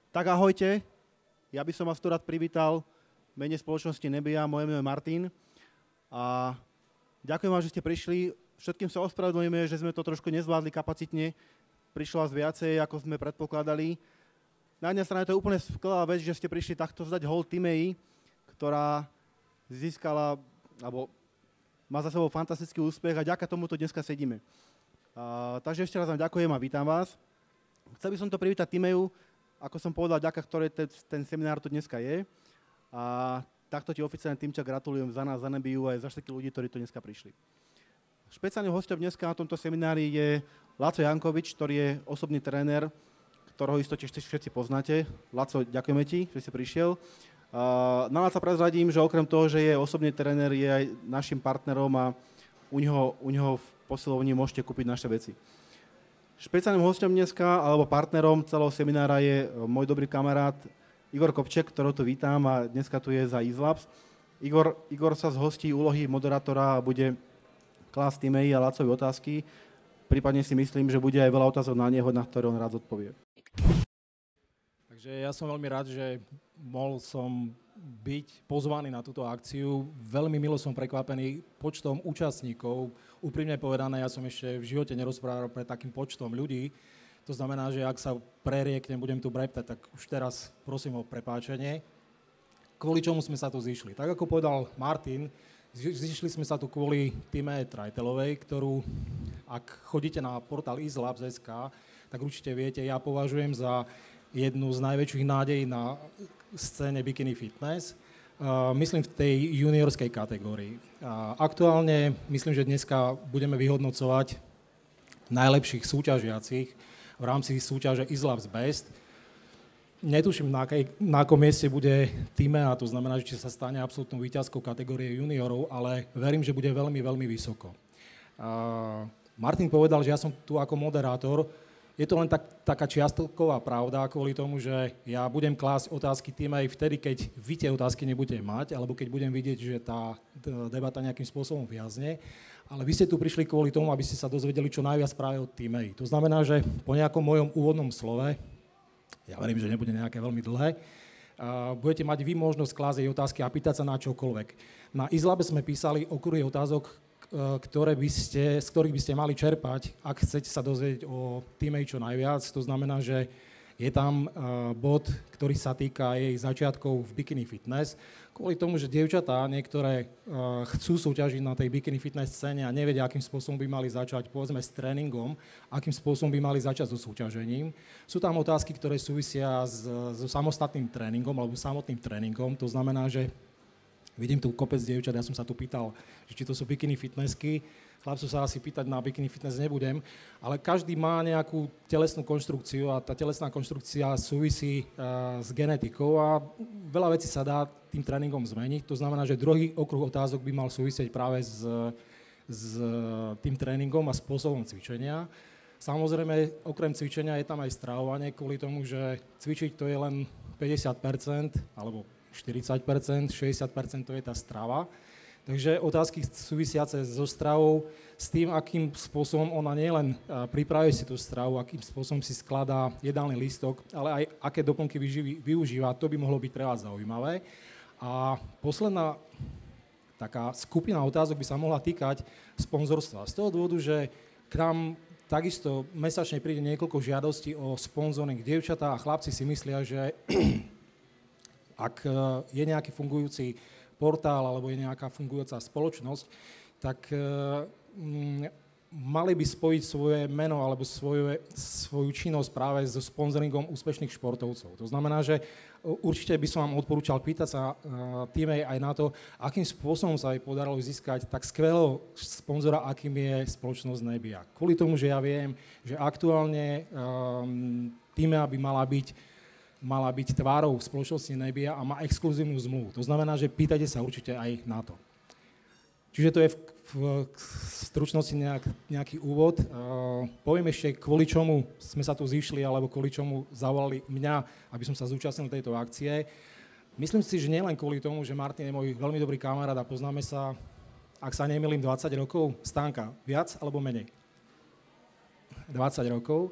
Tak ahojte, ja by som vás tu rád privítal v mene spoločnosti Nebia, moje meno je Martin a ďakujem vám, že ste prišli. Všetkým sa ospravedlňujeme, že sme to trošku nezvládli kapacitne, prišlo vás viacej, ako sme predpokladali. Na jednej strane to je úplne skvelá vec, že ste prišli takto zdať hold Timei, ktorá získala, alebo má za sebou fantastický úspech a ďaká tomuto dneska sedíme. Takže ešte raz vám ďakujem a vítam vás. Chcel by som to privítať Timeu, ako som povedal, ďaká ktorej ten seminár tu dneska je. A takto ti oficiálne Timča gratulujem za nás, za Nebiu aj za všetkých ľudí, ktorí tu dneska prišli. Špeciálnym hosťom dneska na tomto seminári je Laco Jankovič, ktorý je osobný tréner, ktorého isto tiež všetci poznáte. Laco, ďakujeme ti, že si prišiel. Na Laca prezradím, že okrem toho, že je osobný tréner, je aj našim partnerom a u neho v posilovni môžete kúpiť naše veci. Špeciálnym hosťom dneska, alebo partnerom celého seminára je môj dobrý kamarát Igor Kopček, ktorého tu vítam a dneska tu je za Izlabs. Igor sa zhostí úlohy moderátora a bude klásť Timei a Lacovi otázky. Prípadne si myslím, že bude aj veľa otázok na neho, na ktoré on rád odpovie. Takže ja som veľmi rád, že mohol som byť pozvaný na túto akciu. Veľmi milo som prekvapený počtom účastníkov. Úprimne povedané, ja som ešte v živote nerozprával pred takým počtom ľudí. To znamená, že ak sa prerieknem, budem tu breptať, tak už teraz prosím o prepáčenie. Kvôli čomu sme sa tu zišli? Tak ako povedal Martin, zišli sme sa tu kvôli Timei Trajtelovej, ktorú, ak chodíte na portál izlabs.sk, tak určite viete, ja považujem za jednu z najväčších nádejí na scéne bikini fitness. Myslím v tej juniorskej kategórii. Aktuálne myslím, že dneska budeme vyhodnocovať najlepších súťažiacich v rámci súťaže Izlabs Best. Netuším, na akom mieste bude Timea, to znamená, že sa stane absolútnou víťazkou kategórie juniorov, ale verím, že bude veľmi, veľmi vysoko. Martin povedal, že ja som tu ako moderátor. Je to len taká čiastková pravda kvôli tomu, že ja budem klásť otázky Timei vtedy, keď vy tie otázky nebudete mať, alebo keď budem vidieť, že tá debata nejakým spôsobom viazne. Ale vy ste tu prišli kvôli tomu, aby ste sa dozvedeli čo najviac práve od Timei. To znamená, že po nejakom mojom úvodnom slove, ja verím, že nebude nejaké veľmi dlhé, budete mať vy možnosť klásť jej otázky a pýtať sa na čokoľvek. Na Izlabe sme písali okruhy otázok, z ktorých by ste mali čerpať, ak chcete sa dozvedieť o Timei čo najviac. To znamená, že je tam bod, ktorý sa týka jej začiatkov v bikini fitness. Kvôli tomu, že dievčatá niektoré chcú súťažiť na tej bikini fitness scéne a nevedia, akým spôsobom by mali začať, povedzme, s tréningom, akým spôsobom by mali začať so súťažením. Sú tam otázky, ktoré súvisia so samostatným tréningom alebo samotným tréningom. To znamená, že vidím tu kopec dievčat, ja som sa tu pýtal, či to sú bikini fitnessky. Chlapcov sa asi pýtať na bikini fitness nebudem, ale každý má nejakú telesnú konštrukciu a tá telesná konštrukcia súvisí s genetikou a veľa vecí sa dá tým tréningom zmeniť. To znamená, že druhý okruh otázok by mal súvisieť práve s tým tréningom a spôsobom cvičenia. Samozrejme, okrem cvičenia je tam aj stravovanie, kvôli tomu, že cvičiť to je len 50%, alebo 40%, 60% to je tá strava. Takže otázky súvisiace so stravou, s tým, akým spôsobom ona nielen pripravuje si tú stravu, akým spôsobom si skladá jedálny lístok, ale aj aké doplnky využíva, to by mohlo byť pre vás zaujímavé. A posledná taká skupina otázok by sa mohla týkať sponzorstva. Z toho dôvodu, že k nám takisto mesačne príde niekoľko žiadostí o sponzoring. Dievčatá a chlapci si myslia, že ak je nejaký fungujúci portál alebo je nejaká fungujúca spoločnosť, tak mali by spojiť svoje meno alebo svoju činnosť práve so sponzoringom úspešných športovcov. To znamená, že určite by som vám odporúčal pýtať sa Timei aj na to, akým spôsobom sa jej podarilo získať tak skvelého sponzora, akým je spoločnosť Nebia. Kvôli tomu, že ja viem, že aktuálne Timea by mala byť tvárou v spoločnosti Nebia a má exkluzívnu zmluvu. To znamená, že pýtajte sa určite aj na to. Čiže to je v stručnosti nejaký úvod. Poviem ešte, kvôli čomu sme sa tu zišli, alebo kvôli čomu zavolali mňa, aby som sa zúčastnil tejto akcie. Myslím si, že nielen kvôli tomu, že Martin je môj veľmi dobrý kamarát a poznáme sa, ak sa nemýlim, 20 rokov. Stánka, viac alebo menej? 20 rokov.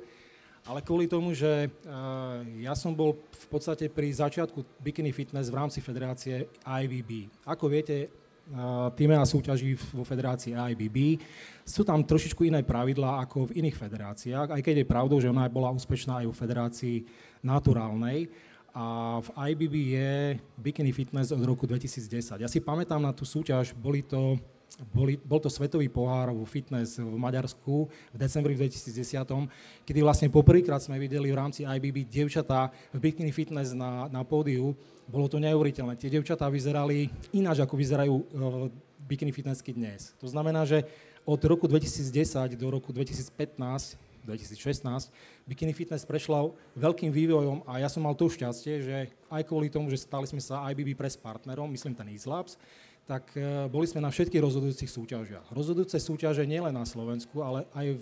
ale kvôli tomu, že ja som bol v podstate pri začiatku Bikini Fitness v rámci federácie IBB. Ako viete, Timea súťaží vo federácii IBB. Sú tam trošičku iné pravidlá ako v iných federáciách, aj keď je pravdou, že ona bola úspešná aj vo federácii naturálnej. A v IBB je Bikini Fitness od roku 2010. Ja si pamätám na tú súťaž, bol to svetový pohár vo fitness v Maďarsku v decembri 2010, kedy vlastne poprvýkrát sme videli v rámci IBB dievčatá v Bikini Fitness na pódiu. Bolo to neuveriteľné. Tie dievčatá vyzerali ináč, ako vyzerajú Bikini Fitnessky dnes. To znamená, že od roku 2010 do roku 2015, 2016, Bikini Fitness prešla veľkým vývojom a ja som mal to šťastie, že aj kvôli tomu, že stali sme sa IBB Press partnerom, myslím ten Easlabs, tak boli sme na všetkých rozhodujúcich súťažiach. Rozhodujúce súťaže nielen na Slovensku, ale aj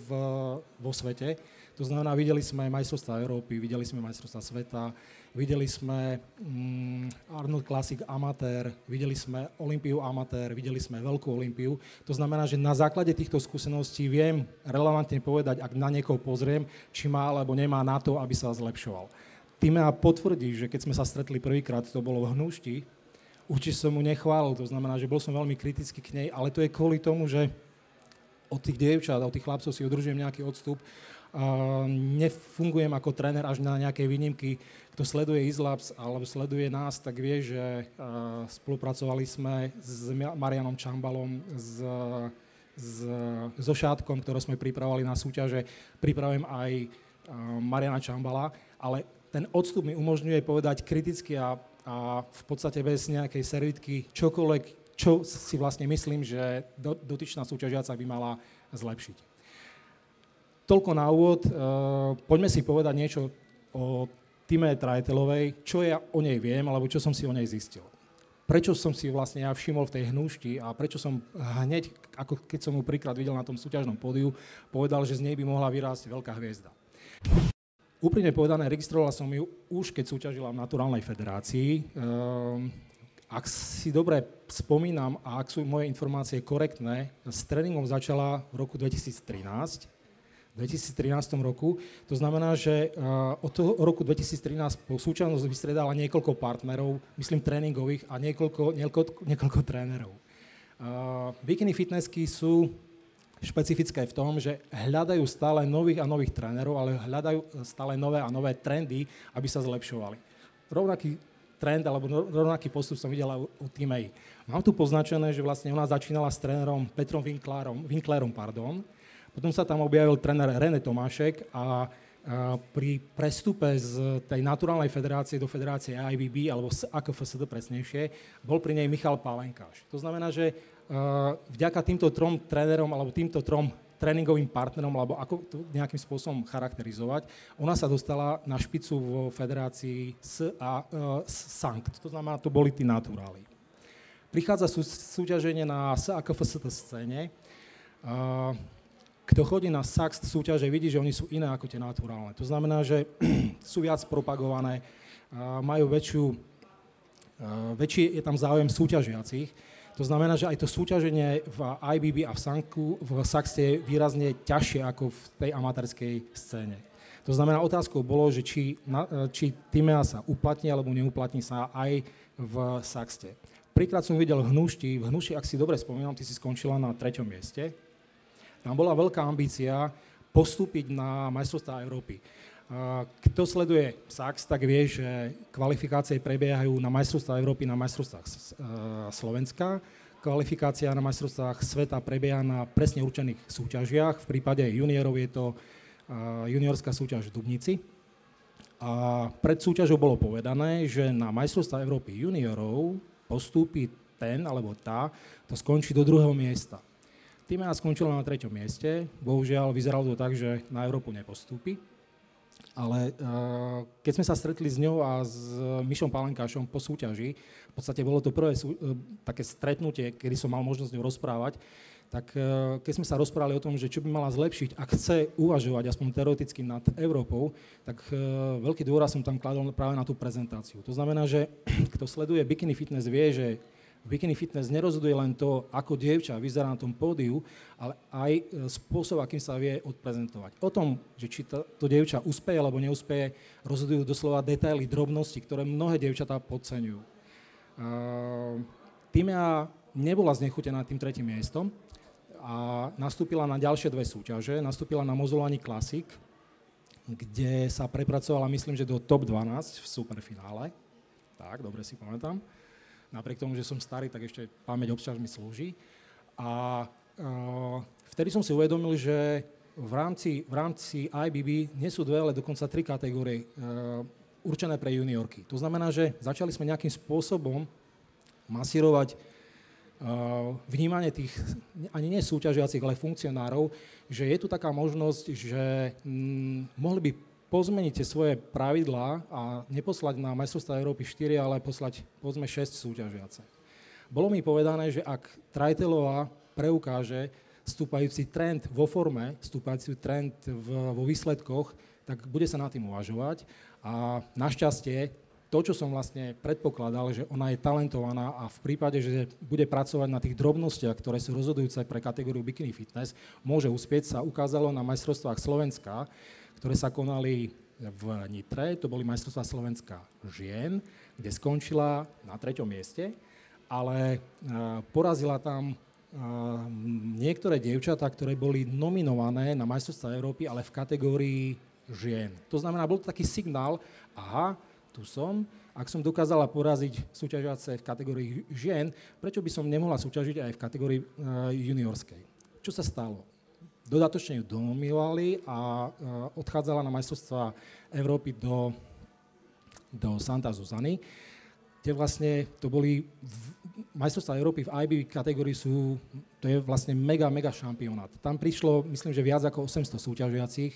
vo svete. To znamená, videli sme majstrovstvá Európy, videli sme majstrovstvá sveta, videli sme Arnold Classic amatér, videli sme Olympiu amatér, videli sme Veľkú Olympiu. To znamená, že na základe týchto skúseností viem relevantne povedať, ak na niekoho pozriem, či má alebo nemá na to, aby sa zlepšoval. Timea potvrdí, že keď sme sa stretli prvýkrát, to bolo v Hnúšti, určite som mu nechválil, to znamená, že bol som veľmi kritický k nej, ale to je kvôli tomu, že od tých dievčat, od tých chlapcov si udržujem nejaký odstup. Nefungujem ako tréner až na nejaké výnimky. Kto sleduje Easlabs alebo sleduje nás, tak vie, že spolupracovali sme s Marianom Čambalom, so Šátkom, ktoré sme pripravovali na súťaže. Pripravujem aj Mariana Čambala, ale ten odstup mi umožňuje povedať kriticky a v podstate bez nejakej servitky čokoľvek, čo si vlastne myslím, že dotyčná súťažiaca by mala zlepšiť. Toľko na úvod. Poďme si povedať niečo o Timee Treitelovej, čo ja o nej viem, alebo čo som si o nej zistil. Prečo som si vlastne ja všimol v tej Hnúšti a prečo som hneď, ako keď som ju prvýkrát videl na tom súťažnom pódiu, povedal, že z nej by mohla vyrásť veľká hviezda. Úprimne povedané, registrovala som ju už, keď súťažila v Naturálnej federácii. Ak si dobre spomínam a ak sú moje informácie korektné, s tréningom začala v roku 2013 roku. To znamená, že od toho roku 2013 po súčasnosť vystredala niekoľko partnerov, myslím tréningových a niekoľko trénerov. Bikini Fitnessky sú špecifické v tom, že hľadajú stále nových a nových trénerov, ale hľadajú stále nové a nové trendy, aby sa zlepšovali. Rovnaký trend alebo rovnaký postup som videla u Timei. Mám tu poznačené, že vlastne ona začínala s trénerom Petrom Winklerom. Potom sa tam objavil tréner René Tomášek a pri prestupe z tej Naturálnej federácie do federácie IBB, alebo AKFSD presnejšie, bol pri nej Michal Pálenkáš. To znamená, že vďaka týmto trom trénerom alebo týmto trom tréningovým partnerom, alebo ako to nejakým spôsobom charakterizovať, ona sa dostala na špicu vo federácii Sankt. To znamená, to boli tí naturáli. Prichádza súťaženie na SAKFSD scéne. Kto chodí na Saxt súťaže, vidí, že oni sú iné ako tie naturálne. To znamená, že sú viac propagované, majú väčší je tam záujem súťažiacich. To znamená, že aj to súťaženie v IBB a v Saxte je výrazne ťažšie ako v tej amatérskej scéne. To znamená, otázkou bolo, že či Timea sa uplatní alebo neuplatní sa aj v Saxte. Prvýkrát som videl v Hnúšti, ak si dobre spomínam, ty si skončila na 3. mieste. Tam bola veľká ambícia postúpiť na majstrovstvá Európy. Kto sleduje Sax, tak vie, že kvalifikácie prebiehajú na majstrovstvá Európy, na majstrovstvách Slovenska. Kvalifikácia na majstrovstvách sveta prebieha na presne určených súťažiach. V prípade juniorov je to juniorská súťaž v Dubnici. A pred súťažou bolo povedané, že na majstrovstvá Európy juniorov postúpi ten alebo tá, to skončí do 2. miesta. Timea skončila na 3. mieste. Bohužiaľ, vyzeralo to tak, že na Európu nepostúpi. Ale keď sme sa stretli s ňou a s Mišom Pálenkášom po súťaži, v podstate bolo to prvé také stretnutie, kedy som mal možnosť s ňou rozprávať, tak keď sme sa rozprávali o tom, že čo by mala zlepšiť, ak chce uvažovať aspoň teoreticky nad Európou, tak veľký dôraz som tam kladol práve na tú prezentáciu. To znamená, že kto sleduje Bikini Fitness vie, že Bikini fitness nerozhoduje len to, ako dievča vyzerá na tom pódiu, ale aj spôsob, akým sa vie odprezentovať. O tom, že či to dievča úspeje alebo neúspeje, rozhodujú doslova detaily, drobnosti, ktoré mnohé dievčatá podceňujú. Tímea nebola znechutená tým 3. miestom a nastúpila na ďalšie 2 súťaže. Nastúpila na Mozolani Classic, kde sa prepracovala, myslím, že do top 12 v superfinále. Tak, dobre si pamätám. Napriek tomu, že som starý, tak ešte pamäť občas mi slúži. A vtedy som si uvedomil, že v rámci IBB nie sú 2, ale dokonca 3 kategórie určené pre juniorky. To znamená, že začali sme nejakým spôsobom masírovať vnímanie tých, ani nie súťažiacich, ale funkcionárov, že je tu taká možnosť, že mohli by pozmeniť tie svoje pravidlá a neposlať na majstrovstvá Európy 4, ale poslať, povedzme, 6 súťažiace. Bolo mi povedané, že ak Trajtelová preukáže stúpajúci trend vo forme, stúpajúci trend vo výsledkoch, tak bude sa nad tým uvažovať. A našťastie, to, čo som vlastne predpokladal, že ona je talentovaná a v prípade, že bude pracovať na tých drobnostiach, ktoré sú rozhodujúce pre kategóriu Bikini Fitness, môže uspieť, sa ukázalo na majstrovstvách Slovenska, ktoré sa konali v Nitre, to boli majstrovstvá Slovenska žien, kde skončila na 3. mieste, ale porazila tam niektoré dievčatá, ktoré boli nominované na majstrovstvá Európy, ale v kategórii žien. To znamená, bol to taký signál, aha, tu som, ak som dokázala poraziť súťažiace v kategórii žien, prečo by som nemohla súťažiť aj v kategórii juniorskej? Čo sa stalo? Dodatočne ju donominovali a odchádzala na majstrovstvá Európy do Santa Zuzany, kde vlastne to boli majstrovstvá Európy v IBB kategórii to je vlastne mega šampionát. Tam prišlo, myslím, že viac ako 800 súťažiacich.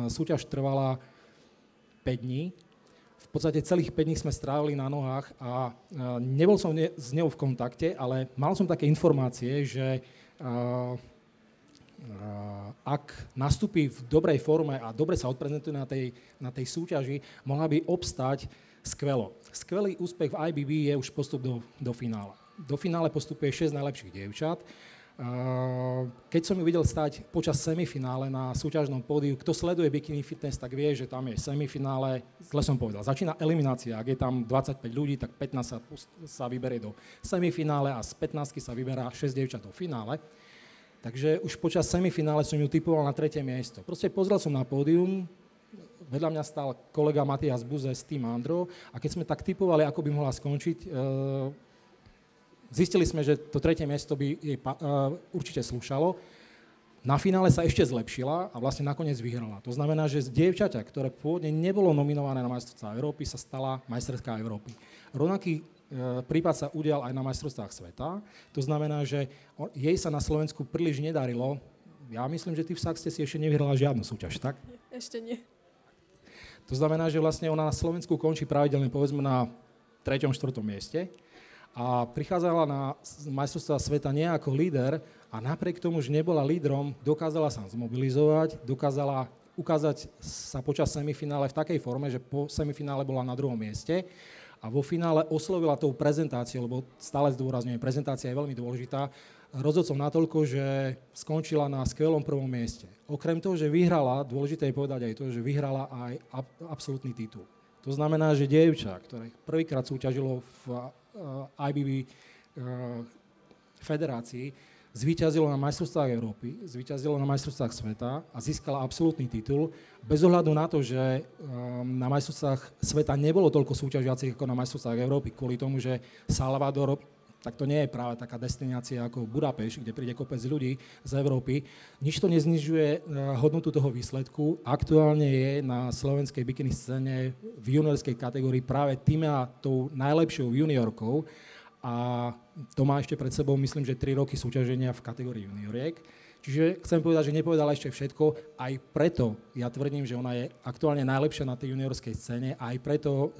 Súťaž trvala 5 dní. V podstate celých 5 dní sme strávili na nohách a nebol som s ňou v kontakte, ale mal som také informácie, že ak nastúpi v dobrej forme a dobre sa odprezentuje na tej súťaži, mohla by obstáť skvelo. Skvelý úspech v IBB je už postup do finále. Do finále postupuje 6 najlepších dievčat. Keď som ju videl stať počas semifinále na súťažnom pódiu, kto sleduje Bikini Fitness, tak vie, že tam je semifinále, zle som povedal, začína eliminácia, ak je tam 25 ľudí, tak 15 sa vyberie do semifinále a z 15 sa vyberá 6 dievčat do finále. Takže už počas semifinále som ju typoval na 3. miesto. Proste pozrel som na pódium, vedľa mňa stál kolega Matias Buze s Team Andro a keď sme tak typovali, ako by mohla skončiť, zistili sme, že to 3. miesto by jej určite slúšalo. Na finále sa ešte zlepšila a vlastne nakoniec vyhrala. To znamená, že z dievčaťa, ktoré pôvodne nebolo nominované na majstrovstvá Európy, sa stala majsterská Európy. Rovnaký prípad sa udial aj na majstrovstvách sveta. To znamená, že jej sa na Slovensku príliš nedarilo. Ja myslím, že ty v Saxte si ešte nevyhrala žiadnu súťaž, tak? Ešte nie. To znamená, že vlastne ona na Slovensku končí pravidelne, povedzme, na 3. 4. mieste a prichádzala na majstrovstvá sveta nie ako líder a napriek tomu, že nebola lídrom, dokázala sa zmobilizovať, dokázala ukázať sa počas semifinále v takej forme, že po semifinále bola na 2. mieste a vo finále oslovila tou prezentáciou, lebo stále zdôrazňujem, prezentácia je veľmi dôležitá, rozhodcom natoľko, že skončila na skvelom 1. mieste. Okrem toho, že vyhrala, dôležité je povedať aj to, že vyhrala aj absolútny titul. To znamená, že dievča, ktoré prvýkrát súťažilo v IBB federácii, zvíťazilo na majstrovstvách Európy, zvíťazilo na majstrovstvách sveta a získala absolútny titul. Bez ohľadu na to, že na majstrovstvách sveta nebolo toľko súťažiacich ako na majstrovstvách Európy, kvôli tomu, že Salvador, tak to nie je práve taká destinácia ako Budapešť, kde príde kopec ľudí z Európy. Nič to neznižuje hodnotu toho výsledku. Aktuálne je na slovenskej bikini scéne v juniorskej kategórii práve Tímea tou najlepšou juniorkou a to má ešte pred sebou, myslím, že 3 roky súťaženia v kategórii junioriek. Čiže chcem povedať, že nepovedala ešte všetko, aj preto ja tvrdím, že ona je aktuálne najlepšia na tej juniorskej scéne a aj preto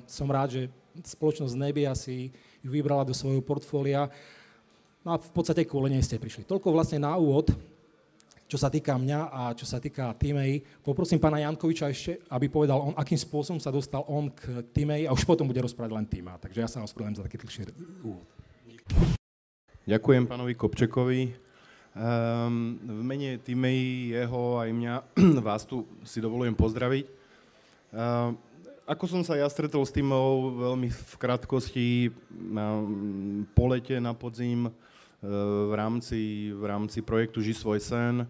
som rád, že spoločnosť Nebia si ju vybrala do svojho portfólia. No a v podstate kvôli nej ste prišli. Toľko vlastne na úvod, čo sa týka mňa a čo sa týka Tímei. Poprosím pána Jankoviča ešte, aby povedal on, akým spôsobom sa dostal on k Tímei a už potom bude rozprávať len Tíma. Takže ja sa ospravedlňujem za taký dlhší úvod. Ďakujem pánovi Kopčekovi. V mene týmej jeho aj mňa vás tu si dovolujem pozdraviť. Ako som sa ja stretol s týmou veľmi v krátkosti po lete na podzim v rámci projektu Ži svoj sen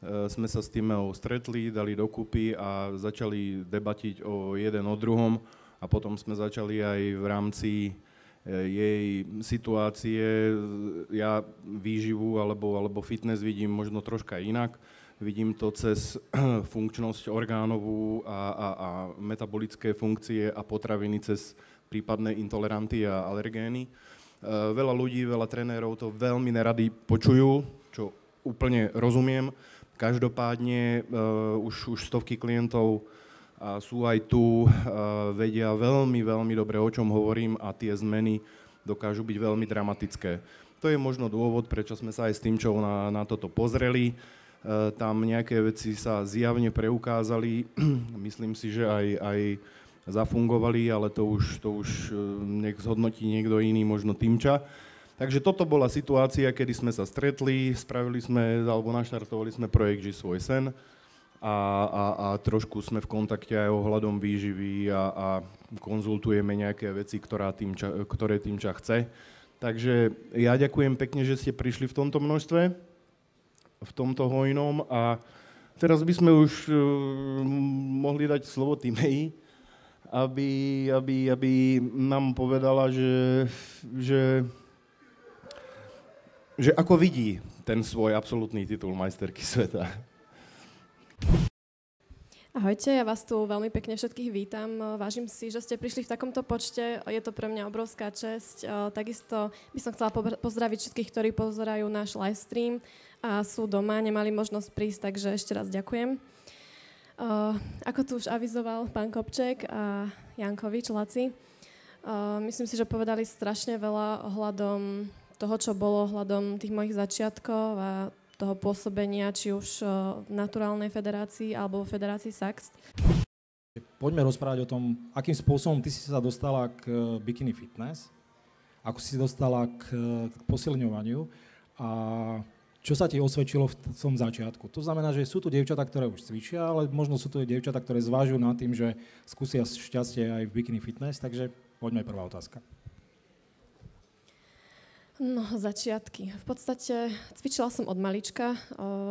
sme sa s týmou stretli, dali dokupy a začali debatiť o jeden o druhom a potom sme začali aj v rámci jej situácie, ja výživu alebo fitness vidím možno troška inak. Vidím to cez funkčnosť orgánovú a metabolické funkcie a potraviny cez prípadné intoleranty a alergény. Veľa ľudí, veľa trénerov to veľmi nerady počujú, čo úplne rozumiem. Každopádne už stovky klientov sú aj tu, vedia veľmi, veľmi dobre, o čom hovorím a tie zmeny dokážu byť veľmi dramatické. To je možno dôvod, prečo sme sa aj s týmčou na toto pozreli. Tam nejaké veci sa zjavne preukázali, myslím si, že aj zafungovali, ale to už nech zhodnotí niekto iný, možno týmča. Takže toto bola situácia, kedy sme sa stretli, spravili sme, alebo naštartovali sme projekt Ži svoj sen a trošku sme v kontakte aj ohľadom výživy a konzultujeme nejaké veci, ktoré týmča chce. Takže ja ďakujem pekne, že ste prišli v tomto množstve, v tomto hojnom a teraz by sme už mohli dať slovo Týmei, aby nám povedala, že ako vidí ten svoj absolútny titul majsterky sveta. Ahojte, ja vás tu veľmi pekne všetkých vítam. Vážim si, že ste prišli v takomto počte. Je to pre mňa obrovská česť. Takisto by som chcela pozdraviť všetkých, ktorí pozerajú náš live stream a sú doma, nemali možnosť prísť, takže ešte raz ďakujem. Ako tu už avizoval pán Kopček a Jankovič, Laci, myslím si, že povedali strašne veľa ohľadom toho, čo bolo ohľadom tých mojich začiatkov a toho pôsobenia, či už v Naturálnej federácii alebo v federácii Saxt. Poďme rozprávať o tom, akým spôsobom ty si sa dostala k bikini fitness, ako si dostala k posilňovaniu a čo sa ti osvedčilo v tom začiatku. To znamená, že sú tu dievčatá, ktoré už cvičia, ale možno sú tu aj dievčatá, ktoré zvážujú nad tým, že skúsia šťastie aj v bikini fitness, takže poďme prvá otázka. No, začiatky. V podstate cvičila som od malička.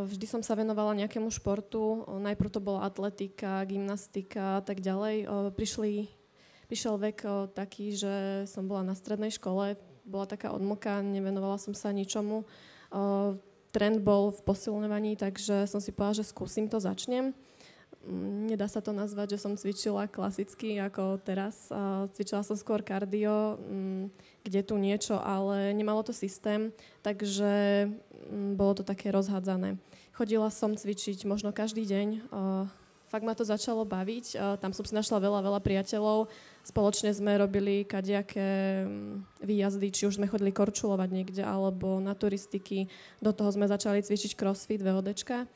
Vždy som sa venovala nejakému športu. Najprv to bola atletika, gymnastika a tak ďalej. Prišiel vek taký, že som bola na strednej škole. Bola taká odmlka, nevenovala som sa ničomu. Trend bol v posilňovaní, takže som si povedala, že skúsim to, začnem. Nedá sa to nazvať, že som cvičila klasicky ako teraz. Cvičila som skôr kardio, kde tu niečo, ale nemalo to systém, takže bolo to také rozhádzané. Chodila som cvičiť možno každý deň. Fakt ma to začalo baviť. Tam som si našla veľa priateľov. Spoločne sme robili kadejaké výjazdy, či už sme chodili korčulovať niekde, alebo na turistiky. Do toho sme začali cvičiť crossfit, VODčka.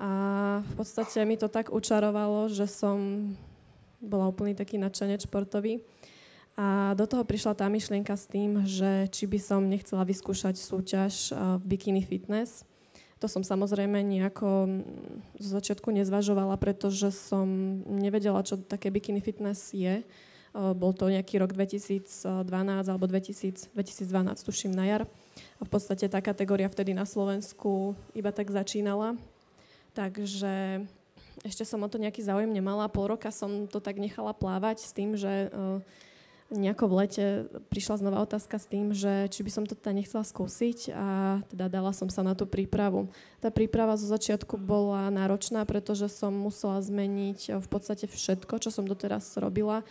A v podstate mi to tak učarovalo, že som bola úplný taký nadšenec športový. A do toho prišla tá myšlienka s tým, že či by som nechcela vyskúšať súťaž v bikini fitness. To som samozrejme nejako zo začiatku nezvažovala, pretože som nevedela, čo také bikini fitness je. Bol to nejaký rok 2012 alebo 2012, tuším, na jar. A v podstate tá kategória vtedy na Slovensku iba tak začínala. Takže ešte som o to nejaký záujem nemala. Pol roka som to tak nechala plávať s tým, že nejako v lete prišla znova otázka s tým, že či by som to teda nechcela skúsiť a teda dala som sa na tú prípravu. Tá príprava zo začiatku bola náročná, pretože som musela zmeniť v podstate všetko, čo som doteraz robila.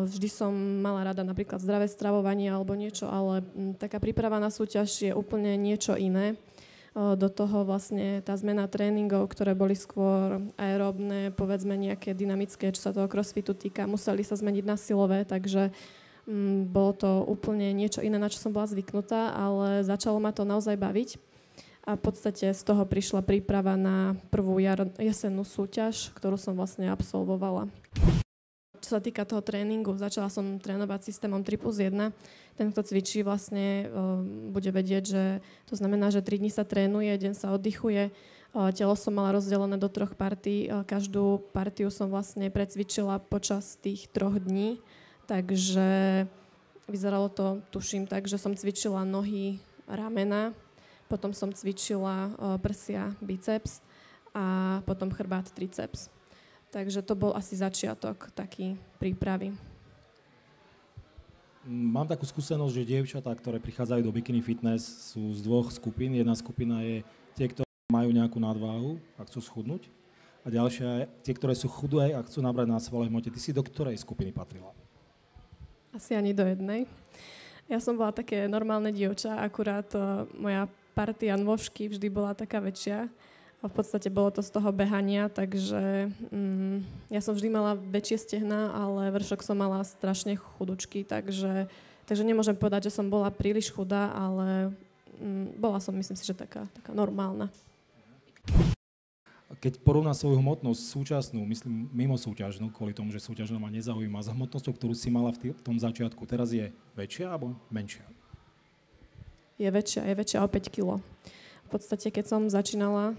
Vždy som mala rada napríklad zdravé stravovanie alebo niečo, ale taká príprava na súťaž je úplne niečo iné. Do toho vlastne tá zmena tréningov, ktoré boli skôr aerobné, povedzme nejaké dynamické, čo sa toho crossfitu týka, museli sa zmeniť na silové, takže bolo to úplne niečo iné, na čo som bola zvyknutá, ale začalo ma to naozaj baviť. A v podstate z toho prišla príprava na prvú jesennú súťaž, ktorú som vlastne absolvovala. Čo sa týka toho tréningu, začala som trénovať systémom 3+1. Ten, kto cvičí, vlastne bude vedieť, že to znamená, že 3 dní sa trénuje, deň sa oddychuje. Telo som mala rozdelené do 3 partí. Každú partiu som vlastne precvičila počas tých 3 dní. Takže vyzeralo to, tuším, tak, že som cvičila nohy, ramena, potom som cvičila prsia, biceps a potom chrbát, triceps. Takže to bol asi začiatok taký prípravy. Mám takú skúsenosť, že dievčatá, ktoré prichádzajú do bikini fitness, sú z 2 skupín. Jedna skupina je tie, ktoré majú nejakú nadváhu a chcú schudnúť. A ďalšia je tie, ktoré sú chudé a chcú nabrať na svalovej hmote. Ty si do ktorej skupiny patrila? Asi ani do jednej. Ja som bola také normálne dievča, akurát moja partia nôžky vždy bola taká väčšia. A v podstate bolo to z toho behania, takže ja som vždy mala väčšie stehná, ale vršok som mala strašne chudučky, takže nemôžem povedať, že som bola príliš chudá, ale bola som, myslím si, že taká normálna. Keď porovná svoju hmotnosť súčasnú, myslím mimo súťažnú, kvôli tomu, že súťažná ma nezaujíma, s hmotnosťou, ktorú si mala v tom začiatku, teraz je väčšia alebo menšia? Je väčšia o 5 kg. V podstate, keď som začínala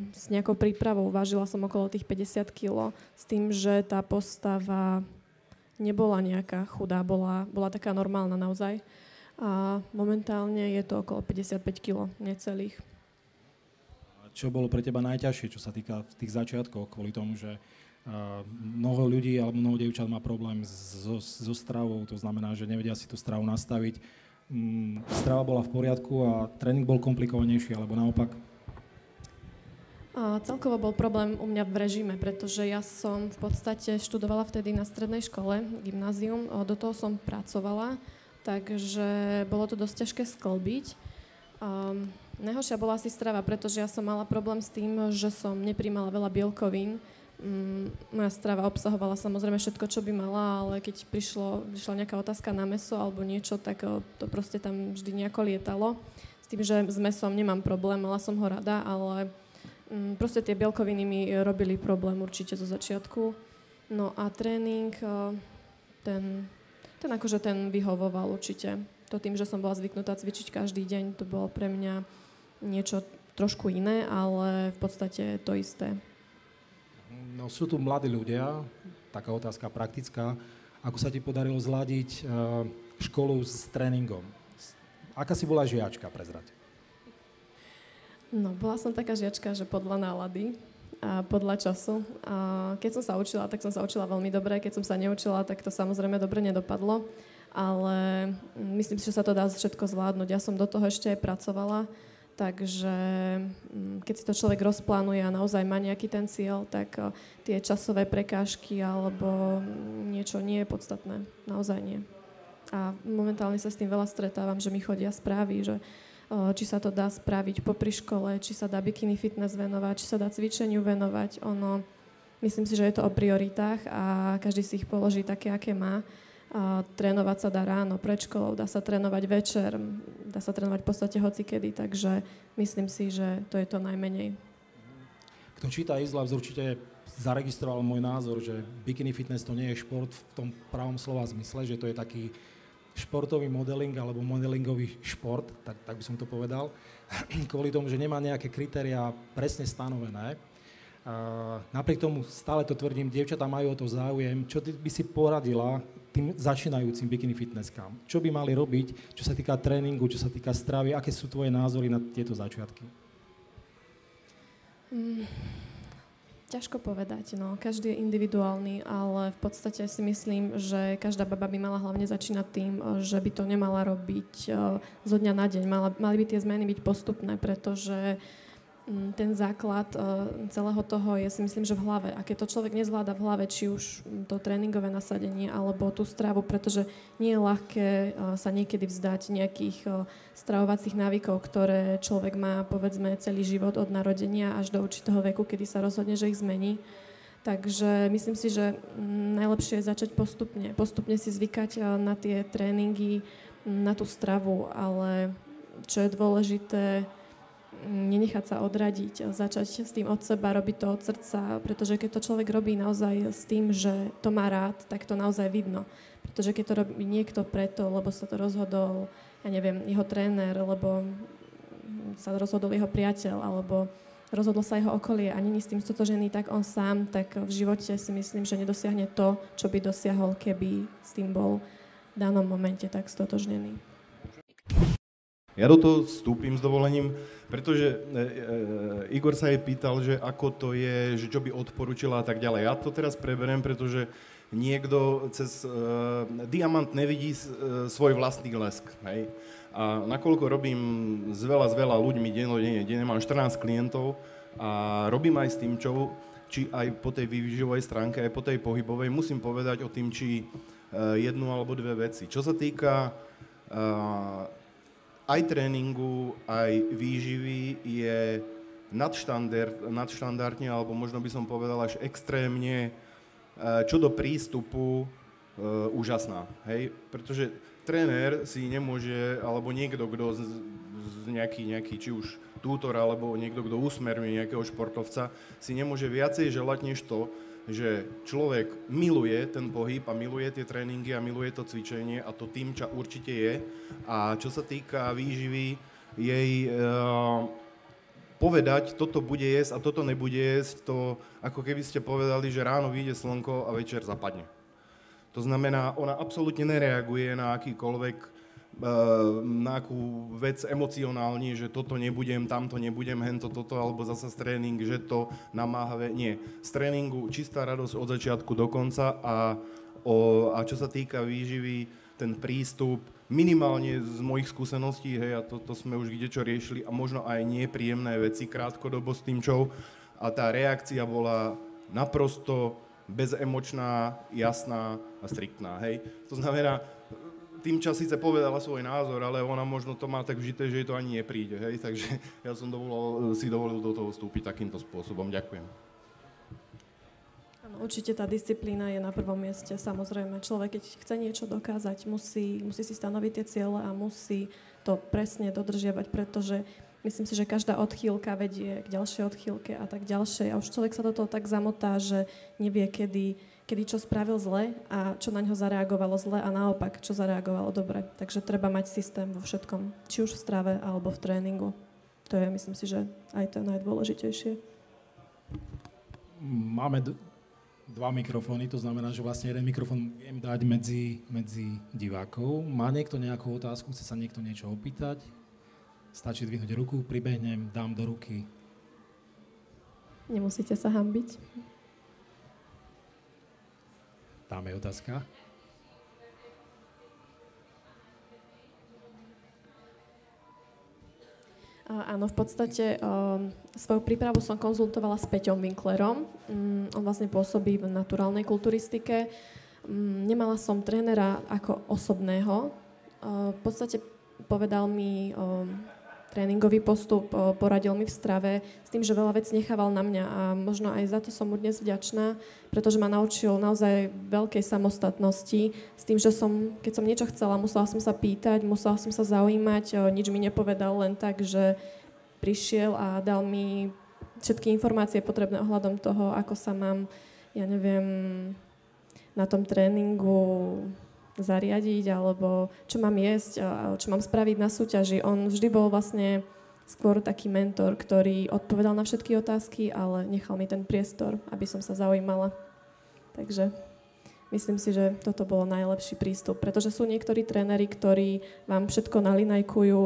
s nejakou prípravou, vážila som okolo tých 50 kg, s tým, že tá postava nebola nejaká chudá, bola taká normálna naozaj. A momentálne je to okolo 55 kg, necelých. A čo bolo pre teba najťažšie, čo sa týka v tých začiatkoch, kvôli tomu, že mnoho ľudí alebo mnoho dievčat má problém so stravou, to znamená, že nevedia si tú stravu nastaviť. Strava bola v poriadku a tréning bol komplikovanejší, alebo naopak? Celkovo bol problém u mňa v režime, pretože ja som v podstate študovala vtedy na strednej škole, gymnázium, do toho som pracovala, takže bolo to dosť ťažké sklbiť. Najhoršia bola asi strava, pretože ja som mala problém s tým, že som nepríjmala veľa bielkovín. Moja strava obsahovala samozrejme všetko, čo by mala, ale keď prišla nejaká otázka na mäso alebo niečo, tak to proste tam vždy nejako lietalo. S tým, že s mäsom nemám problém, mala som ho rada, ale proste tie bielkoviny mi robili problém určite zo začiatku. No a tréning, ten vyhovoval určite. To tým, že som bola zvyknutá cvičiť každý deň, to bolo pre mňa niečo trošku iné, ale v podstate to isté. No sú tu mladí ľudia, taká otázka praktická. Ako sa ti podarilo zladiť školu s tréningom? Aká si bola žiačka, prezrať? No, bola som taká žiačka, že podľa nálady a podľa času. A keď som sa učila, tak som sa učila veľmi dobre. Keď som sa neučila, tak to samozrejme dobre nedopadlo. Ale myslím si, že sa to dá všetko zvládnuť. Ja som do toho ešte aj pracovala. Takže keď si to človek rozplánuje a naozaj má nejaký ten cieľ, tak tie časové prekážky alebo niečo nie je podstatné. Naozaj nie. A momentálne sa s tým veľa stretávam, že mi chodia správy, že či sa to dá spraviť popri škole, či sa dá bikini fitness venovať, či sa dá cvičeniu venovať. Myslím si, že je to o prioritách a každý si ich položí také, aké má. Trénovať sa dá ráno pred školou, dá sa trénovať večer, dá sa trénovať v podstate hocikedy, takže myslím si, že to je to najmenej. Kto číta Izlabs, určite zaregistroval môj názor, že bikini fitness to nie je šport v tom pravom slova zmysle, že to je taký športový modeling alebo modelingový šport, tak by som to povedal, kvôli tomu, že nemá nejaké kritériá presne stanovené. Napriek tomu stále to tvrdím, dievčatá majú o to záujem. Čo ty by si poradila tým začínajúcim bikini fitnesskám? Čo by mali robiť, čo sa týka tréningu, čo sa týka stravy? Aké sú tvoje názory na tieto začiatky? Ťažko povedať, no. Každý je individuálny, ale v podstate si myslím, že každá baba by mala hlavne začínať tým, že by to nemala robiť zo dňa na deň. Mali by tie zmeny byť postupné, pretože ten základ celého toho je, si myslím, že v hlave. A keď to človek nezvláda v hlave, či už to tréningové nasadenie alebo tú stravu, pretože nie je ľahké sa niekedy vzdať nejakých stravovacích návykov, ktoré človek má, povedzme, celý život od narodenia až do určitého veku, kedy sa rozhodne, že ich zmení. Takže myslím si, že najlepšie je začať postupne si zvykať na tie tréningy, na tú stravu, ale čo je dôležité, nenechať sa odradiť, začať s tým od seba, robiť to od srdca, pretože keď to človek robí naozaj s tým, že to má rád, tak to naozaj vidno. Pretože keď to robí niekto preto, lebo sa to rozhodol, ja neviem, jeho tréner, lebo sa rozhodol jeho priateľ, alebo rozhodlo sa jeho okolie a není s tým stotožený, tak on sám, tak v živote si myslím, že nedosiahne to, čo by dosiahol, keby s tým bol v danom momente tak stotožnený. Ja do toho vstúpim s dovolením, pretože Igor sa jej pýtal, že ako to je, že čo by odporúčila a tak ďalej. Ja to teraz preberiem, pretože niekto cez diamant nevidí svoj vlastný lesk. Hej? A nakoľko robím s veľa ľuďmi denne mám 14 klientov a robím aj s tým, či aj po tej výživovej stránke, aj po tej pohybovej, musím povedať o tým, či jednu alebo dve veci. Čo sa týka aj tréningu, aj výživy je nadštandardne, alebo možno by som povedal až extrémne, čo do prístupu úžasná. Hej? Pretože tréner si nemôže, alebo niekto, kto nejaký či už tútor, alebo niekto, kto usmerňuje nejakého športovca, si nemôže viacej želať než to, že človek miluje ten pohyb a miluje tie tréningy a miluje to cvičenie a to tým, čo určite je. A čo sa týka výživy, jej povedať, toto bude jesť a toto nebude jesť, to ako keby ste povedali, že ráno vyjde slnko a večer zapadne. To znamená, ona absolútne nereaguje na akýkoľvek na akú vec emocionálne, že toto nebudem, tamto nebudem, hento toto, alebo zasa z tréning, že to namáhavé. Nie. Z tréningu čistá radosť od začiatku do konca a čo sa týka výživy, ten prístup, minimálne z mojich skúseností, hej, a to sme už kdečo riešili a možno aj nepríjemné veci krátkodobo s tým čou a tá reakcia bola naprosto bezemočná, jasná a striktná, hej. To znamená, tým čas síce povedala svoj názor, ale ona možno to má tak vžité, že jej to ani nepríde, hej, takže ja som si dovolil do toho vstúpiť takýmto spôsobom. Ďakujem. Áno, určite tá disciplína je na prvom mieste, samozrejme. Človek, keď chce niečo dokázať, musí si stanoviť tie ciele a musí to presne dodržiavať, pretože myslím si, že každá odchýlka vedie k ďalšej odchýlke a tak ďalšej. A už človek sa do toho tak zamotá, že nevie, kedy čo spravil zle a čo na ňo zareagovalo zle a naopak, čo zareagovalo dobre. Takže treba mať systém vo všetkom, či už v strave alebo v tréningu. To je, myslím si, že aj to najdôležitejšie. Máme dva mikrofóny, to znamená, že vlastne jeden mikrofón viem dať medzi divákov. Má niekto nejakú otázku, chce sa niekto niečo opýtať? Stačí dvihnúť ruku, pribehnem, dám do ruky. Nemusíte sa hanbiť. Tam je otázka. Áno, v podstate svoju prípravu som konzultovala s Peťom Winklerom. On vlastne pôsobí v naturálnej kulturistike. Nemala som trénera ako osobného. V podstate povedal mi tréningový postup, poradil mi v strave s tým, že veľa vecí nechával na mňa a možno aj za to som mu dnes vďačná, pretože ma naučil naozaj veľkej samostatnosti s tým, že keď som niečo chcela, musela som sa pýtať, musela som sa zaujímať, nič mi nepovedal len tak, že prišiel a dal mi všetky informácie potrebné ohľadom toho, ako sa mám, ja neviem, na tom tréningu zariadiť, alebo čo mám jesť, čo mám spraviť na súťaži. On vždy bol vlastne skôr taký mentor, ktorý odpovedal na všetky otázky, ale nechal mi ten priestor, aby som sa zaujímala. Takže myslím si, že toto bolo najlepší prístup, pretože sú niektorí tréneri, ktorí vám všetko nalinajkujú,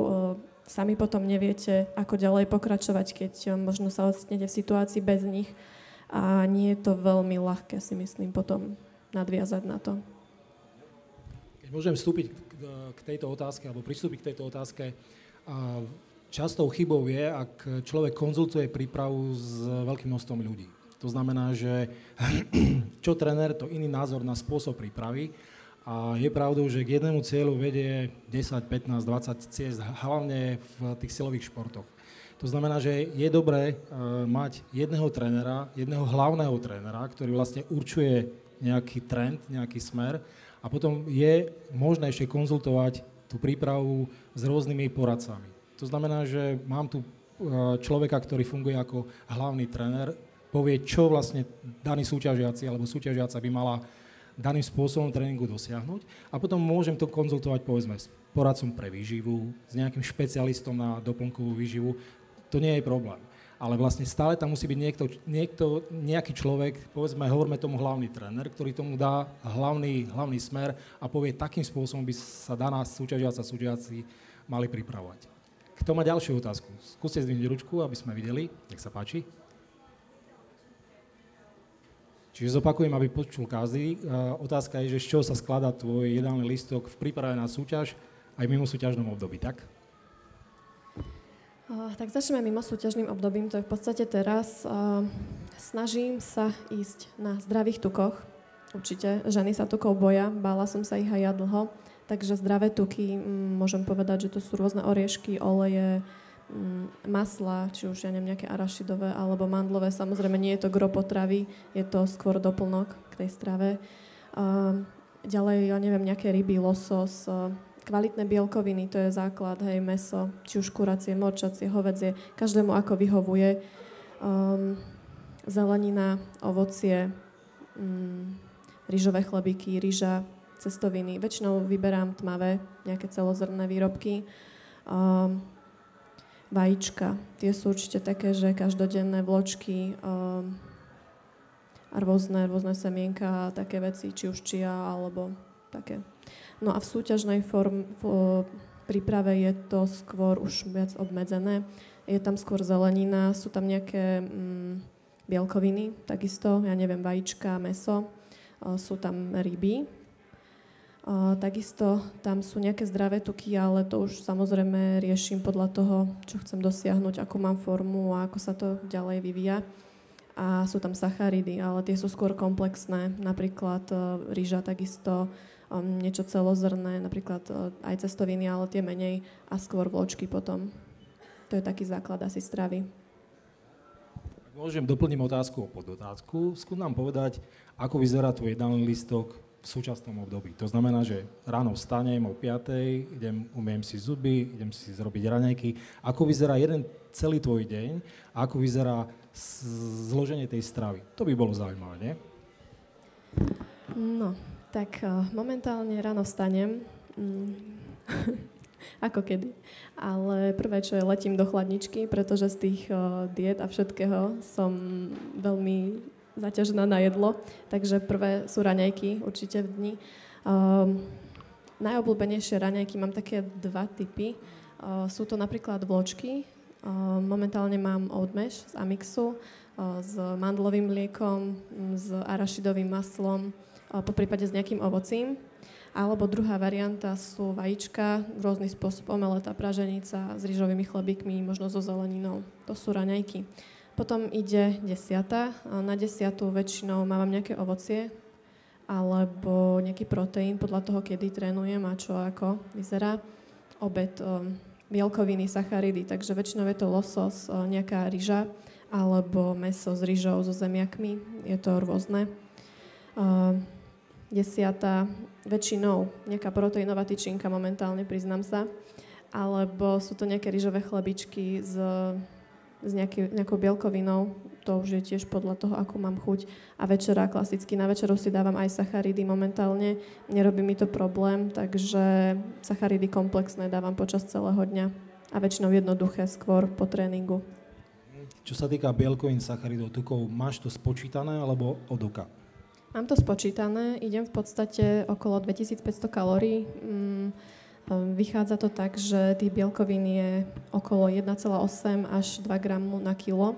sami potom neviete, ako ďalej pokračovať, keď možno sa ocitnete v situácii bez nich a nie je to veľmi ľahké, si myslím, potom nadviazať na to. Môžem vstúpiť k tejto otázke, alebo pristúpiť k tejto otázke. Častou chybou je, ak človek konzultuje prípravu s veľkým množstvom ľudí. To znamená, že čo tréner, to iný názor na spôsob prípravy. A je pravdou, že k jednému cieľu vedie 10, 15, 20 ciest, hlavne v tých silových športoch. To znamená, že je dobré mať jedného trénera, jedného hlavného trénera, ktorý vlastne určuje nejaký trend, nejaký smer, a potom je možné ešte konzultovať tú prípravu s rôznymi poradcami. To znamená, že mám tu človeka, ktorý funguje ako hlavný tréner, povie, čo vlastne daný súťažiaci alebo súťažiaca by mala daným spôsobom tréningu dosiahnuť a potom môžem to konzultovať povedzme s poradcom pre výživu, s nejakým špecialistom na doplnkovú výživu. To nie je problém. Ale vlastne stále tam musí byť nejaký človek, povedzme, hovoríme tomu hlavný tréner, ktorý tomu dá hlavný smer a povie, takým spôsobom by sa daná súťažiaci mali pripravovať. Kto má ďalšiu otázku? Skúste zdvihnúť ručku, aby sme videli. Nech sa páči. Čiže zopakujem, aby počul každý. Otázka je, že z čoho sa skladá tvoj jedálny listok v príprave na súťaž aj mimo súťažnom období, tak? Tak začneme mimo súťažným obdobím, to je v podstate teraz. Snažím sa ísť na zdravých tukoch. Určite ženy sa tukov boja, bála som sa ich aj ja dlho. Takže zdravé tuky, môžem povedať, že to sú rôzne oriešky, oleje, masla, či už ja neviem, nejaké arašidové alebo mandlové. Samozrejme nie je to gro potravy, je to skôr doplnok k tej strave. Ďalej, ja neviem, nejaké ryby, losos, kvalitné bielkoviny, to je základ, hej, mäso, či už kuracie, morčacie, hovädzie, každému ako vyhovuje. Zelenina, ovocie, rýžové chlebíky, rýža, cestoviny. Väčšinou vyberám tmavé, nejaké celozrnné výrobky. Vajíčka, tie sú určite také, že každodenné vločky a rôzne semienka a také veci, či už čia, alebo také. No a v súťažnej príprave je to skôr už viac obmedzené. Je tam skôr zelenina, sú tam nejaké bielkoviny, takisto, ja neviem, vajíčka, mäso, sú tam ryby. Takisto tam sú nejaké zdravé tuky, ale to už samozrejme riešim podľa toho, čo chcem dosiahnuť, akú mám formu a ako sa to ďalej vyvíja. A sú tam sacharidy, ale tie sú skôr komplexné, napríklad rýža takisto, niečo celozrné, napríklad aj cestoviny, ale tie menej a skôr vločky potom. To je taký základ asi stravy. Môžem doplniť otázku o podotázku. Skús nám povedať, ako vyzerá tvoj jedálny listok v súčasnom období. To znamená, že ráno vstanem o 5:00, umyjem si zuby, idem si zrobiť raňajky. Ako vyzerá jeden celý tvoj deň a ako vyzerá zloženie tej stravy? To by bolo zaujímavé, nie? No, tak momentálne ráno vstanem, ako kedy. Ale prvé, čo je, letím do chladničky, pretože z tých diét a všetkého som veľmi zaťažená na jedlo. Takže prvé sú raňajky určite v dni. Najobľúbenejšie raňajky mám také dva typy. Sú to napríklad vločky. Momentálne mám oatmesh z Amixu s mandlovým mliekom, s arašidovým maslom, poprípade s nejakým ovocím. Alebo druhá varianta sú vajíčka, rôzny spôsob, omeleta, praženica s rýžovými chlebíkmi, možno so zeleninou. To sú raňajky. Potom ide 10. Na 10. väčšinou mávam nejaké ovocie alebo nejaký proteín podľa toho, kedy trénujem a čo ako vyzerá. Obed, bielkoviny, sacharidy, takže väčšinou je to losos, nejaká ryža alebo mäso s rýžou, so zemiakmi. Je to rôzne. 10. väčšinou nejaká proteínová tyčinka momentálne, priznám sa. Alebo sú to nejaké rýžové chlebičky s nejakou bielkovinou. To už je tiež podľa toho, akú mám chuť. A večera klasicky. Na večeru si dávam aj sacharidy momentálne. Nerobí mi to problém, takže sacharidy komplexné dávam počas celého dňa. A väčšinou jednoduché, skôr po tréningu. Čo sa týka bielkovín, sacharidov, tukov, máš to spočítané alebo od oka? Mám to spočítané, idem v podstate okolo 2500 kalórií. Vychádza to tak, že tých bielkovín je okolo 1,8 až 2 gramu na kilo.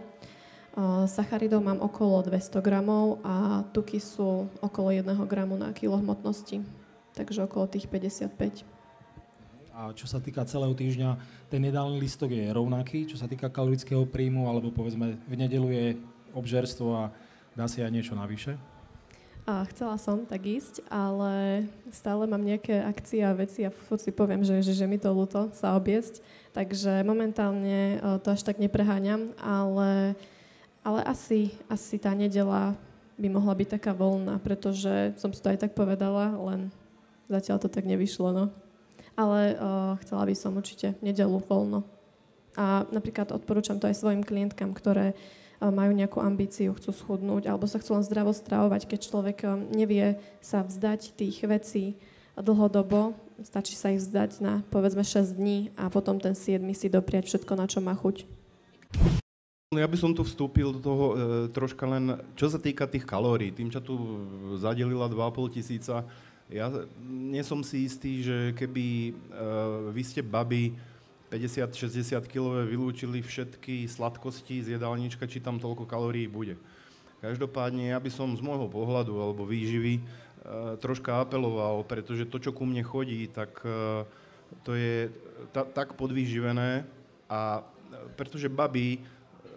Sacharidov mám okolo 200 gramov a tuky sú okolo 1 gramu na kilo hmotnosti, takže okolo tých 55. A čo sa týka celého týždňa, ten jedálny listok je rovnaký, čo sa týka kalorického príjmu, alebo povedzme v nedeľu je obžerstvo a dá si aj niečo navyše? Chcela som tak ísť, ale stále mám nejaké akcie a veci a furt si poviem, že mi to ľúto sa objesť. Takže momentálne to až tak nepreháňam, ale asi tá nedeľa by mohla byť taká voľná, pretože som si to aj tak povedala, len zatiaľ to tak nevyšlo, no. Ale chcela by som určite nedeľu voľno. A napríklad odporúčam to aj svojim klientkám, ktoré majú nejakú ambíciu, chcú schudnúť alebo sa chcú len zdravo stravovať, keď človek nevie sa vzdať tých vecí dlhodobo, stačí sa ich vzdať na povedzme 6 dní a potom ten 7 si dopriať všetko, na čo má chuť. Ja by som tu vstúpil do toho troška len, čo sa týka tých kalórií. Tým, čo tu zadelila 2,5 tisíca, ja nie som si istý, že keby vy ste babi 50-60 kilové vylúčili všetky sladkosti z jedálnička, či tam toľko kalórií bude. Každopádne ja by som z môjho pohľadu alebo výživy troška apeloval, pretože to, čo ku mne chodí, tak to je tak podvýživené a pretože baby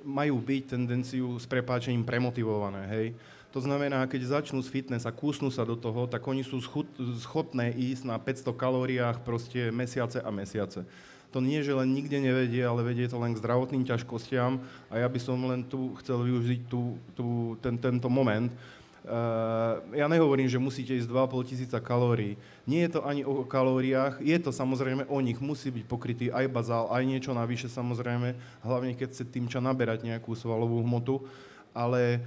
majú byť tendenciu s prepáčením premotivované, hej. To znamená, keď začnú z fitness a kúsnú sa do toho, tak oni sú schopné ísť na 500 kalóriách proste mesiace a mesiace. To nie, že len nikde nevedie, ale vedie to len k zdravotným ťažkostiam a ja by som len tu chcel využiť tento moment. Ja nehovorím, že musíte ísť 2,5 tisíca kalórií. Nie je to ani o kalóriách, je to samozrejme o nich. Musí byť pokrytý aj bazál, aj niečo navyše samozrejme, hlavne keď chcete tým naberať nejakú svalovú hmotu, ale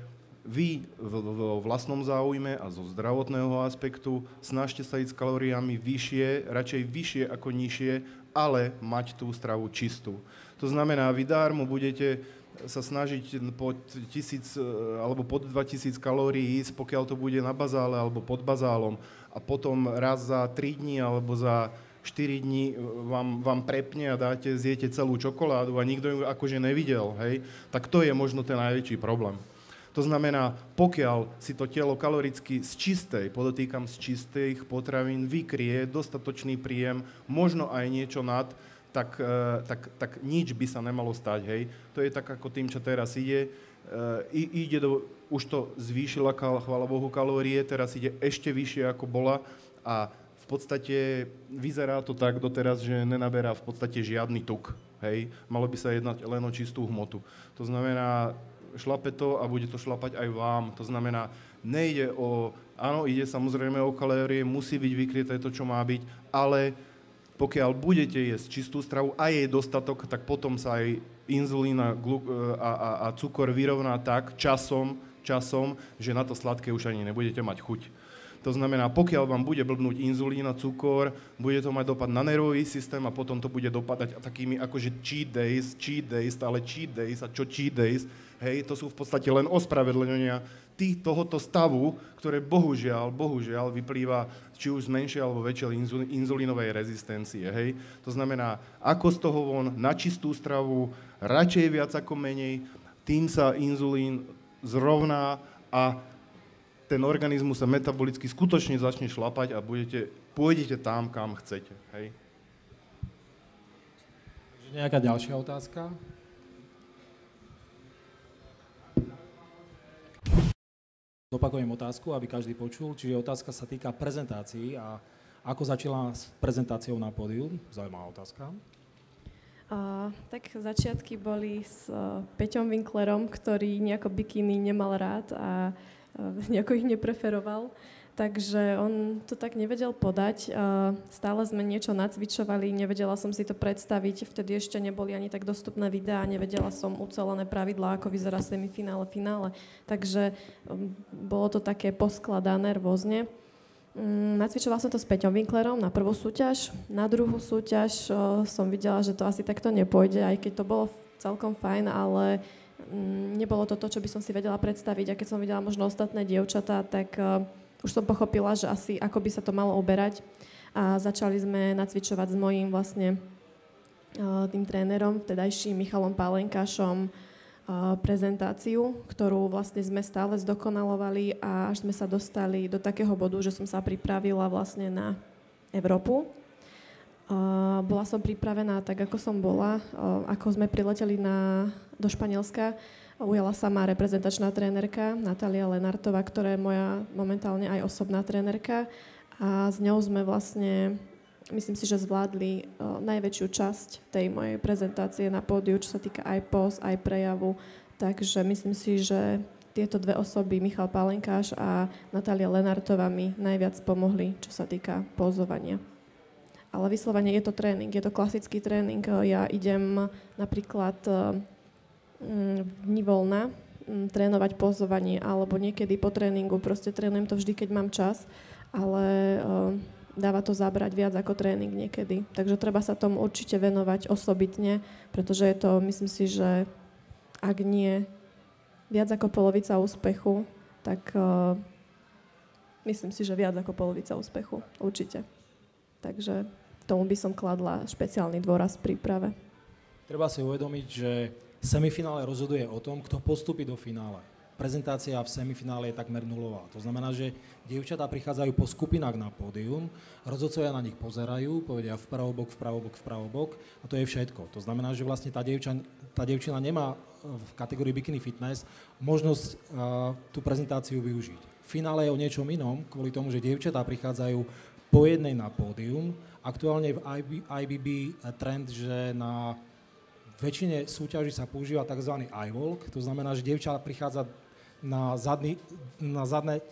vy vo vlastnom záujme a zo zdravotného aspektu snažte sa ísť s kalóriami vyššie, radšej vyššie ako nižšie, ale mať tú stravu čistú. To znamená, vy dármo budete sa snažiť pod 1000 alebo pod 2000 kalórií ísť, pokiaľ to bude na bazále alebo pod bazálom a potom raz za 3 dní alebo za 4 dní vám prepne a zjete celú čokoládu a nikto ju akože nevidel, hej, tak to je možno ten najväčší problém. To znamená, pokiaľ si to telo kaloricky z čistej, podotýkam z čistých potravín, vykrie dostatočný príjem, možno aj niečo nad, tak nič by sa nemalo stať, hej. To je tak ako tým, čo teraz ide. Už to zvýšila, chvála Bohu, kalórie, teraz ide ešte vyššie, ako bola a v podstate vyzerá to tak doteraz, že nenaberá v podstate žiadny tuk, hej. Malo by sa jednať len o čistú hmotu. To znamená, šlape to a bude to šlapať aj vám. To znamená, nejde áno, ide samozrejme o kalórie, musí byť vykryté to, čo má byť, ale pokiaľ budete jesť čistú stravu a jej dostatok, tak potom sa aj inzulín a cukor vyrovná tak časom, že na to sladké už ani nebudete mať chuť. To znamená, pokiaľ vám bude blbnúť inzulín a cukor, bude to mať dopad na nervový systém a potom to bude dopadať takými akože cheat days, stále cheat days a čo cheat days, hej, to sú v podstate len ospravedlenia tohoto stavu, ktoré bohužiaľ vyplýva či už z menšej alebo väčšej inzulínovej rezistencie, hej. To znamená, ako z toho von, na čistú stravu, radšej viac ako menej, tým sa inzulín zrovná a ten organizmus sa metabolicky skutočne začne šlapať a pôjdete tam, kam chcete, hej. Nejaká ďalšia otázka? Zopakujem otázku, aby každý počul. Čiže otázka sa týka prezentácií a ako začala s prezentáciou na pódiu? Zaujímavá otázka. Tak začiatky boli s Peťom Winklerom, ktorý nejako bikiny nemal rád a nejako ich nepreferoval. Takže on to tak nevedel podať. Stále sme niečo nacvičovali, nevedela som si to predstaviť. Vtedy ešte neboli ani tak dostupné videá, nevedela som ucelené pravidlá, ako vyzerá semifinále, finále. Takže bolo to také poskladané rôzne. Nacvičovala som to s Peťom Winklerom na prvú súťaž. Na druhú súťaž som videla, že to asi takto nepôjde, aj keď to bolo celkom fajn, ale nebolo to, čo by som si vedela predstaviť. A keď som videla možno ostatné dievčatá, tak už som pochopila, že asi ako by sa to malo uberať. A začali sme nacvičovať s mojím vlastne tým trénerom, vtedajším Michalom Pálenkášom, prezentáciu, ktorú vlastne sme stále zdokonalovali a až sme sa dostali do takého bodu, že som sa pripravila vlastne na Európu. Bola som pripravená tak, ako som bola. Ako sme prileteli do Španielska, ujala sa ma reprezentačná trénerka Natália Lenartová, ktorá je moja momentálne aj osobná trénerka a s ňou sme vlastne, myslím si, že zvládli najväčšiu časť tej mojej prezentácie na pódiu, čo sa týka aj póz, aj prejavu. Takže myslím si, že tieto dve osoby, Michal Pálenkáš a Natália Lenartová, mi najviac pomohli, čo sa týka pózovania. ale vyslovene je to tréning, je to klasický tréning. Ja idem napríklad v dni voľna trénovať pozovanie, alebo niekedy po tréningu, proste trénujem to vždy, keď mám čas, ale dáva to zabrať viac ako tréning niekedy. Takže treba sa tomu určite venovať osobitne, pretože je to, myslím si, že ak nie viac ako polovica úspechu, tak myslím si, že viac ako polovica úspechu, určite. Takže tomu by som kladla špeciálny dôraz v príprave. Treba si uvedomiť, že semifinále rozhoduje o tom, kto postupí do finále. Prezentácia v semifinále je takmer nulová. To znamená, že dievčatá prichádzajú po skupinách na pódium, rozhodcovia na nich pozerajú, povedia vpravobok, vpravobok, vpravobok a to je všetko. To znamená, že vlastne tá dievčina nemá v kategórii bikini fitness možnosť tú prezentáciu využiť. Finále je o niečom inom, kvôli tomu, že dievčatá prichádzajú po jednej na pódium. Aktuálne v IBB trend, že na väčšine súťaží sa používa tzv. I-walk, to znamená, že dievča prichádza na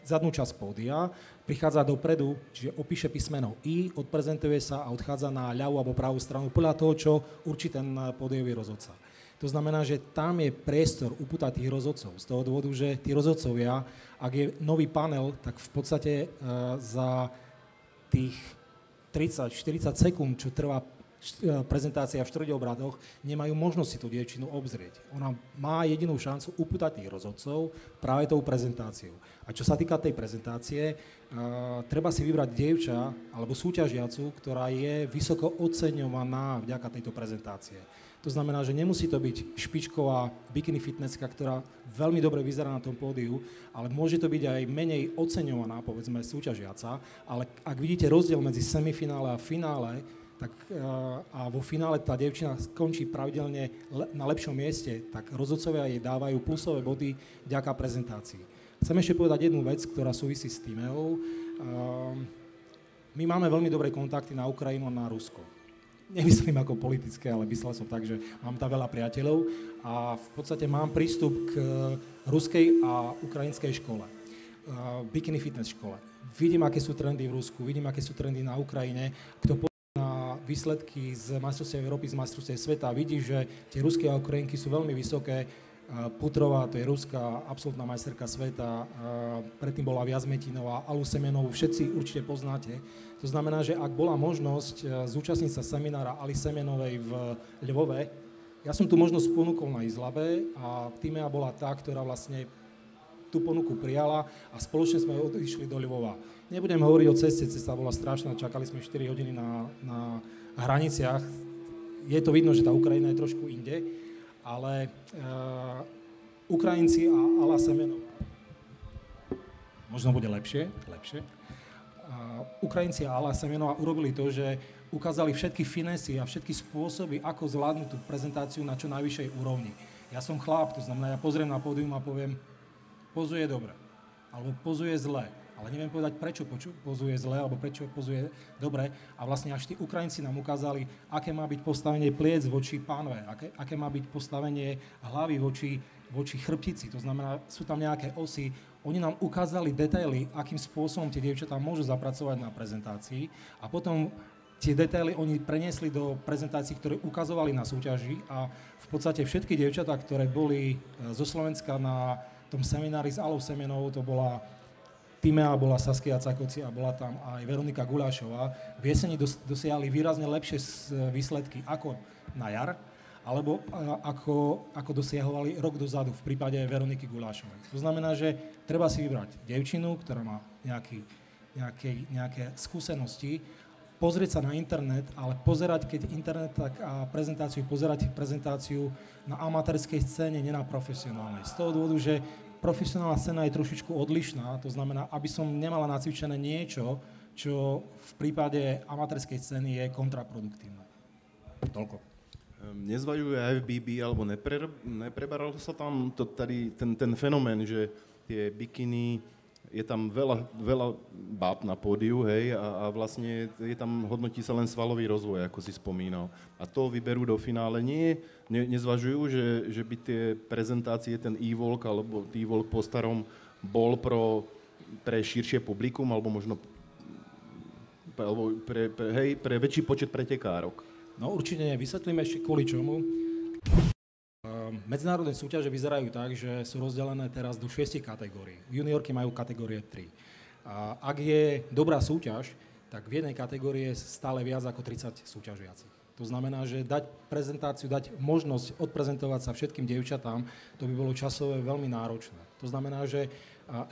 zadnú časť pódia, prichádza dopredu, čiže opíše písmeno I, odprezentuje sa a odchádza na ľavú alebo pravú stranu podľa toho, čo určí ten pódiový rozhodca. To znamená, že tam je priestor upútať tých rozhodcov. Z toho dôvodu, že tí rozhodcovia, ak je nový panel, tak v podstate za tých 30-40 sekúnd, čo trvá prezentácia v štvrťobradoch, nemajú možnosť si tú dievčinu obzrieť. Ona má jedinú šancu upútať tých rozhodcov práve tou prezentáciou. A čo sa týka tej prezentácie, treba si vybrať dievča alebo súťažiacu, ktorá je vysoko oceňovaná vďaka tejto prezentácie. To znamená, že nemusí to byť špičková bikini fitnesska, ktorá veľmi dobre vyzerá na tom pódiu, ale môže to byť aj menej oceňovaná, povedzme, súťažiaca, ale ak vidíte rozdiel medzi semifinále a finále, tak a vo finále tá dievčina skončí pravidelne na lepšom mieste, tak rozhodcovia jej dávajú plusové body vďaka prezentácii. Chcem ešte povedať jednu vec, ktorá súvisí s týmou. My máme veľmi dobré kontakty na Ukrajinu a na Rusko. Nemyslím ako politické, ale myslel som tak, že mám tam veľa priateľov a v podstate mám prístup k ruskej a ukrajinskej škole, bikini fitness škole. Vidím, aké sú trendy v Rusku, vidím, aké sú trendy na Ukrajine. Kto pozrie na výsledky z majstrovstiev Európy, z majstrovstiev sveta, vidí, že tie ruské a Ukrajinky sú veľmi vysoké. Putrová, to je ruská absolútna majsterka sveta, predtým bola Viazmetinová, Alu Semenovú, všetci určite poznáte. To znamená, že ak bola možnosť zúčastniť sa seminára Ali Semenovej v Lvove, ja som tú možnosť ponúkol na Izlave a Týmea bola tá, ktorá vlastne tú ponuku prijala a spoločne sme odišli do Lvova. Nebudem hovoriť o ceste, cesta bola strašná, čakali sme 4 hodiny na hraniciach. Je to vidno, že tá Ukrajina je trošku inde, ale Ukrajinci a Ala Semenov, možno bude lepšie. Ukrajinci a Ala Semenová urobili to, že ukázali všetky finesy a všetky spôsoby, ako zvládnuť tú prezentáciu na čo najvyššej úrovni. Ja som chlap, to znamená, ja pozriem na pódium a poviem, pozuje dobre, alebo pozuje zle. Ale neviem povedať, prečo pozuje zle, alebo prečo pozuje dobre. A vlastne až tí Ukrajinci nám ukázali, aké má byť postavenie pliec voči pánve, aké má byť postavenie hlavy voči chrbtici. To znamená, sú tam nejaké osy. Oni nám ukázali detaily, akým spôsobom tie dievčatá môžu zapracovať na prezentácii. A potom tie detaily oni preniesli do prezentácií, ktoré ukazovali na súťaži. A v podstate všetky dievčatá, ktoré boli zo Slovenska na tom seminári s Alou Semenovou, to bola Týmea, bola Saskia Cakoci a bola tam aj Veronika Gulášová. V jeseni dosiahli výrazne lepšie výsledky ako na jar, alebo ako dosiahovali rok dozadu v prípade Veroniky Gulášovej. To znamená, že treba si vybrať dievčinu, ktorá má nejaké skúsenosti, pozrieť sa na internet, ale pozerať, keď internet pozerať prezentáciu na amatérskej scéne, nie na profesionálnej. Z toho dôvodu, že profesionálna scéna je trošičku odlišná, to znamená, aby som nemala nacvičené niečo, čo v prípade amatérskej scény je kontraproduktívne. Toľko. Nezvažuje IFBB alebo neprebaral sa tam ten fenomén, že tie bikiny, je tam veľa báb na pódiu, hej, a vlastne je tam, hodnotí sa len svalový rozvoj, ako si spomínal. A to vyberú do finále. Nezvažujú, že by tie prezentácie, ten e-walk alebo e-walk po starom bol pre širšie publikum, alebo možno alebo pre väčší počet pretekárok? No určite nie. Vysvetlím ešte kvôli čomu. Medzinárodné súťaže vyzerajú tak, že sú rozdelené teraz do 6 kategórií. Juniorky majú kategórie 3. A ak je dobrá súťaž, tak v jednej kategórii je stále viac ako 30 súťažiacich. To znamená, že dať prezentáciu, dať možnosť odprezentovať sa všetkým dievčatám, to by bolo časové veľmi náročné. To znamená, že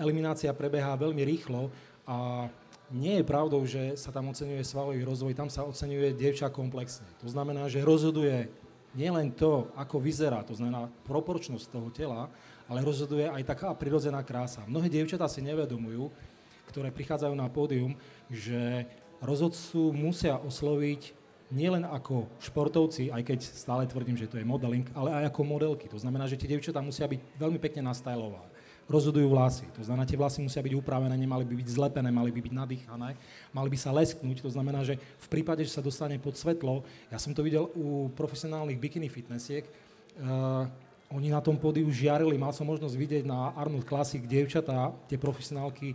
eliminácia prebieha veľmi rýchlo a nie je pravdou, že sa tam oceňuje svalový rozvoj, tam sa oceňuje dievča komplexne. To znamená, že rozhoduje nielen to, ako vyzerá, to znamená proporčnosť toho tela, ale rozhoduje aj taká prirodzená krása. Mnohé dievčatá si nevedomujú, ktoré prichádzajú na pódium, že rozhodcu musia osloviť nielen ako športovci, aj keď stále tvrdím, že to je modeling, ale aj ako modelky. To znamená, že tie dievčatá musia byť veľmi pekne nastajlované. Rozhodujú vlasy. To znamená, tie vlasy musia byť upravené, nemali by byť zlepené, mali by byť nadýchané, mali by sa lesknúť. To znamená, že v prípade, že sa dostane pod svetlo, ja som to videl u profesionálnych bikini fitnessiek, oni na tom pódiu žiarili, mal som možnosť vidieť na Arnold Classic dievčatá, tie profesionálky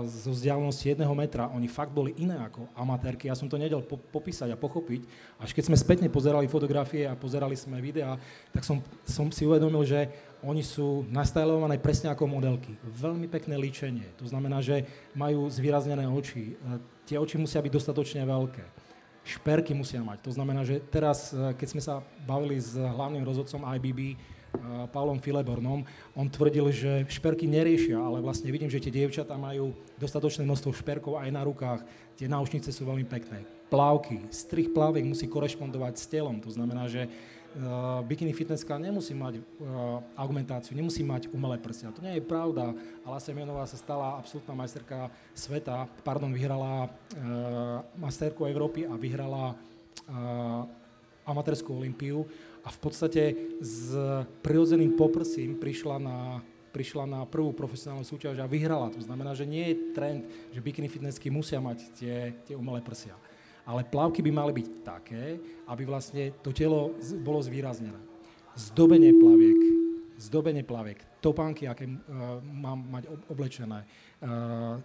zo vzdialenosti 1 metra, oni fakt boli iné ako amatérky. Ja som to nedel popísať a pochopiť. Až keď sme spätne pozerali fotografie a pozerali sme videá, tak som si uvedomil, že oni sú nastajlované presne ako modelky. Veľmi pekné líčenie. To znamená, že majú zvýraznené oči. Tie oči musia byť dostatočne veľké. Šperky musia mať. To znamená, že teraz, keď sme sa bavili s hlavným rozhodcom IBB, Pavlom Filebornom, on tvrdil, že šperky neriešia, ale vlastne vidím, že tie dievčatá majú dostatočné množstvo šperkov aj na rukách. Tie náušnice sú veľmi pekné. Plávky, strih pláviek musí korešpondovať s telom. To znamená, že bikini fitnesska nemusí mať augmentáciu, nemusí mať umelé prsia. To nie je pravda. Ala Semionová sa stala absolútna majsterka sveta, vyhrala majsterku Európy a vyhrala amatérskú olympiu a v podstate s prirodzeným poprsím prišla na prvú profesionálnu súťaž a vyhrala. To znamená, že nie je trend, že bikini fitnessky musia mať tie umelé prsia. Ale plávky by mali byť také, aby vlastne to telo bolo zvýraznené. Zdobenie plaviek, topánky, aké mám mať oblečené.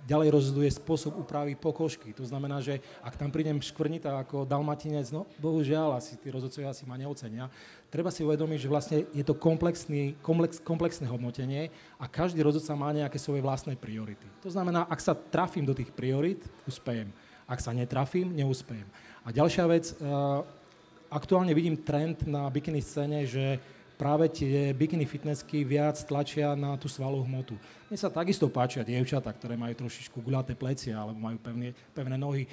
Ďalej rozhoduje spôsob úpravy pokožky. To znamená, že ak tam prídem škvrnitá ako dalmatinec, no bohužiaľ, asi tí rozhodcovia asi ma neocenia. Treba si uvedomiť, že vlastne je to komplexné hodnotenie a každý rozhodca má nejaké svoje vlastné priority. To znamená, ak sa trafím do tých priorit, uspejem. Ak sa netrafím, neúspejem. A ďalšia vec, aktuálne vidím trend na bikini scéne, že práve tie bikini fitnessky viac tlačia na tú svalovú hmotu. Mne sa takisto páčia dievčatá, ktoré majú trošičku guľaté plecia alebo majú pevné nohy,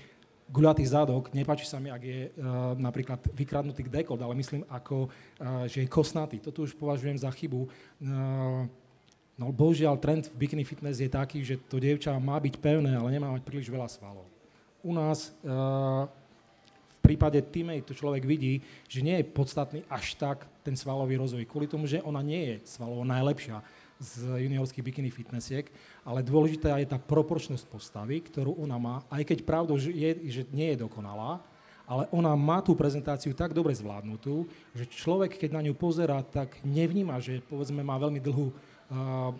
guľatý zadok. Nepáči sa mi, ak je napríklad vykradnutý dekolt, ale myslím, že je kosnatý. Toto už považujem za chybu. No bohužiaľ, trend v bikini fitness je taký, že to dievča má byť pevné, ale nemá mať príliš veľa svalov. U nás v prípade teammate to človek vidí, že nie je podstatný až tak ten svalový rozvoj. Kvôli tomu, že ona nie je svalovo najlepšia z juniorských bikini fitnessiek, ale dôležitá je tá proporčnosť postavy, ktorú ona má, aj keď pravdou je, že nie je dokonalá, ale ona má tú prezentáciu tak dobre zvládnutú, že človek, keď na ňu pozerá, tak nevníma, že povedzme má veľmi dlhú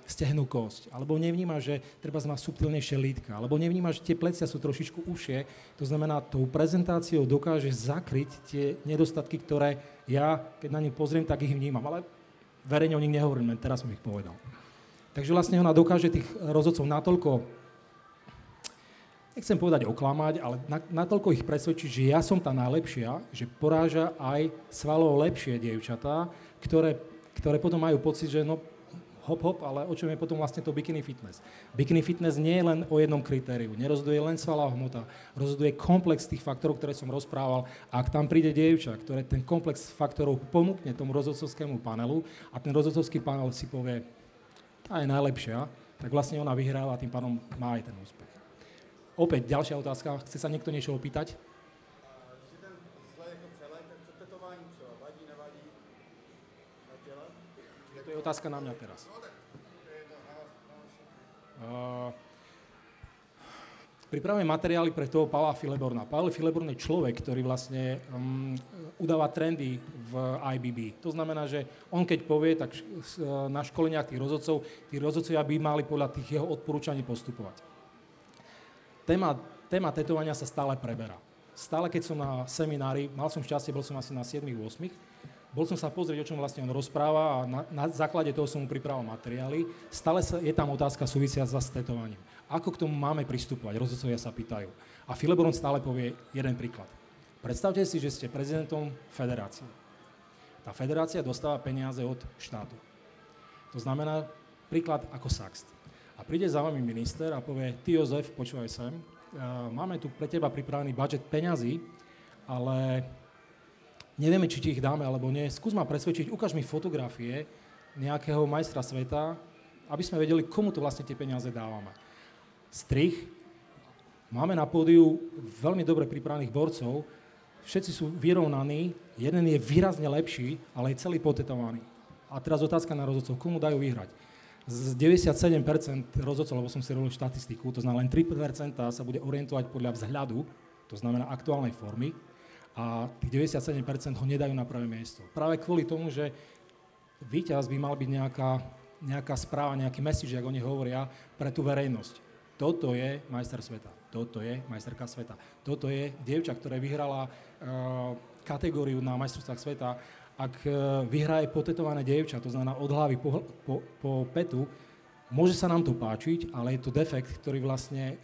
stehnú kosť, alebo nevníma, že treba má subtilnejšie lítka, alebo nevníma, že tie plecia sú trošičku užšie. To znamená, tou prezentáciou dokáže zakryť tie nedostatky, ktoré ja, keď na ňu pozriem, tak ich vnímam. Ale verejne o nich nehovorím, len teraz som ich povedal. Takže vlastne ona dokáže tých rozhodcov natoľko, nechcem povedať oklamať, ale natoľko ich presvedčiť, že ja som tá najlepšia, že poráža aj svalovo lepšie dievčatá, ktoré potom majú pocit, že no hop, ale o čom je potom vlastne to bikini fitness? Bikini fitness nie je len o jednom kritériu, nerozhoduje len svalová hmota, rozhoduje komplex tých faktorov, ktoré som rozprával. A ak tam príde dievča, ktoré ten komplex faktorov ponúkne tomu rozhodcovskému panelu a ten rozhodcovský panel si povie, tá je najlepšia, tak vlastne ona vyhráva a tým pádom má aj ten úspech. Opäť ďalšia otázka, chce sa niekto niečo opýtať? To je otázka na mňa teraz. Pripravujem materiály pre toho Pavla Fileborna. Pavel Fileborn je človek, ktorý vlastne udáva trendy v IBB. To znamená, že on keď povie, tak na školeniach tí rozhodcovia by mali podľa tých jeho odporúčaní postupovať. Téma téma tetovania sa stále preberá. Stále, keď som na seminári, mal som šťastie, bol som asi na 7-8, bol som sa pozrieť, o čom vlastne on rozpráva a na základe toho som mu pripravil materiály. Stále je tam otázka súvisiaca s tetovaním. Ako k tomu máme pristupovať? Rozhodcovia sa pýtajú. A Fileborn stále povie jeden príklad. Predstavte si, že ste prezidentom federácie. Tá federácia dostáva peniaze od štátu. To znamená príklad ako Saxt. A príde za vami minister a povie, ty Jozef, počúvaj sem, máme tu pre teba pripravený budget peňazí, ale nevieme, či ti ich dáme alebo nie. Skús ma presvedčiť, ukáž mi fotografie nejakého majstra sveta, aby sme vedeli, komu to vlastne tie peniaze dávame. Strich. Máme na pódiu veľmi dobre pripravených borcov, všetci sú vyrovnaní, jeden je výrazne lepší, ale je celý potetovaný. A teraz otázka na rozhodcov, komu dajú vyhrať? Z 97% rozhodcov, lebo som si robil štatistiku, to znamená len 3% sa bude orientovať podľa vzhľadu, to znamená aktuálnej formy, a tých 97% ho nedajú na prvé miesto. Práve kvôli tomu, že víťaz by mal byť nejaká správa, nejaký message, ako oni hovoria, pre tú verejnosť. Toto je majster sveta, toto je majsterka sveta, toto je dievča, ktorá vyhrala kategóriu na majstrovstvách sveta. Ak vyhraje potetované dievča, to znamená od hlavy po petu, môže sa nám to páčiť, ale je to defekt, ktorý vlastne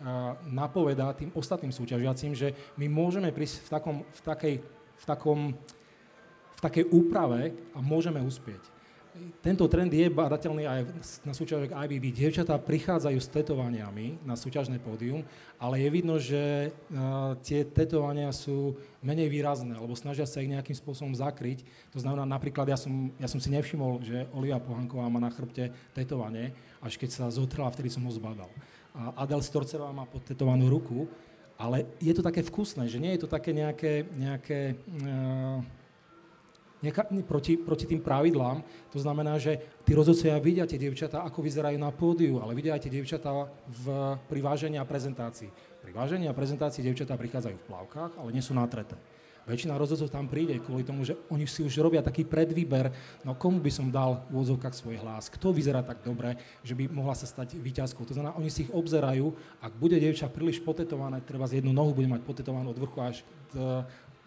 napovedá tým ostatným súťažiacím, že my môžeme prísť v takej úprave a môžeme uspieť. Tento trend je badateľný aj na súťažiach IBB. Dievčatá prichádzajú s tetovaniami na súťažné pódium, ale je vidno, že tie tetovania sú menej výrazné, alebo snažia sa ich nejakým spôsobom zakryť. To znamená, napríklad ja som si nevšimol, že Olivia Pohanková má na chrbte tetovanie, až keď sa zotrela, vtedy som ho zbadal. A Adel Storcerová má podtetovanú ruku, ale je to také vkusné, že nie je to také nejaké proti tým pravidlám. To znamená, že tí rozhodcovia vidia tie dievčatá, ako vyzerajú na pódiu, ale vidia aj tie dievčatá pri vážení a prezentácii. Pri vážení a prezentácii dievčatá prichádzajú v plavkách, ale nie sú natreté. Väčšina rozhodcov tam príde kvôli tomu, že oni si už robia taký predvýber, no komu by som dal v úvodzovkách svoj hlas, kto vyzerá tak dobre, že by mohla sa stať víťazkou. To znamená, oni si ich obzerajú, ak bude dievča príliš potetované, treba z jednu nohu bude mať potetovanú od vrchu až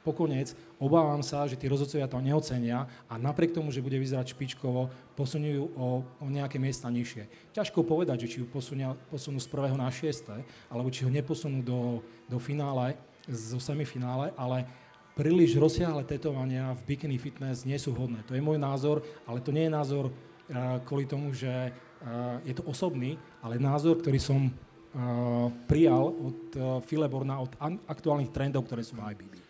po koniec, obávam sa, že tí rozhodcovia to neocenia a napriek tomu, že bude vyzerať špičkovo, posunú ju o nejaké miesta nižšie. Ťažko povedať, že či ju posunú z 1. na 6., alebo či ho neposunú do finále, zo semifinále, ale príliš rozsiahle tetovania v bikini fitness nie sú hodné. To je môj názor, ale to nie je názor kvôli tomu, že je to osobný, ale názor, ktorý som prijal od Fileborna, od aktuálnych trendov, ktoré sú v IBB.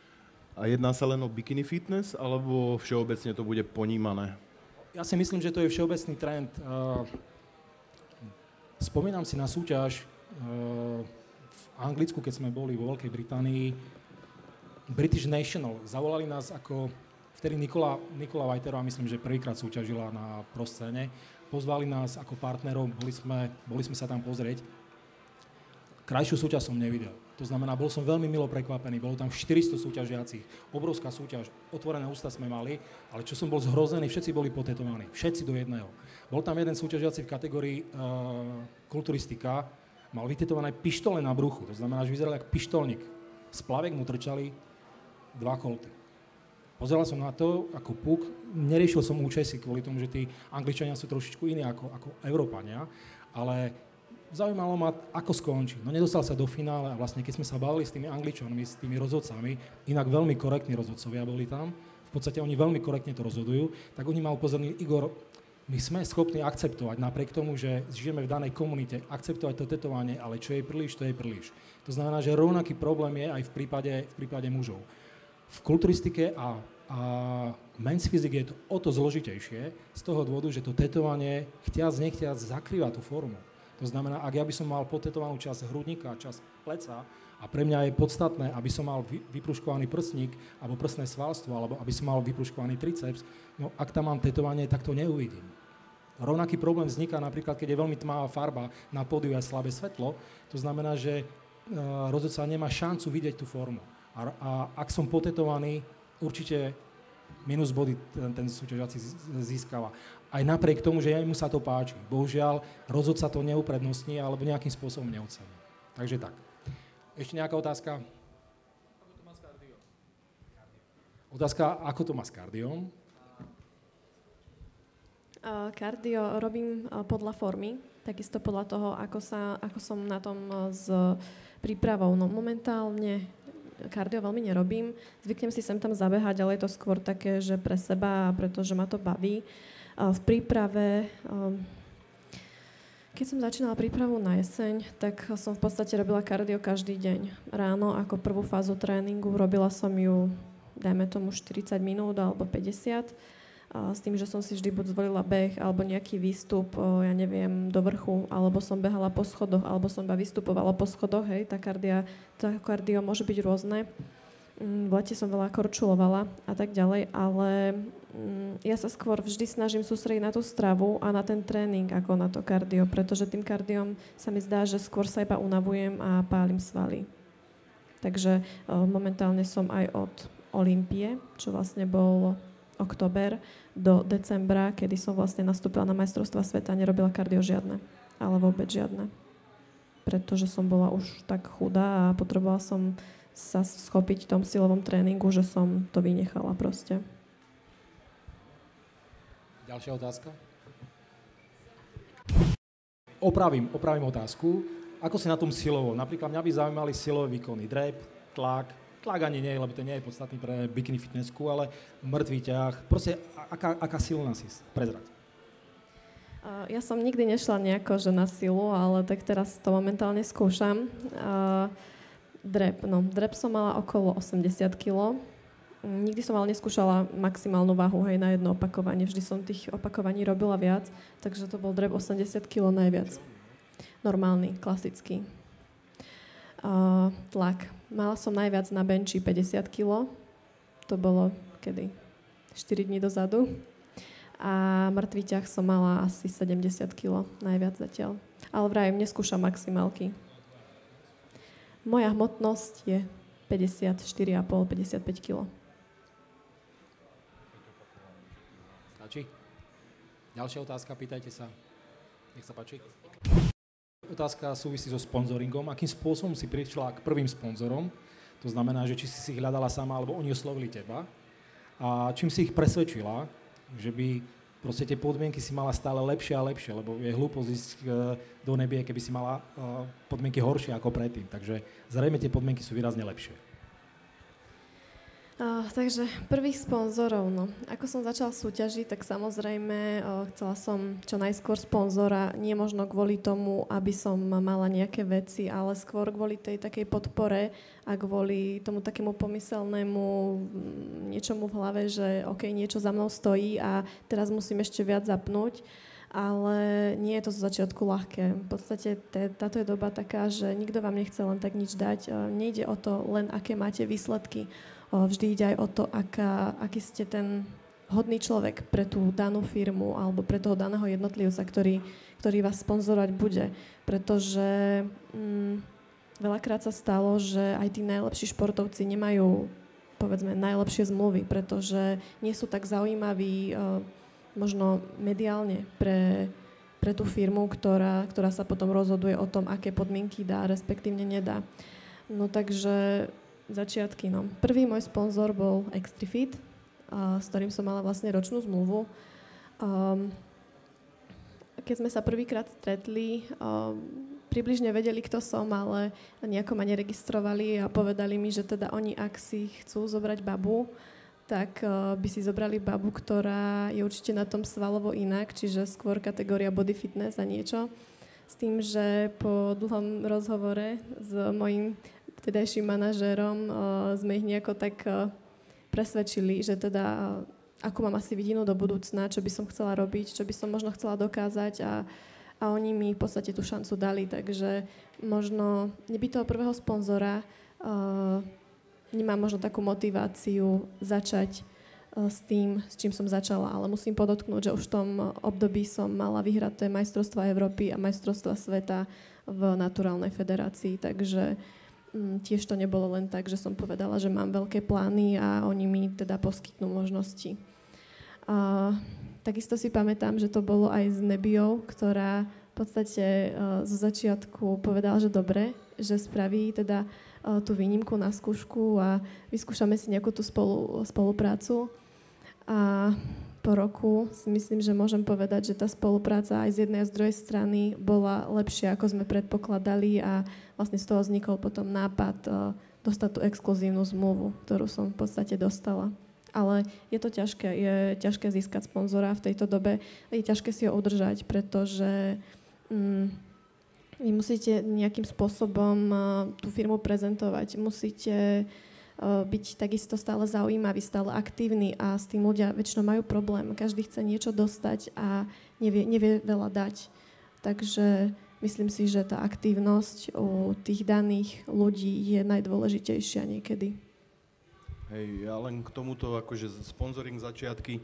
A jedná sa len o bikini fitness, alebo všeobecne to bude ponímané? Ja si myslím, že to je všeobecný trend. Spomínam si na súťaž v Anglicku, keď sme boli vo Veľkej Británii. British National. Zavolali nás ako vtedy Nikola Vajterová, myslím, že prvýkrát súťažila na proscéne. Pozvali nás ako partnerov, boli sme sa tam pozrieť. Krajšiu súťaž som nevidel. To znamená, bol som veľmi milo prekvapený. Bolo tam 400 súťažiacich. Obrovská súťaž. Otvorené ústa sme mali, ale čo som bol zhrozený, všetci boli potetovaní. Všetci do jedného. Bol tam jeden súťažiaci v kategórii kulturistika. Mal vytetované pištole na bruchu. To znamená, že vyzeral ako pištolník. Z plaviek mu trčali 2 kolty. Pozeral som na to ako puk. Neriešil som účesy kvôli tomu, že tí Angličania sú trošičku iní ako Európania, ale zaujímalo ma, ako skončí. No nedostal sa do finále a vlastne keď sme sa bavili s tými Angličanmi, s tými rozhodcami, inak veľmi korektní rozhodcovia boli tam, v podstate oni veľmi korektne to rozhodujú, tak oni ma upozornili, Igor, my sme schopní akceptovať, napriek tomu, že žijeme v danej komunite, akceptovať to tetovanie, ale čo je príliš, to je príliš. To znamená, že rovnaký problém je aj v prípade mužov. V kulturistike a men's fyzik je to o to zložitejšie z toho dôvodu, že to tetovanie chtiac nechtiac zakrýva tú formu. To znamená, ak ja by som mal potetovanú časť hrudníka, časť pleca a pre mňa je podstatné, aby som mal vypruškovaný prsník alebo prsné svalstvo, alebo aby som mal vypruškovaný triceps, no ak tam mám tetovanie, tak to neuvidím. Rovnaký problém vzniká napríklad, keď je veľmi tmavá farba, na pódiu je slabé svetlo, to znamená, že rozhodca nemá šancu vidieť tú formu. A ak som potetovaný, určite minus body ten súťažiaci získava. Aj napriek tomu, že mu sa to páči. Bohužiaľ, rozhodca to neuprednostní alebo nejakým spôsobom neocení. Takže tak. Ešte nejaká otázka? Otázka, ako to má s kardiom? Kardio robím podľa formy, takisto podľa toho, ako som na tom s prípravou. No momentálne kardio veľmi nerobím, zvyknem si sem tam zabehať, ale je to skôr také, že pre seba, pretože ma to baví. V príprave, keď som začínala prípravu na jeseň, tak som v podstate robila kardio každý deň. Ráno ako prvú fázu tréningu robila som ju, dajme tomu 40 minút alebo 50, s tým, že som si vždy buď zvolila beh alebo nejaký výstup, ja neviem, do vrchu, alebo som behala po schodoch, alebo som iba vystupovala po schodoch, hej, tá kardio môže byť rôzne. V lete som veľa korčulovala a tak ďalej, ale ja sa skôr vždy snažím sústrediť na tú stravu a na ten tréning ako na to kardio, pretože tým kardiom sa mi zdá, že skôr sa iba unavujem a pálim svaly. Takže momentálne som aj od Olympie, čo vlastne bol október, do decembra, kedy som vlastne nastúpila na majstrovstvá sveta, nerobila kardio žiadne, ale vôbec žiadne. Pretože som bola už tak chudá a potrebovala som sa schopiť v tom silovom tréningu, že som to vynechala proste. Ďalšia otázka? Opravím otázku. Ako si na tom silovo? Napríklad mňa by zaujímali silové výkony. Drep, tlak ani nie, lebo to nie je podstatný pre bikini fitnessku, ale mŕtvý ťah. Proste, aká silná si? Prezrať. Ja som nikdy nešla nejako, že na silu, ale tak teraz to momentálne skúšam. Drep som mala okolo 80 kg. Nikdy som ale neskúšala maximálnu váhu, hej, na jedno opakovanie. Vždy som tých opakovaní robila viac, takže to bol drep 80 kg najviac. Normálny, klasický. Tlak. Mala som najviac na benči 50 kg. To bolo kedy? 4 dní dozadu. A mŕtvý ťah som mala asi 70 kg. Najviac zatiaľ. Ale vrajím, neskúšam maximálky. Moja hmotnosť je 54,5-55 kg. Stačí? Ďalšia otázka, pýtajte sa. Nech sa páči. Otázka súvisí so sponzoringom. Akým spôsobom si prišla k prvým sponzorom? To znamená, že či si ich hľadala sama, alebo oni oslovili teba. A čím si ich presvedčila, že by proste tie podmienky si mala stále lepšie a lepšie, lebo je hlúposť ísť do nebie, keby si mala podmienky horšie ako predtým. Takže zrejme tie podmienky sú výrazne lepšie. Takže prvých sponzorov, no. Ako som začala súťažiť, tak samozrejme chcela som čo najskôr sponzora, nie možno kvôli tomu, aby som mala nejaké veci, ale skôr kvôli tej takej podpore a kvôli tomu takému pomyselnému niečomu v hlave, že OK, niečo za mnou stojí a teraz musím ešte viac zapnúť. Ale nie je to zo začiatku ľahké. V podstate táto je doba taká, že nikto vám nechce len tak nič dať. Nejde o to len, aké máte výsledky. Vždy ide aj o to, aký ste ten hodný človek pre tú danú firmu alebo pre toho daného jednotlivca, ktorý vás sponzorovať bude. Pretože veľakrát sa stalo, že aj tí najlepší športovci nemajú, povedzme, najlepšie zmluvy, pretože nie sú tak zaujímaví možno mediálne pre tú firmu, ktorá sa potom rozhoduje o tom, aké podmienky dá, respektívne nedá. No takže začiatky, no. Prvý môj sponzor bol Extrifit, s ktorým som mala vlastne ročnú zmluvu. Keď sme sa prvýkrát stretli, približne vedeli, kto som, ale nejako ma neregistrovali a povedali mi, že teda oni, ak si chcú zobrať babu, tak by si zobrali babu, ktorá je určite na tom svalovo inak, čiže skôr kategória body fitness a niečo. S tým, že po dlhom rozhovore s mojím vtedajším manažérom sme ich nejako tak presvedčili, že teda akú mám asi vidinu do budúcna, čo by som chcela robiť, čo by som možno chcela dokázať a oni mi v podstate tú šancu dali, takže možno nebyť toho prvého sponzora, nemám možno takú motiváciu začať s tým, s čím som začala, ale musím podotknúť, že už v tom období som mala vyhraté majstrovstvá Európy a majstrovstvá sveta v naturálnej federácii, takže tiež to nebolo len tak, že som povedala, že mám veľké plány a oni mi teda poskytnú možnosti. Takisto si pamätám, že to bolo aj s Nebiou, ktorá v podstate zo začiatku povedala, že dobre, že spraví teda tú výnimku na skúšku a vyskúšame si nejakú tú spoluprácu. A po roku si myslím, že môžem povedať, že tá spolupráca aj z jednej a z druhej strany bola lepšia, ako sme predpokladali a vlastne z toho vznikol potom nápad dostať tú exkluzívnu zmluvu, ktorú som v podstate dostala. Ale je to ťažké, je ťažké získať sponzora v tejto dobe a je ťažké si ho udržať, pretože vy musíte nejakým spôsobom tú firmu prezentovať, musíte byť takisto stále zaujímavý, stále aktívny a s tým ľudia väčšinou majú problém. Každý chce niečo dostať a nevie veľa dať. Takže myslím si, že tá aktívnosť u tých daných ľudí je najdôležitejšia niekedy. Hej, ja len k tomuto, akože sponzoring začiatky,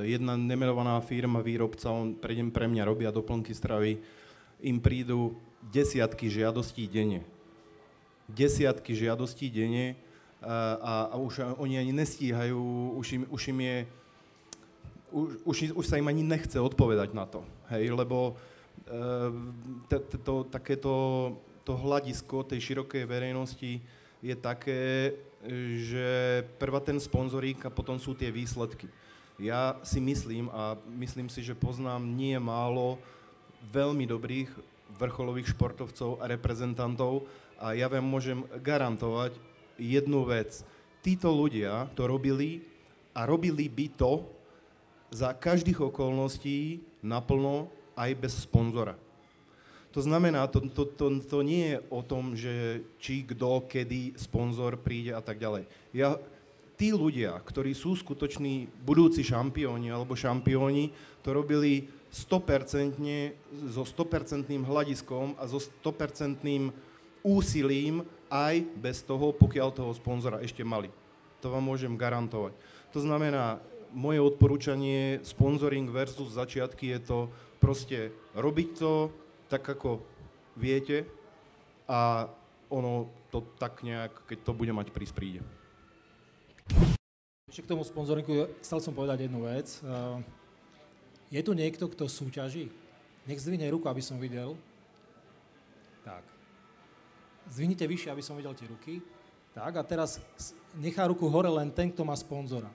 jedna nemenovaná firma, výrobca, on pre mňa robia doplnky stravy, im prídu desiatky žiadostí denne. Desiatky žiadostí denne a už oni ani nestíhajú, už sa im ani nechce odpovedať na to, hej, lebo takéto hľadisko tej širokej verejnosti je také, že prvá ten sponzorík a potom sú tie výsledky. Ja si myslím a myslím si, že poznám nie málo veľmi dobrých vrcholových športovcov a reprezentantov a ja vám môžem garantovať jednu vec. Títo ľudia to robili a robili by to za každých okolností naplno aj bez sponzora. To znamená, to nie je o tom, že či kto, kedy sponzor príde a tak ďalej. Tí ľudia, ktorí sú skutoční budúci šampióni alebo šampióni, to robili 100% so 100% hľadiskom a so 100% úsilím aj bez toho, pokiaľ toho sponzora ešte mali. To vám môžem garantovať. To znamená, moje odporúčanie sponsoring versus začiatky je to proste robiť to tak, ako viete a ono to tak nejak, keď to bude mať prísť. Ešte k tomu sponzoringu chcel som povedať jednu vec. Je tu niekto, kto súťaží? Nech zdvihne ruku, aby som videl. Tak. Zdvihnite vyššie, aby som videl tie ruky. Tak, a teraz nechá ruku hore len ten, kto má sponzora.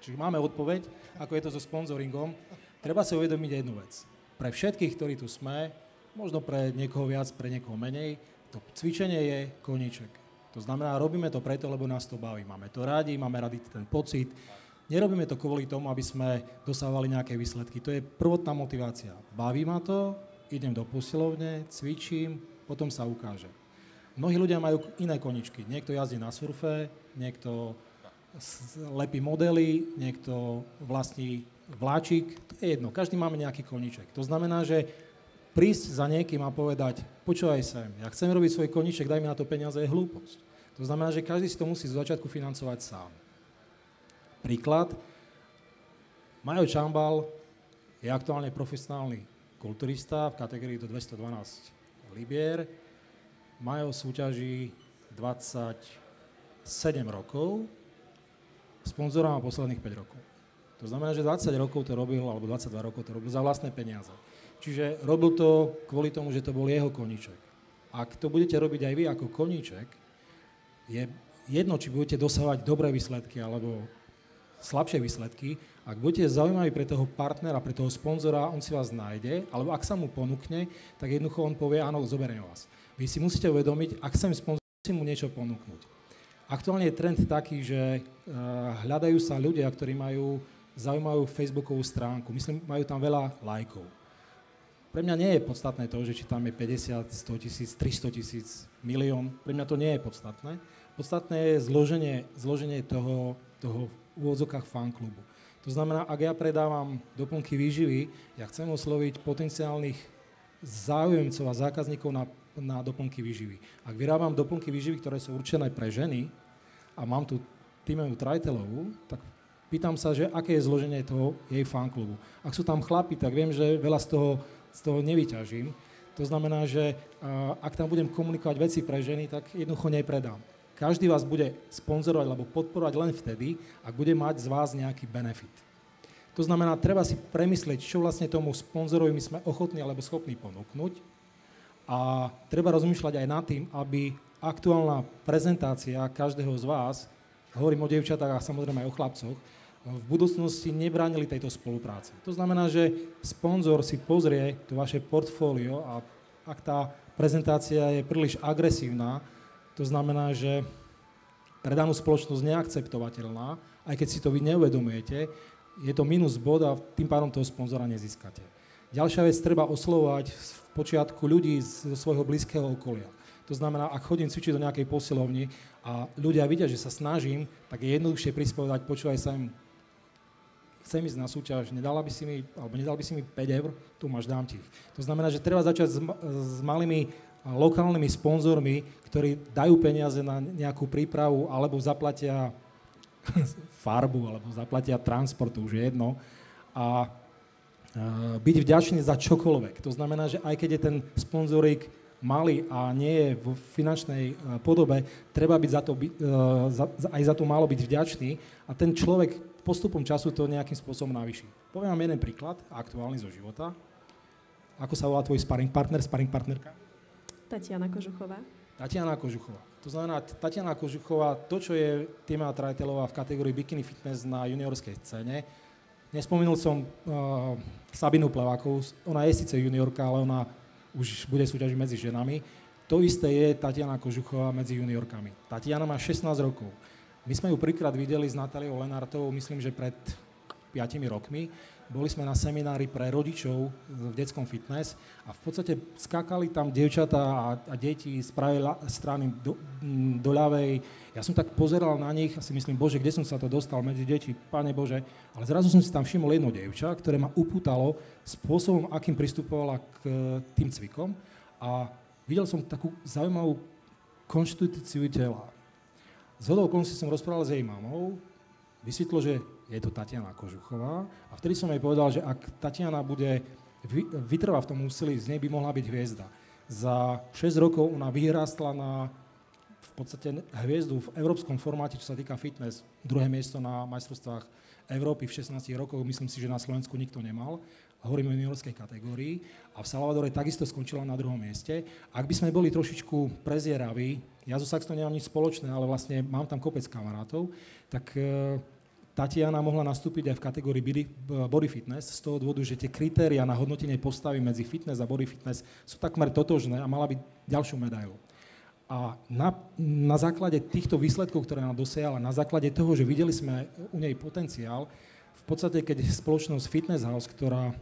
Čiže máme odpoveď, ako je to so sponzoringom. Treba si uvedomiť jednu vec. Pre všetkých, ktorí tu sme, možno pre niekoho viac, pre niekoho menej, to cvičenie je koníček. To znamená, robíme to preto, lebo nás to baví. Máme to rádi, máme radi ten pocit. Nerobíme to kvôli tomu, aby sme dosávali nejaké výsledky. To je prvotná motivácia. Baví ma to, idem do posilovne, cvičím, potom sa ukáže. Mnohí ľudia majú iné koníčky. Niekto jazdí na surfe, niekto lepí modely, niekto vlastní vláčik, to je jedno, každý máme nejaký koníček. To znamená, že prísť za niekým a povedať, počúvaj sem, ja chcem robiť svoj koníček, daj mi na to peniaze, je hlúposť. To znamená, že každý si to musí z začiatku financovať sám. Príklad, Majo Čambal je aktuálne profesionálny kulturista v kategórii do 212 libier. Majo súťaží 27 rokov, sponzora má posledných 5 rokov. To znamená, že 20 rokov to robil, alebo 22 rokov to robil za vlastné peniaze. Čiže robil to kvôli tomu, že to bol jeho koníček. Ak to budete robiť aj vy ako koníček, je jedno, či budete dosávať dobré výsledky alebo slabšie výsledky. Ak budete zaujímaví pre toho partnera, pre toho sponzora, on si vás nájde, alebo ak sa mu ponúkne, tak jednoducho on povie, áno, zoberiem vás. Vy si musíte uvedomiť, ak chcem sponzor, musím mu niečo ponúknuť. Aktuálne je trend taký, že hľadajú sa ľudia, ktorí majú zaujímavú facebookovú stránku. Myslím, majú tam veľa lajkov. Pre mňa nie je podstatné to, že či tam je 50, 100 tisíc, 300 tisíc, milión. Pre mňa to nie je podstatné. Podstatné je zloženie toho v úvodzokách fanklubu. To znamená, ak ja predávam doplnky výživy, ja chcem osloviť potenciálnych záujemcov a zákazníkov na doplnky výživy. Ak vyrábam doplnky výživy, ktoré sú určené pre ženy a mám tu tímovú trajtelovú, tak pýtam sa, že aké je zloženie toho jej fanklubu. Ak sú tam chlapi, tak viem, že veľa z toho nevyťažím. To znamená, že ak tam budem komunikovať veci pre ženy, tak jednoducho nepredám. Každý vás bude sponzorovať alebo podporovať len vtedy, ak bude mať z vás nejaký benefit. To znamená, treba si premyslieť, čo vlastne tomu sponzorovi my sme ochotní alebo schopní ponúknuť A treba rozmýšľať aj nad tým, aby aktuálna prezentácia každého z vás, hovorím o dievčatách a samozrejme aj o chlapcoch, v budúcnosti nebránili tejto spolupráce. To znamená, že sponzor si pozrie to vaše portfólio a ak tá prezentácia je príliš agresívna, to znamená, že pre danú spoločnosť neakceptovateľná, aj keď si to vy neuvedomujete, je to minus bod a tým pádom toho sponzora nezískate. Ďalšia vec, treba oslovovať v počiatku ľudí zo svojho blízkeho okolia. To znamená, ak chodím cvičiť do nejakej posilovni a ľudia vidia, že sa snažím, tak je jednoduchšie prispovedať, počúvaj sa im, chcem ísť na súťaž, nedal by si mi 5 eur, tu máš, dám ti ich. To znamená, že treba začať s malými lokálnymi sponzormi, ktorí dajú peniaze na nejakú prípravu alebo zaplatia farbu, alebo zaplatia transport, to už je jedno. A byť vďačný za čokoľvek. To znamená, že aj keď je ten sponzorík malý a nie je v finančnej podobe, treba byť aj za to málo byť vďačný a ten človek postupom času to nejakým spôsobom navýši. Poviem vám jeden príklad, aktuálny zo života. Ako sa volá tvoj sparring partnerka? Tatiana Kožuchová. Tatiana Kožuchová. To znamená, Tatiana Kožuchová, to, čo je Tima Trajtelová v kategórii bikini fitness na juniorskej scéne, nespomenul som Sabinu Plevákovú, ona je síce juniorka, ale ona už bude súťažiť medzi ženami. To isté je Tatiana Kožuchová medzi juniorkami. Tatiana má 16 rokov. My sme ju prvýkrát videli s Natáliou Lenartovou, myslím, že pred 5 rokmi. Boli sme na seminári pre rodičov v detskom fitness a v podstate skákali tam dievčatá a deti z pravej strany do ľavej. Ja som tak pozeral na nich a si myslím, bože, kde som sa to dostal medzi deti, Pane Bože. Ale zrazu som si tam všimol jedno dievča, ktoré ma upútalo spôsobom, akým pristupovala k tým cvikom a videl som takú zaujímavú konštitúciu tela. Zhodou okolností som rozprával s jej mamou, vysvetlo, že je to Tatiana Kožuchová a vtedy som jej povedal, že ak Tatiana bude vytrvá v tom úsilí, z nej by mohla byť hviezda. Za 6 rokov ona vyrástla na v podstate hviezdu v európskom formáte, čo sa týka fitness. Druhé miesto na majstrovstvách Európy v 16 rokoch, myslím si, že na Slovensku nikto nemal. Hovorím o juniorskej kategórii a v Salvadore takisto skončila na 2. mieste. Ak by sme boli trošičku prezieraví, ja zo Saxto nemám nič spoločné, ale vlastne mám tam kopec kamarátov, tak Tatiana mohla nastúpiť aj v kategórii body fitness z toho dôvodu, že tie kritéria na hodnotenie postavy medzi fitness a body fitness sú takmer totožné a mala byť ďalšiu medailu. A na základe týchto výsledkov, ktoré nám dosiahla, na základe toho, že videli sme u nej potenciál, v podstate, keď spoločnosť Fitness House, ktorá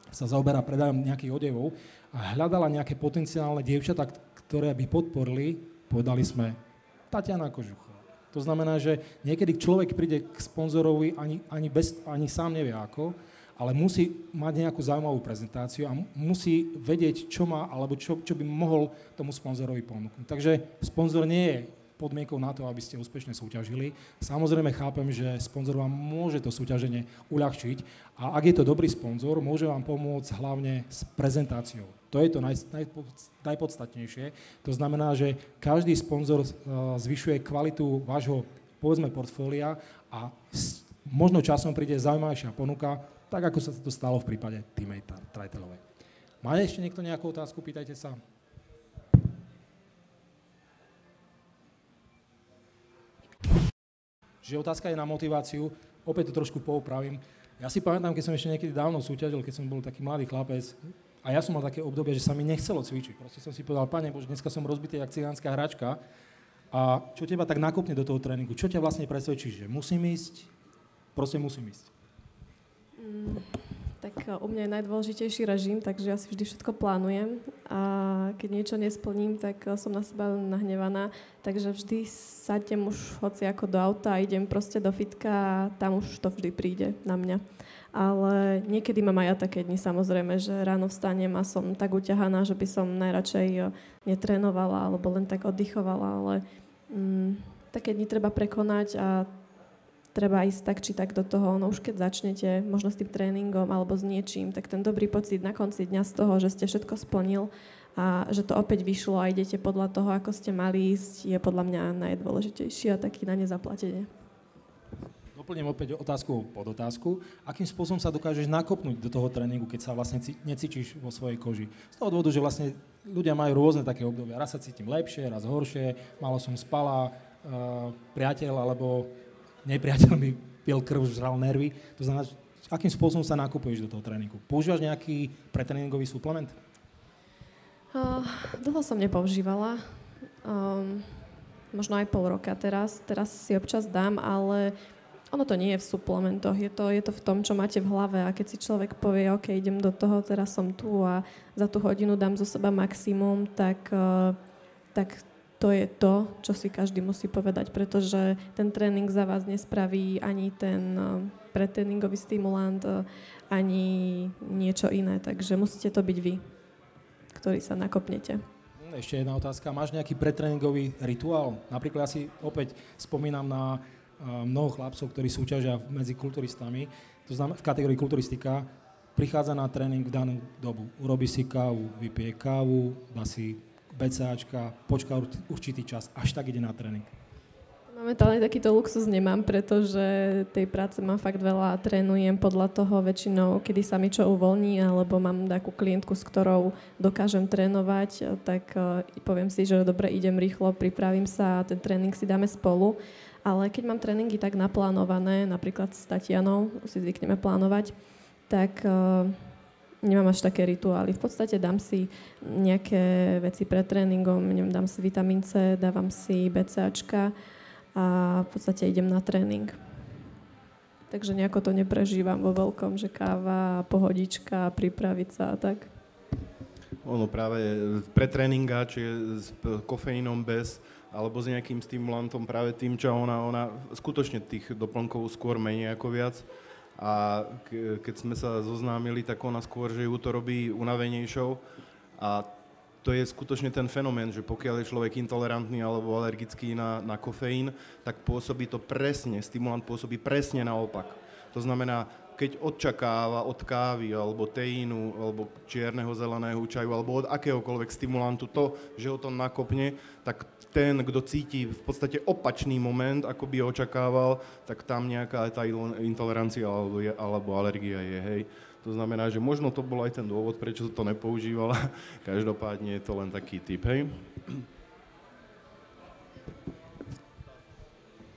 sa zaoberá predajom nejakých odevov a hľadala nejaké potenciálne dievčatá, ktoré by podporili, povedali sme Tatiana Kožuchová. To znamená, že niekedy človek príde k sponzorovi ani sám nevie ako, ale musí mať nejakú zaujímavú prezentáciu a musí vedieť, čo má, alebo čo by mohol tomu sponzorovi ponúknuť. Takže sponzor nie je podmienkou na to, aby ste úspešne súťažili. Samozrejme chápem, že sponzor vám môže to súťaženie uľahčiť a ak je to dobrý sponzor, môže vám pomôcť hlavne s prezentáciou. To je to najpodstatnejšie. To znamená, že každý sponzor zvyšuje kvalitu vášho, povedzme, portfólia a možno časom príde zaujímavejšia ponuka, tak ako sa to stalo v prípade Timy Trajtelovej. Má ešte niekto nejakú otázku? Pýtajte sa. Že otázka je na motiváciu, opäť to trošku poupravím. Ja si pamätám, keď som ešte niekedy dávno súťažil, keď som bol taký mladý chlapec, a ja som mal také obdobie, že sa mi nechcelo cvičiť. Proste som si povedal, Pane Bože, dneska som rozbitý jak cigánska hračka a čo teba tak nakopne do toho tréningu? Čo ťa vlastne presvedčí, že musím ísť? Proste musím ísť. Tak u mňa je najdôležitejší režim, takže ja si vždy všetko plánujem a keď niečo nesplním, tak som na seba nahnevaná, takže vždy sadnem už hoci ako do auta a idem proste do fitka a tam už to vždy príde na mňa. Ale niekedy mám aj ja také dni, samozrejme, že ráno vstanem a som tak uťahaná, že by som najradšej netrénovala alebo len tak oddychovala, ale také dni treba prekonať a treba ísť tak či tak do toho, no už keď začnete možno s tým tréningom alebo s niečím, tak ten dobrý pocit na konci dňa z toho, že ste všetko splnil a že to opäť vyšlo a idete podľa toho, ako ste mali ísť, je podľa mňa najdôležitejší a taký na nezaplatenie. Doplním opäť otázku pod otázku. Akým spôsobom sa dokážeš nakopnúť do toho tréningu, keď sa vlastne necítiš vo svojej koži? Z toho dôvodu, že vlastne ľudia majú rôzne také obdobia. Raz sa cítim lepšie, raz horšie, málo som spala, priateľ alebo nepriateľ mi pil krv, žral nervy. To znamená, akým spôsobom sa nakupuješ do toho tréningu? Používaš nejaký pretréningový suplement? Dlho som nepoužívala. Možno aj pol roka teraz. Teraz si občas dám, ale ono to nie je v suplementoch. Je to v tom, čo máte v hlave. A keď si človek povie, OK, idem do toho, teraz som tu a za tú hodinu dám zo seba maximum, tak to je to, čo si každý musí povedať, pretože ten tréning za vás nespraví ani ten pretréningový stimulant, ani niečo iné. Takže musíte to byť vy, ktorí sa nakopnete. Ešte jedna otázka. Máš nejaký pretréningový rituál? Napríklad ja si opäť spomínam na mnoho chlapcov, ktorí súťažia medzi kulturistami. To znamená, v kategórii kulturistika prichádza na tréning v danú dobu. Urobí si kávu, vypije kávu, dá si BCAčka, počká určitý čas, až tak ide na tréning. Momentálne takýto luxus nemám, pretože tej práce mám fakt veľa a trénujem podľa toho väčšinou, kedy sa mi čo uvoľní, alebo mám takú klientku, s ktorou dokážem trénovať, tak poviem si, že dobre, idem rýchlo, pripravím sa a ten tréning si dáme spolu. Ale keď mám tréningy tak naplánované, napríklad s Tatianou, si zvykneme plánovať, tak nemám až také rituály. V podstate dám si nejaké veci pred tréningom, dám si vitamín C, dávam si BCAčka, a v podstate idem na tréning. Takže nejako to neprežívam vo veľkom, že káva, pohodička, pripraviť sa a tak. Ono práve pre tréninga, či je s kofeínom bez, alebo s nejakým stimulantom práve tým, čo ona skutočne tých doplnkov skôr menej ako viac. A keď sme sa zoznámili, tak ona skôr, že ju to robí unavenejšou. A to je skutočne ten fenomén, že pokiaľ je človek intolerantný alebo alergický na kofeín, tak pôsobí to presne, stimulant pôsobí presne naopak. To znamená, keď očakáva od kávy alebo teínu alebo čierneho zeleného čaju alebo od akéhokoľvek stimulantu to, že ho to nakopne, tak ten, kto cíti v podstate opačný moment, ako by očakával, tak tam nejaká tá intolerancia alebo alergia je, hej. To znamená, že možno to bol aj ten dôvod, prečo to nepoužívala. Každopádne je to len taký typ, hej.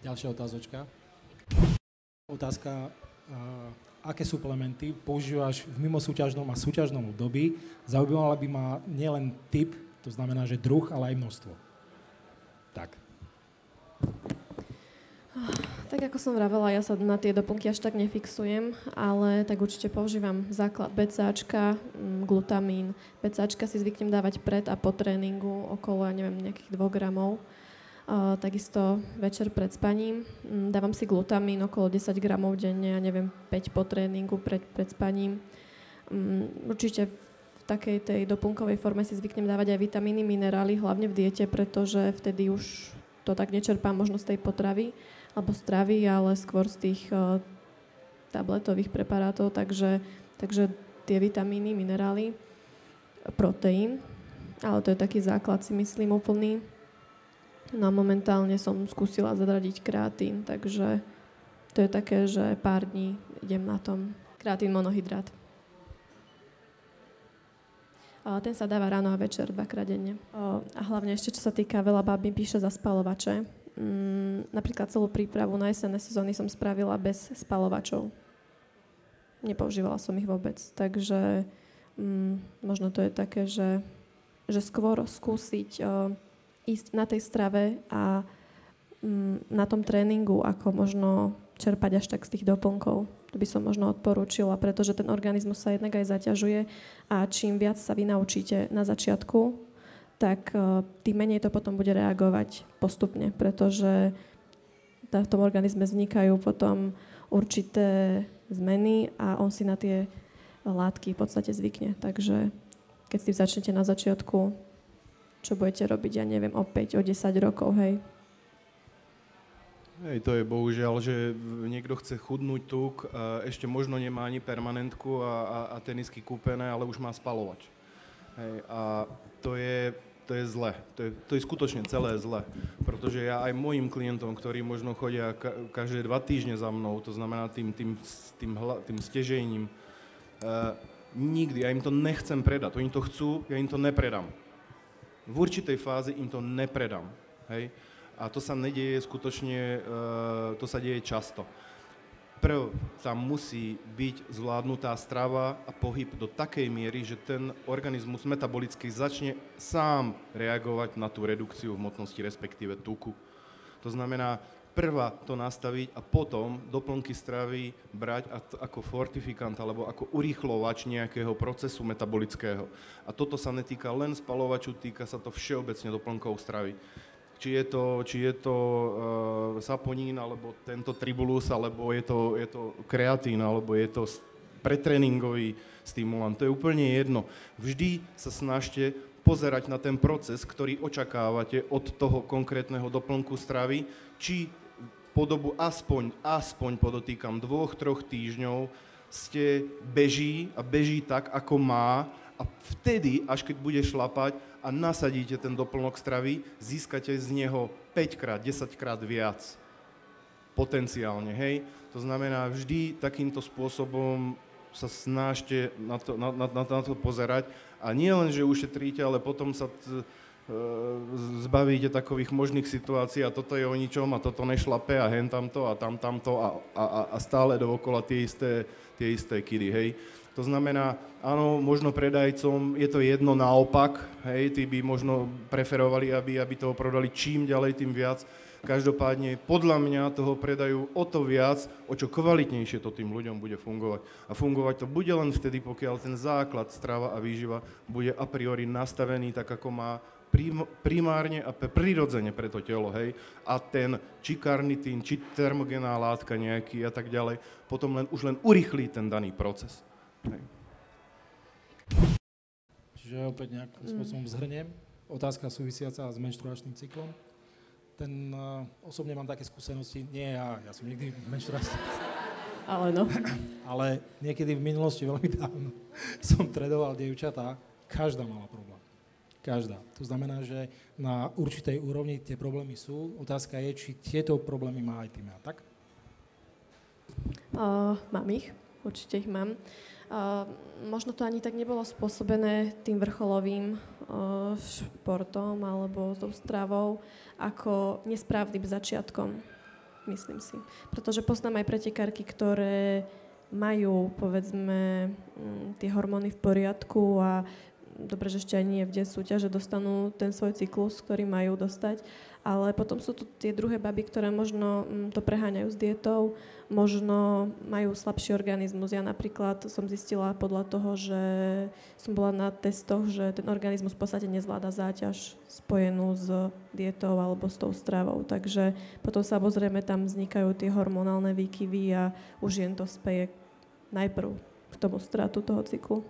Ďalšia otázočka. Otázka, aké suplementy používaš v mimosúťažnom a súťažnom období? Zaujímala by ma nielen typ, to znamená, že druh, ale aj množstvo. Tak. Tak ako som vravela, ja sa na tie doplnky až tak nefixujem, ale tak určite používam základ BCAčka, glutamín. BCAčka si zvyknem dávať pred a po tréningu okolo, nejakých 2 gramov. Takisto večer pred spaním. Dávam si glutamín okolo 10 gramov denne, 5 po tréningu pred spaním. Určite v takej tej doplnkovej forme si zvyknem dávať aj vitamíny, minerály, hlavne v diete, pretože vtedy už to tak nečerpám možno z tej potravy alebo stravy, ale skôr z tých tabletových preparátov, takže tie vitamíny, minerály, proteín, ale to je taký základ, si myslím, úplný. No a momentálne som skúsila zadradiť kreatín, takže to je také, že pár dní idem na tom. Kreatín monohydrát. Ten sa dáva ráno a večer 2-krát denne. A hlavne ešte, čo sa týka, veľa báb mi píše za spalovače. Napríklad celú prípravu na jesenné sezóny som spravila bez spalovačov. Nepoužívala som ich vôbec. Takže možno to je také, že skôr skúsiť ísť na tej strave a na tom tréningu, ako možno čerpať až tak z tých doplnkov. To by som možno odporúčila, pretože ten organizmus sa jednak aj zaťažuje a čím viac sa vy naučíte na začiatku, tak tým menej to potom bude reagovať postupne, pretože v tom organizme vznikajú potom určité zmeny a on si na tie látky v podstate zvykne. Takže keď si začnete na začiatku, čo budete robiť, o 5, o 10 rokov, hej. Hej, to je bohužiaľ, že niekto chce chudnúť tuk, ešte možno nemá ani permanentku a tenisky kúpené, ale už má spalovač. Hej, a to to je zle. To je skutočne celé zle. Pretože ja aj mojim klientom, ktorí možno chodia každé 2 týždne za mnou, to znamená tým stežením, nikdy, ja im to nechcem predať. Oni to chcú, ja im to nepredám. V určitej fáze im to nepredám. Hej? A to sa nedieje skutočne, to sa deje často. Prv tam musí byť zvládnutá strava a pohyb do takej miery, že ten organizmus metabolicky začne sám reagovať na tú redukciu hmotnosti, respektíve tuku. To znamená, prvá to nastaviť a potom doplnky stravy brať ako fortifikant alebo ako urýchlovač nejakého procesu metabolického. A toto sa netýka len spalovaču, týka sa to všeobecne doplnkov stravy. Či je to saponín, alebo tento tribulus, alebo je to kreatín, alebo je to pretréningový stimulant. To je úplne jedno. Vždy sa snažte pozerať na ten proces, ktorý očakávate od toho konkrétneho doplnku stravy, či po dobu aspoň podotýkam 2-3 týždňov ste beží tak, ako má, a vtedy, až keď bude šlapať a nasadíte ten doplnok stravy, získate z neho 5-krát, 10-krát viac. Potenciálne, hej? To znamená, vždy takýmto spôsobom sa snažte na to pozerať. A nie len, že ušetríte, ale potom sa zbavíte takových možných situácií a toto je o ničom a toto nešlape a hen tamto a tamto a stále dookola tie isté kidy, hej? To znamená, áno, možno predajcom je to jedno naopak, hej, tí by možno preferovali, aby toho prodali čím ďalej, tým viac. Každopádne, podľa mňa toho predajú o to viac, o čo kvalitnejšie to tým ľuďom bude fungovať. A fungovať to bude len vtedy, pokiaľ ten základ, strava a výživa bude a priori nastavený tak, ako má primárne a prirodzene pre to telo, hej. A ten, či karnitín, či termogénna látka nejaký a tak ďalej, potom už len urýchlí ten daný proces. Hej. Čiže opäť nejakým spôsobom zhrniem. Otázka súvisiaca s menštruačným cyklom. Osobne mám také skúsenosti, nie ja som nikdy v menštruačnom Ale no. Ale niekedy v minulosti, veľmi dávno, som tredoval dievčatá, každá mala problém. Každá. To znamená, že na určitej úrovni tie problémy sú. Otázka je, či tieto problémy má aj Týmea, tak? Mám ich, určite ich mám. Možno to ani tak nebolo spôsobené tým vrcholovým športom alebo tou stravou ako nesprávnym začiatkom, myslím si. Pretože poznám aj pretekárky, ktoré majú, povedzme, tie hormóny v poriadku a dobre, že ešte aj nie v deň súťaže dostanú ten svoj cyklus, ktorý majú dostať, ale potom sú tu tie druhé baby, ktoré možno to preháňajú s dietou, možno majú slabší organizmus. Ja napríklad som zistila podľa toho, že som bola na testoch, že ten organizmus v podstate nezvláda záťaž spojenú s dietou alebo s tou stravou. Takže potom samozrejme tam vznikajú tie hormonálne výkyvy a už jen to speje najprv k tomu stratu toho cyklu.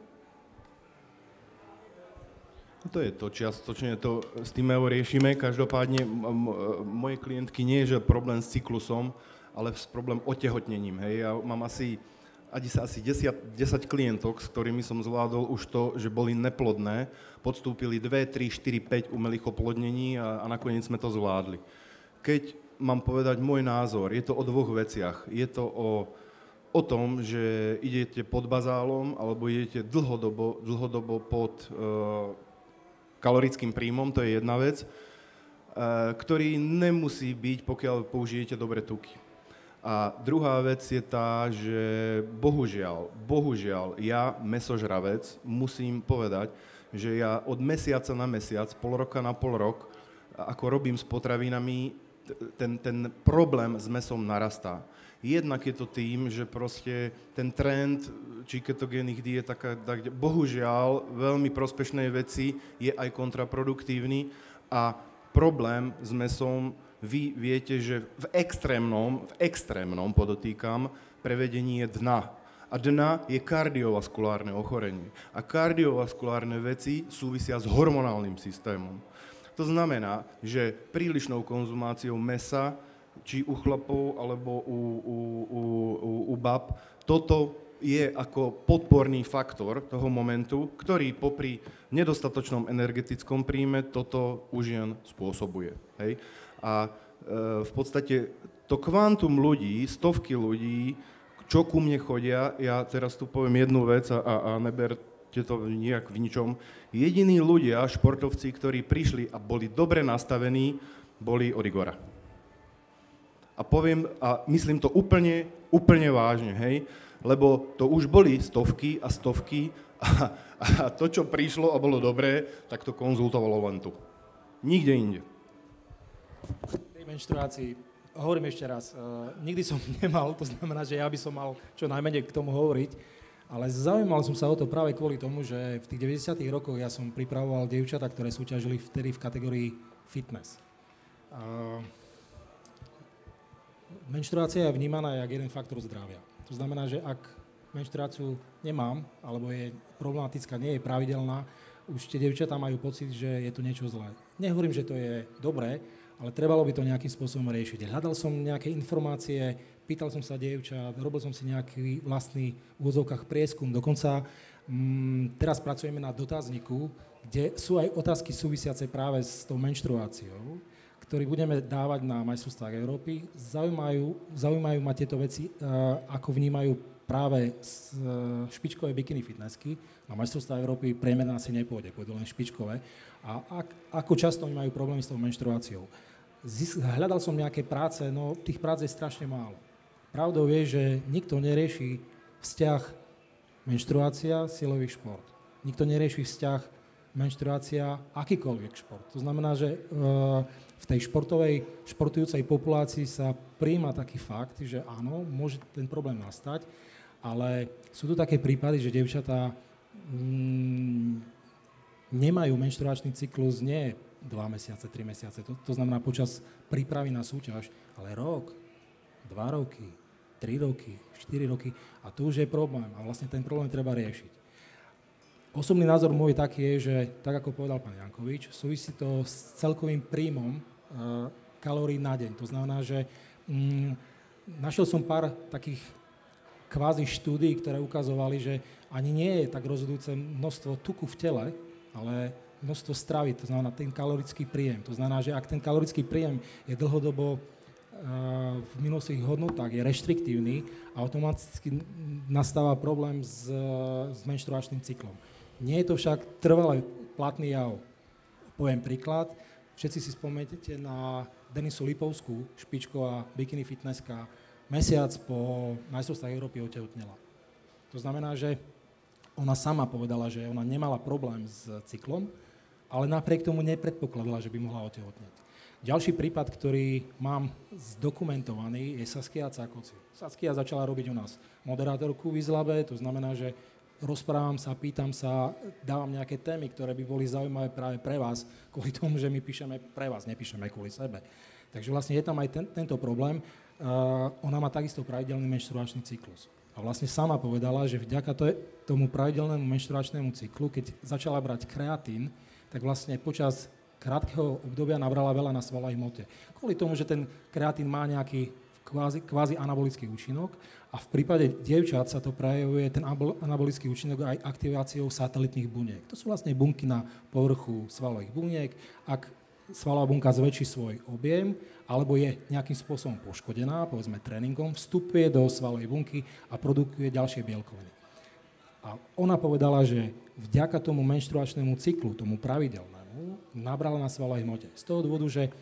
To je to, čiastočne to s Týmeou riešime. Každopádne moje klientky nie je že problém s cyklusom, ale s problém otehotnením. Hej. Ja mám asi 10 klientok, s ktorými som zvládol už to, že boli neplodné, podstúpili 2, 3, 4, 5 umelých oplodnení a nakoniec sme to zvládli. Keď mám povedať môj názor, je to o 2 veciach. Je to o tom, že idete pod bazálom alebo idete dlhodobo pod kalorickým príjmom, to je jedna vec, ktorý nemusí byť, pokiaľ použijete dobre tuky. A druhá vec je tá, že bohužiaľ, ja, mäsožravec, musím povedať, že ja od mesiaca na mesiac, pol roka na pol rok, ako robím s potravinami, ten problém s mäsom narastá. Jednak je to tým, že proste ten trend či ketogénnych diet, tak bohužiaľ veľmi prospešnej veci je aj kontraproduktívny a problém s mäsom, vy viete, že v extrémnom podotýkam, prevedení je dna. A dna je kardiovaskulárne ochorenie. A kardiovaskulárne veci súvisia s hormonálnym systémom. To znamená, že prílišnou konzumáciou mäsa či u chlapov, alebo u bab, toto je ako podporný faktor toho momentu, ktorý popri nedostatočnom energetickom príjme toto u žien spôsobuje. Hej? A v podstate to kvantum ľudí, stovky ľudí, čo ku mne chodia, ja teraz tu poviem jednu vec a neberte to nijak v ničom, jediní ľudia, športovci, ktorí prišli a boli dobre nastavení, boli od Igora. A poviem, a myslím to úplne vážne, hej, lebo to už boli stovky a stovky a to, čo prišlo a bolo dobré, tak to konzultovalo len tu. Nikde inde. Pri menštruácii, hovorím ešte raz, nikdy som nemal, to znamená, že ja by som mal čo najmenej k tomu hovoriť, ale zaujímal som sa o to práve kvôli tomu, že v tých 90. rokoch ja som pripravoval dievčatá, ktoré súťažili vtedy v kategórii fitness. Menštruácia je vnímaná ako jeden faktor zdravia. To znamená, že ak menštruáciu nemám, alebo je problematická, nie je pravidelná, už tie dievčatá majú pocit, že je tu niečo zlé. Nehovorím, že to je dobré, ale trebalo by to nejakým spôsobom riešiť. Hľadal som nejaké informácie, pýtal som sa dievčat, robil som si nejaký vlastný v úvodzovkách prieskum. Dokonca teraz pracujeme na dotazníku, kde sú aj otázky súvisiace práve s tou menštruáciou, ktorý budeme dávať na majstrovstvách Európy. Zaujímajú ma tieto veci, ako vnímajú práve špičkové bikini fitnessky. Na majstrovstvá Európy priemerná asi nepôjde, pôjdu len špičkové. A ako často oni majú problémy s tou menštruáciou. Hľadal som nejaké práce, no tých prác je strašne málo. Pravdou je, že nikto nerieši vzťah menštruácia, silový šport. Nikto nerieši vzťah menštruácia, akýkoľvek šport. To znamená, že v tej športujúcej populácii sa prijíma taký fakt, že áno, môže ten problém nastať, ale sú tu také prípady, že dievčatá nemajú menštruačný cyklus nie 2 mesiace, 3 mesiace, to znamená počas prípravy na súťaž, ale rok, 2 roky, 3 roky, 4 roky a tu už je problém a vlastne ten problém treba riešiť. Osobný názor môj taký je, že, tak ako povedal pán Jankovič, súvisí to s celkovým príjmom kalórií na deň. To znamená, že našiel som pár takých kvázi štúdií, ktoré ukazovali, že ani nie je tak rozhodujúce množstvo tuku v tele, ale množstvo stravy, to znamená ten kalorický príjem. To znamená, že ak ten kalorický príjem je dlhodobo v minusových hodnotách, je reštriktívny, automaticky nastáva problém s menštruačným cyklom. Nie je to však trvale platný jav. Poviem príklad. Všetci si spomeniete na Denisu Lipovskú, špičková bikini fitnesska, mesiac po majstrovstvách Európy otehotnela. To znamená, že ona sama povedala, že ona nemala problém s cyklom, ale napriek tomu nepredpokladala, že by mohla otehotneť. Ďalší prípad, ktorý mám zdokumentovaný, je Saskia Cakoci. Saskia začala robiť u nás moderátorku v Izlabe, to znamená, že rozprávam sa, pýtam sa, dávam nejaké témy, ktoré by boli zaujímavé práve pre vás, kvôli tomu, že my píšeme pre vás, nepíšeme kvôli sebe. Takže vlastne je tam aj tento problém. Ona má takisto pravidelný menštruačný cyklus. A vlastne sama povedala, že vďaka tomu pravidelnému menštruačnému cyklu, keď začala brať kreatín, tak vlastne počas krátkeho obdobia nabrala veľa na svalovej hmote. Kvôli tomu, že ten kreatín má nejaký kvázi anabolický účinok a v prípade dievčat sa to prejavuje ten anabolický účinok aj aktiváciou satelitných buniek. To sú vlastne bunky na povrchu svalových buniek. Ak svalová bunka zväčší svoj objem alebo je nejakým spôsobom poškodená, povedzme tréningom, vstupuje do svalovej bunky a produkuje ďalšie bielkoviny. A ona povedala, že vďaka tomu menštruačnému cyklu, tomu pravidelnému, nabrala na svalovej hmote. Z toho dôvodu, že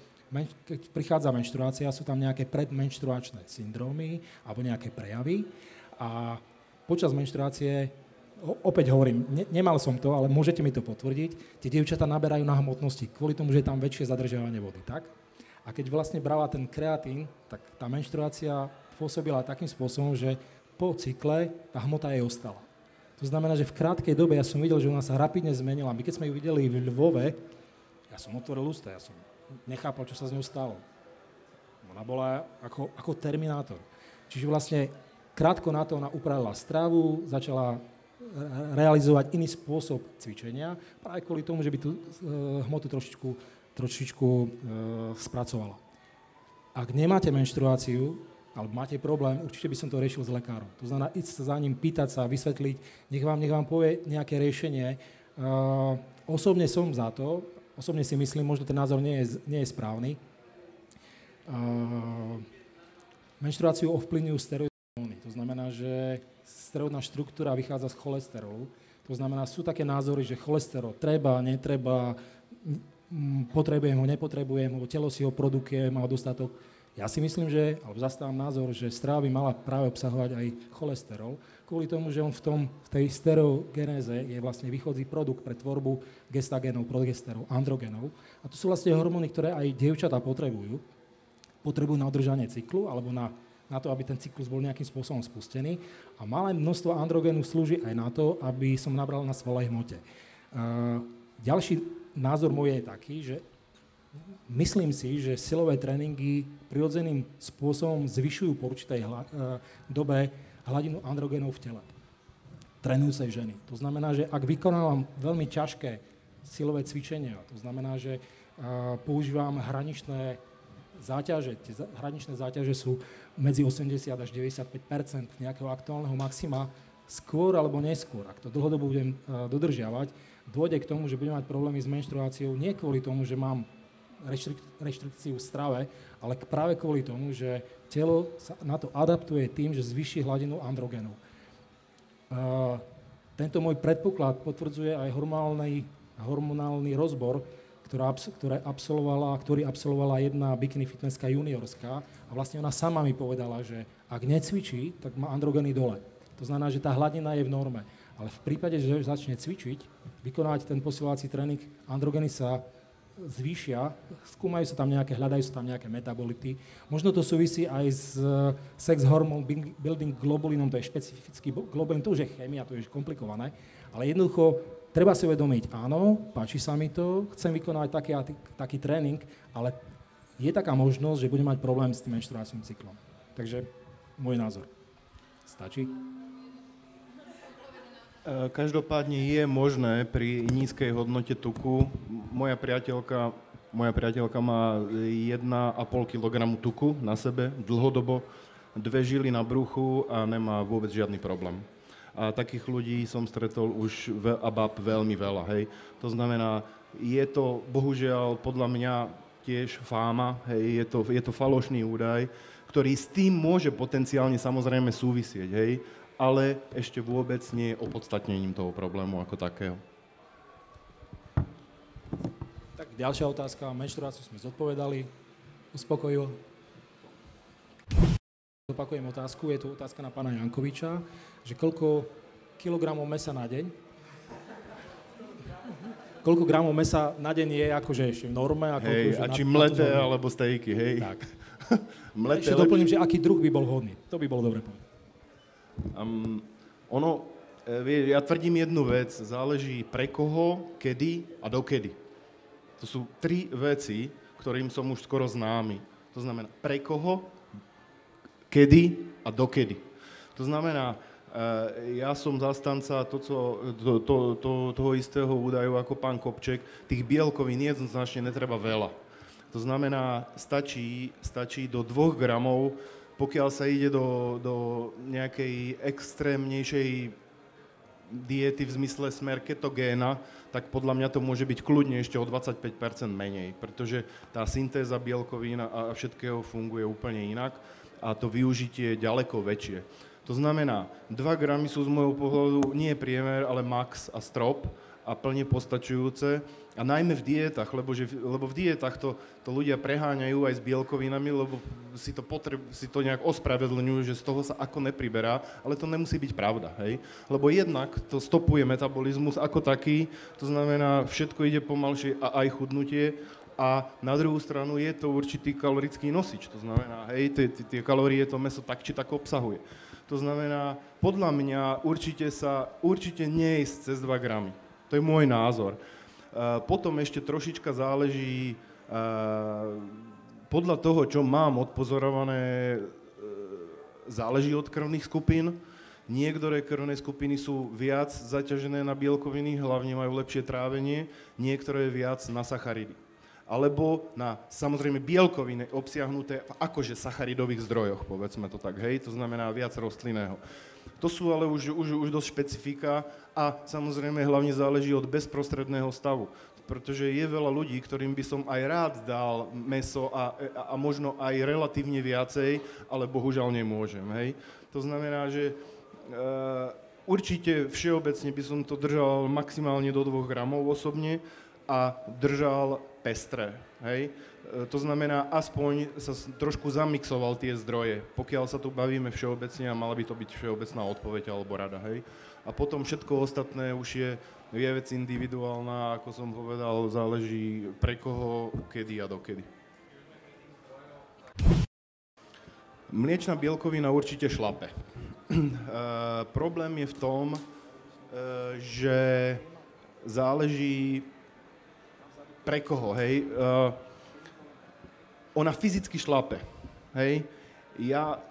keď prichádza menštruácia, sú tam nejaké predmenštruačné syndrómy alebo nejaké prejavy a počas menštruácie, opäť hovorím, nemal som to, ale môžete mi to potvrdiť, tie dievčatá naberajú na hmotnosti kvôli tomu, že je tam väčšie zadržiavanie vody, tak? A keď vlastne brala ten kreatín, tak tá menštruácia pôsobila takým spôsobom, že po cykle tá hmota jej ostala. To znamená, že v krátkej dobe ja som videl, že ona sa rapidne zmenila. My keď sme ju videli v Lvove, ja som otvoril ústa, ja som nechápal, čo sa s ňou stalo. Ona bola ako terminátor. Čiže vlastne krátko na to ona upravila stravu, začala realizovať iný spôsob cvičenia, práve kvôli tomu, že by tú hmotu trošičku spracovala. Ak nemáte menštruáciu, alebo máte problém, určite by som to riešil s lekárom. To znamená, ísť sa za ním, pýtať sa, vysvetliť, nech vám povie nejaké riešenie. Osobne som za to, osobne si myslím, možno ten názor nie je správny. Menštruáciu ovplyvňujú steroidy. To znamená, že steroidná štruktúra vychádza z cholesterolu. To znamená, sú také názory, že cholesterol treba, netreba, potrebujem ho, nepotrebujem ho, telo si ho produkuje, má dostatok. Ja si myslím, alebo zastávam názor, že strava by mala práve obsahovať aj cholesterol, kvôli tomu, že on v tej sterogenéze je vlastne východzí produkt pre tvorbu gestagénov, progesterov, androgenov. A to sú vlastne hormóny, ktoré aj dievčatá potrebujú. Potrebujú na udržanie cyklu alebo na to, aby ten cyklus bol nejakým spôsobom spustený. A malé množstvo androgenu slúži aj na to, aby som nabral na svalovej hmote. Ďalší názor môj je taký, že myslím si, že silové tréningy prirodzeným spôsobom zvyšujú po určitej dobe hladinu androgenov v tele trénujúcej ženy. To znamená, že ak vykonávam veľmi ťažké silové cvičenia, to znamená, že používam hraničné záťaže, tie hraničné záťaže sú medzi 80 až 95% nejakého aktuálneho maxima, skôr alebo neskôr, ak to dlhodobo budem dodržiavať, dôjde k tomu, že budem mať problémy s menštruáciou nie kvôli tomu, že mám reštrikciu v strave, ale práve kvôli tomu, že telo sa na to adaptuje tým, že zvýši hladinu androgenov. Tento môj predpoklad potvrdzuje aj hormonálny rozbor, ktorý absolvovala jedna bikini fitnesska juniorská a vlastne ona sama mi povedala, že ak necvičí, tak má androgeny dole. To znamená, že tá hladina je v norme. Ale v prípade, že začne cvičiť, vykonávať ten posilovací tréning, androgeny sa zvýšia, skúmajú sa tam hľadajú sa tam nejaké metabolity. Možno to súvisí aj s sex hormone building globulinom, to je špecifický globulín, to už je chémia, to je už komplikované, ale jednoducho treba si uvedomiť, áno, páči sa mi to, chcem vykonávať taký tréning, ale je taká možnosť, že budem mať problém s tým menštruačným cyklom. Takže môj názor. Stačí? Každopádne je možné pri nízkej hodnote tuku, moja priateľka má 1,5 kg tuku na sebe dlhodobo, 2 žily na bruchu a nemá vôbec žiadny problém. A takých ľudí som stretol už a bab veľmi veľa, hej. To znamená, je to bohužiaľ podľa mňa tiež fáma, hej, je to falošný údaj, ktorý s tým môže potenciálne samozrejme súvisieť, hej, ale ešte vôbec nie je opodstatnením toho problému ako takého. Tak ďalšia otázka, menštruáciu sme zodpovedali, uspokojil. Opakujem otázku, je tu otázka na pána Jankoviča, že koľko kilogramov mesa na deň? Koľko gramov mesa na deň je akože ešte v norme? A, hej, a či mleté alebo stejky, hej? Tak. Ešte doplním, že aký druh by bol vhodný. To by bolo dobre povedať. Ja tvrdím jednu vec, záleží pre koho, kedy a dokedy. To sú 3 veci, ktorým som už skoro známy. To znamená pre koho, kedy a dokedy. To znamená, ja som zastanca toho istého údaju ako pán Kopček, tých bielkovín jednoznačne netreba veľa. To znamená, stačí do 2 gramov, pokiaľ sa ide do nejakej extrémnejšej diety v zmysle smer ketogéna, tak podľa mňa to môže byť kľudne ešte o 25% menej, pretože tá syntéza bielkovín a všetkého funguje úplne inak a to využitie je ďaleko väčšie. To znamená, 2 gramy sú z môjho pohľadu nie priemer, ale max a strop a plne postačujúce. A najmä v dietách, lebo v dietách to ľudia preháňajú aj s bielkovinami, lebo si to nejak ospravedlňujú, že z toho sa ako nepriberá, ale to nemusí byť pravda, hej? Lebo jednak to stopuje metabolizmus ako taký, to znamená, všetko ide pomalšie a aj chudnutie, a na druhú stranu je to určitý kalorický nosič, to znamená, hej, tie kalórie to mäso tak či tak obsahuje. To znamená, podľa mňa určite nejesť cez 2 gramy. To je môj názor. Potom ešte trošička záleží, podľa toho, čo mám odpozorované, záleží od krvných skupín. Niektoré krvné skupiny sú viac zaťažené na bielkoviny, hlavne majú lepšie trávenie, niektoré viac na sacharidy. alebo na samozrejme bielkoviny obsiahnuté v akože sacharidových zdrojoch, povedzme to tak, hej, to znamená viac rostlinného. To sú ale už dosť špecifika a samozrejme hlavne záleží od bezprostredného stavu, pretože je veľa ľudí, ktorým by som aj rád dal mäso a možno aj relatívne viacej, ale bohužiaľ nemôžem, hej. To znamená, že určite všeobecne by som to držal maximálne do 2 gramov osobne a držal pestré, hej. To znamená, aspoň sa trošku zamixoval tie zdroje, pokiaľ sa tu bavíme všeobecne a mala by to byť všeobecná odpoveď alebo rada, hej. A potom všetko ostatné už je vec individuálna, ako som povedal, záleží pre koho, kedy a dokedy. Mliečna bielkovina určite šlape. Problém je v tom, že záleží pre koho, hej. Ona fyzicky šlape, hej. Ja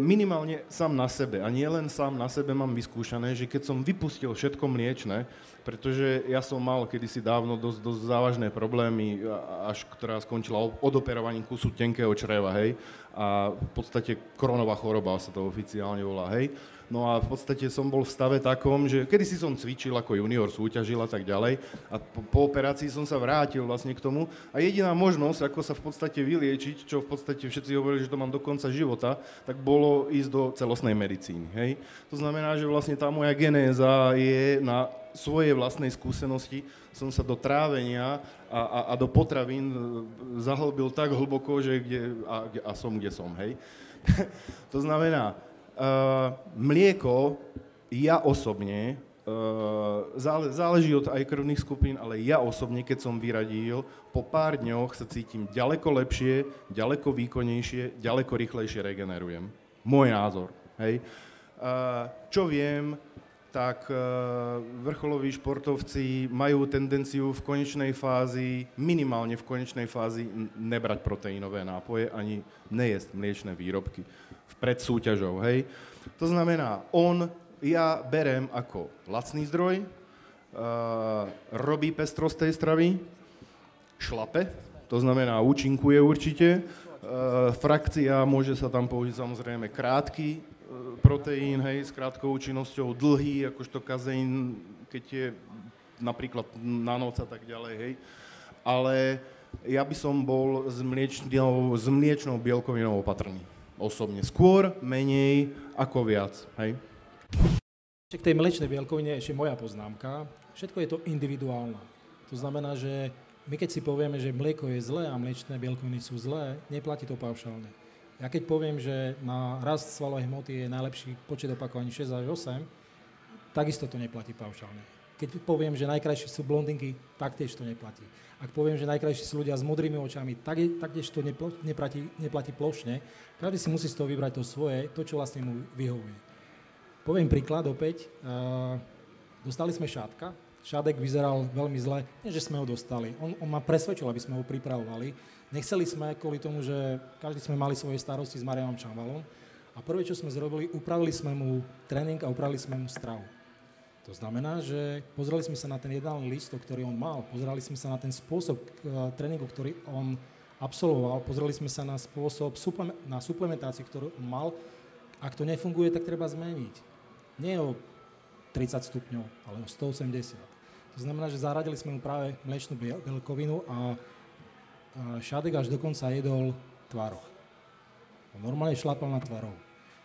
minimálne sám na sebe, a nie len sám na sebe mám vyskúšané, že keď som vypustil všetko mliečne, pretože ja som mal kedysi dávno dosť závažné problémy, až ktorá skončila odoperovaním kusu tenkého čreva, hej. A v podstate Crohnová choroba sa to oficiálne volá, hej. No a v podstate som bol v stave takom, že kedysi som cvičil ako junior, súťažil a tak ďalej a po operácii som sa vrátil vlastne k tomu a jediná možnosť, ako sa v podstate vyliečiť, čo v podstate všetci hovorili, že to mám do konca života, tak bolo ísť do celostnej medicíny, hej. To znamená, že vlastne tá moja genéza je na svojej vlastnej skúsenosti, som sa do trávenia a do potravín zahlbil tak hlboko, že som, kde som, hej. To znamená, mlieko, ja osobne, záleží od aj krvných skupín, ale ja osobne, keď som vyradil, po pár dňoch sa cítim ďaleko lepšie, ďaleko výkonnejšie, ďaleko rýchlejšie regenerujem. Môj názor, hej. Čo viem, tak vrcholoví športovci majú tendenciu v konečnej fázi, minimálne v konečnej fázi, nebrať proteínové nápoje ani nejesť mliečne výrobky pred súťažou, hej. To znamená, ja berem ako lacný zdroj, robí pestrosť tej stravy, šlape, to znamená, účinkuje určite, frakcia, môže sa tam použiť samozrejme krátky proteín, hej, s krátkou účinnosťou, dlhý, akožto kazeín, keď je napríklad na noc a tak ďalej, hej. Ale ja by som bol s mliečnou bielkovinou opatrný. Osobne. Skôr, menej, ako viac, hej. K tej mliečnej bielkovine ešte moja poznámka. Všetko je to individuálne. To znamená, že my keď si povieme, že mlieko je zlé a mliečné bielkoviny sú zlé, neplatí to paušálne. Ja keď poviem, že na rast svalovej hmoty je najlepší počet opakovaní 6 až 8, takisto to neplatí paušálne. Keď poviem, že najkrajšie sú blondinky, taktiež to neplatí. Ak poviem, že najkrajšie sú ľudia s modrými očami, taktiež to neplatí plošne. Každý si musí z toho vybrať to svoje, to, čo vlastne mu vyhovuje. Poviem príklad opäť. Dostali sme Šádka. Šádek vyzeral veľmi zle. Nie, že sme ho dostali. On ma presvedčil, aby sme ho pripravovali. Nechceli sme kvôli tomu, že každý sme mali svoje starosti s Marianom Čamvalom. A prvé, čo sme zrobili, upravili sme mu tréning a upravili sme mu stravu. To znamená, že pozreli sme sa na ten jedálny lístok, ktorý on mal, pozreli sme sa na ten spôsob tréningu, ktorý on absolvoval, pozreli sme sa na spôsob na suplementáciu, ktorú on mal. Ak to nefunguje, tak treba zmeniť. Nie o 30 stupňov, ale o 180. To znamená, že zaradili sme mu práve mliečnú bielkovinu a Šádek až dokonca jedol tvároch. On normálne šlapal na tvároch.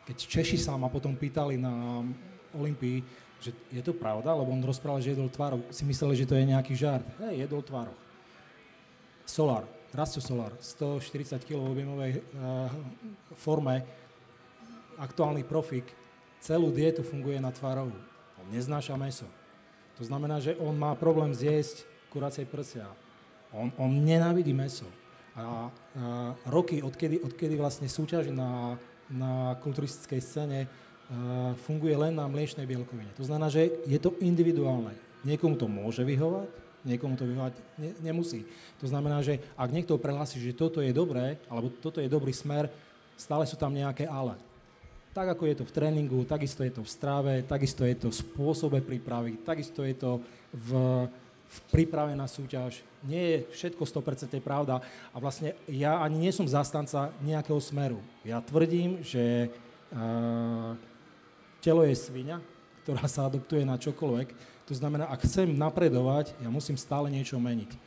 Keď Češi sa ma potom pýtali na Olympii, že je to pravda, lebo on rozprával, že jedol tvároch, si mysleli, že to je nejaký žart. Hej, jedol tvároch. Solar, Rastio Solar, 140 kg v objemovej forme, aktuálny profík, celú dietu funguje na tvárohu. On neznáša mäso. To znamená, že on má problém zjesť kuracie prsia. On nenávidí mäso. A roky, odkedy vlastne súťaží na kulturistickej scéne, funguje len na mliečnej bielkovine. To znamená, že je to individuálne. Niekomu to môže vyhovať, niekomu to vyhovať nemusí. To znamená, že ak niekto prehlási, že toto je dobré, alebo toto je dobrý smer, stále sú tam nejaké ale. Tak ako je to v tréningu, takisto je to v strave, takisto je to v spôsobe prípravy, takisto je to v v príprave na súťaž. Nie je všetko 100% pravda a vlastne ja ani nie som zastanca nejakého smeru. Ja tvrdím, že telo je sviňa, ktorá sa adoptuje na čokoľvek. To znamená, ak chcem napredovať, ja musím stále niečo meniť.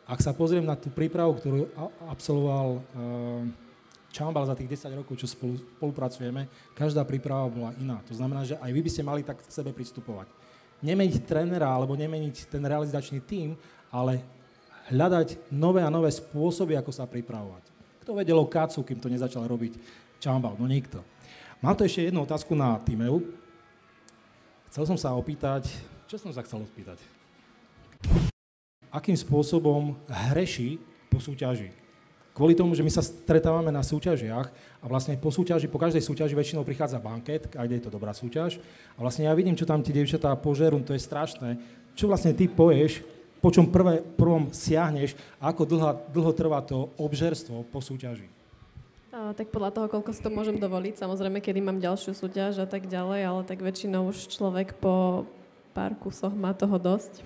Ak sa pozriem na tú prípravu, ktorú absolvoval Čambal za tých 10 rokov, čo spolupracujeme, každá príprava bola iná. To znamená, že aj vy by ste mali tak k sebe pristupovať. Nemeniť trénera alebo nemeniť ten realizačný tím, ale hľadať nové a nové spôsoby, ako sa pripravovať. Kto vedel o Kacu, kým to nezačal robiť Čambal? No nikto. Mám tu ešte jednu otázku na Timeu. Chcel som sa opýtať, čo som sa chcel opýtať? Akým spôsobom hreší po súťaži? Kvôli tomu, že my sa stretávame na súťažiach a vlastne po každej súťaži väčšinou prichádza banket, aj je to dobrá súťaž. A vlastne ja vidím, čo tam tie dievčatá požerú, to je strašné. Čo vlastne ty povieš, po čom prvom siahneš a ako dlho trvá to obžerstvo po súťaži? Tak podľa toho, koľko si to môžem dovoliť, samozrejme, kedy mám ďalšiu súťaž a tak ďalej, ale tak väčšinou už človek po pár kusoch má toho dosť.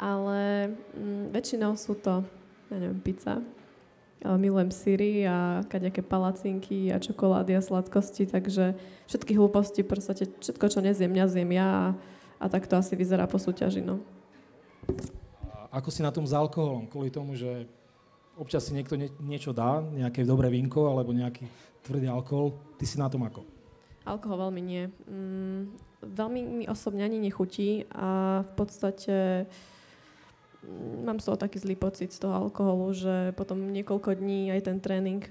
Ale väčšinou sú to, ja neviem, pizza. Milujem syry a kadejaké palacinky a čokolády a sladkosti, takže všetky hlúposti, proste všetko, čo nezjem ja a tak to asi vyzerá po súťaži, no. A ako si na tom s alkoholom? Kvôli tomu, že občas si niekto niečo dá, nejaké dobré vínko alebo nejaký tvrdý alkohol, ty si na tom ako? Alkohol veľmi nie. Veľmi mi osobne ani nechutí a v podstate mám z toho taký zlý pocit z toho alkoholu, že potom niekoľko dní aj ten tréning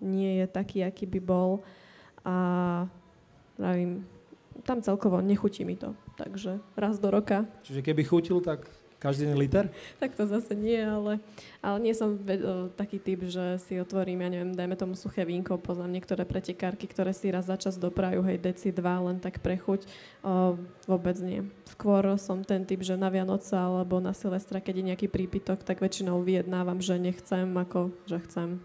nie je taký, aký by bol a pravím, tam celkovo nechutí mi to, takže raz do roka. Čiže keby chutil, tak každý deň liter? Tak to zase nie, ale nie som taký typ, že si otvorím, ja neviem, dajme tomu suché vínko, poznám niektoré pretekárky, ktoré si raz za čas doprajú, hej, deci 2, len tak pre chuť. Vôbec nie. Skôr som ten typ, že na Vianoce alebo na Silvestra, keď je nejaký prípitok, tak väčšinou vyjednávam, že nechcem, ako že chcem.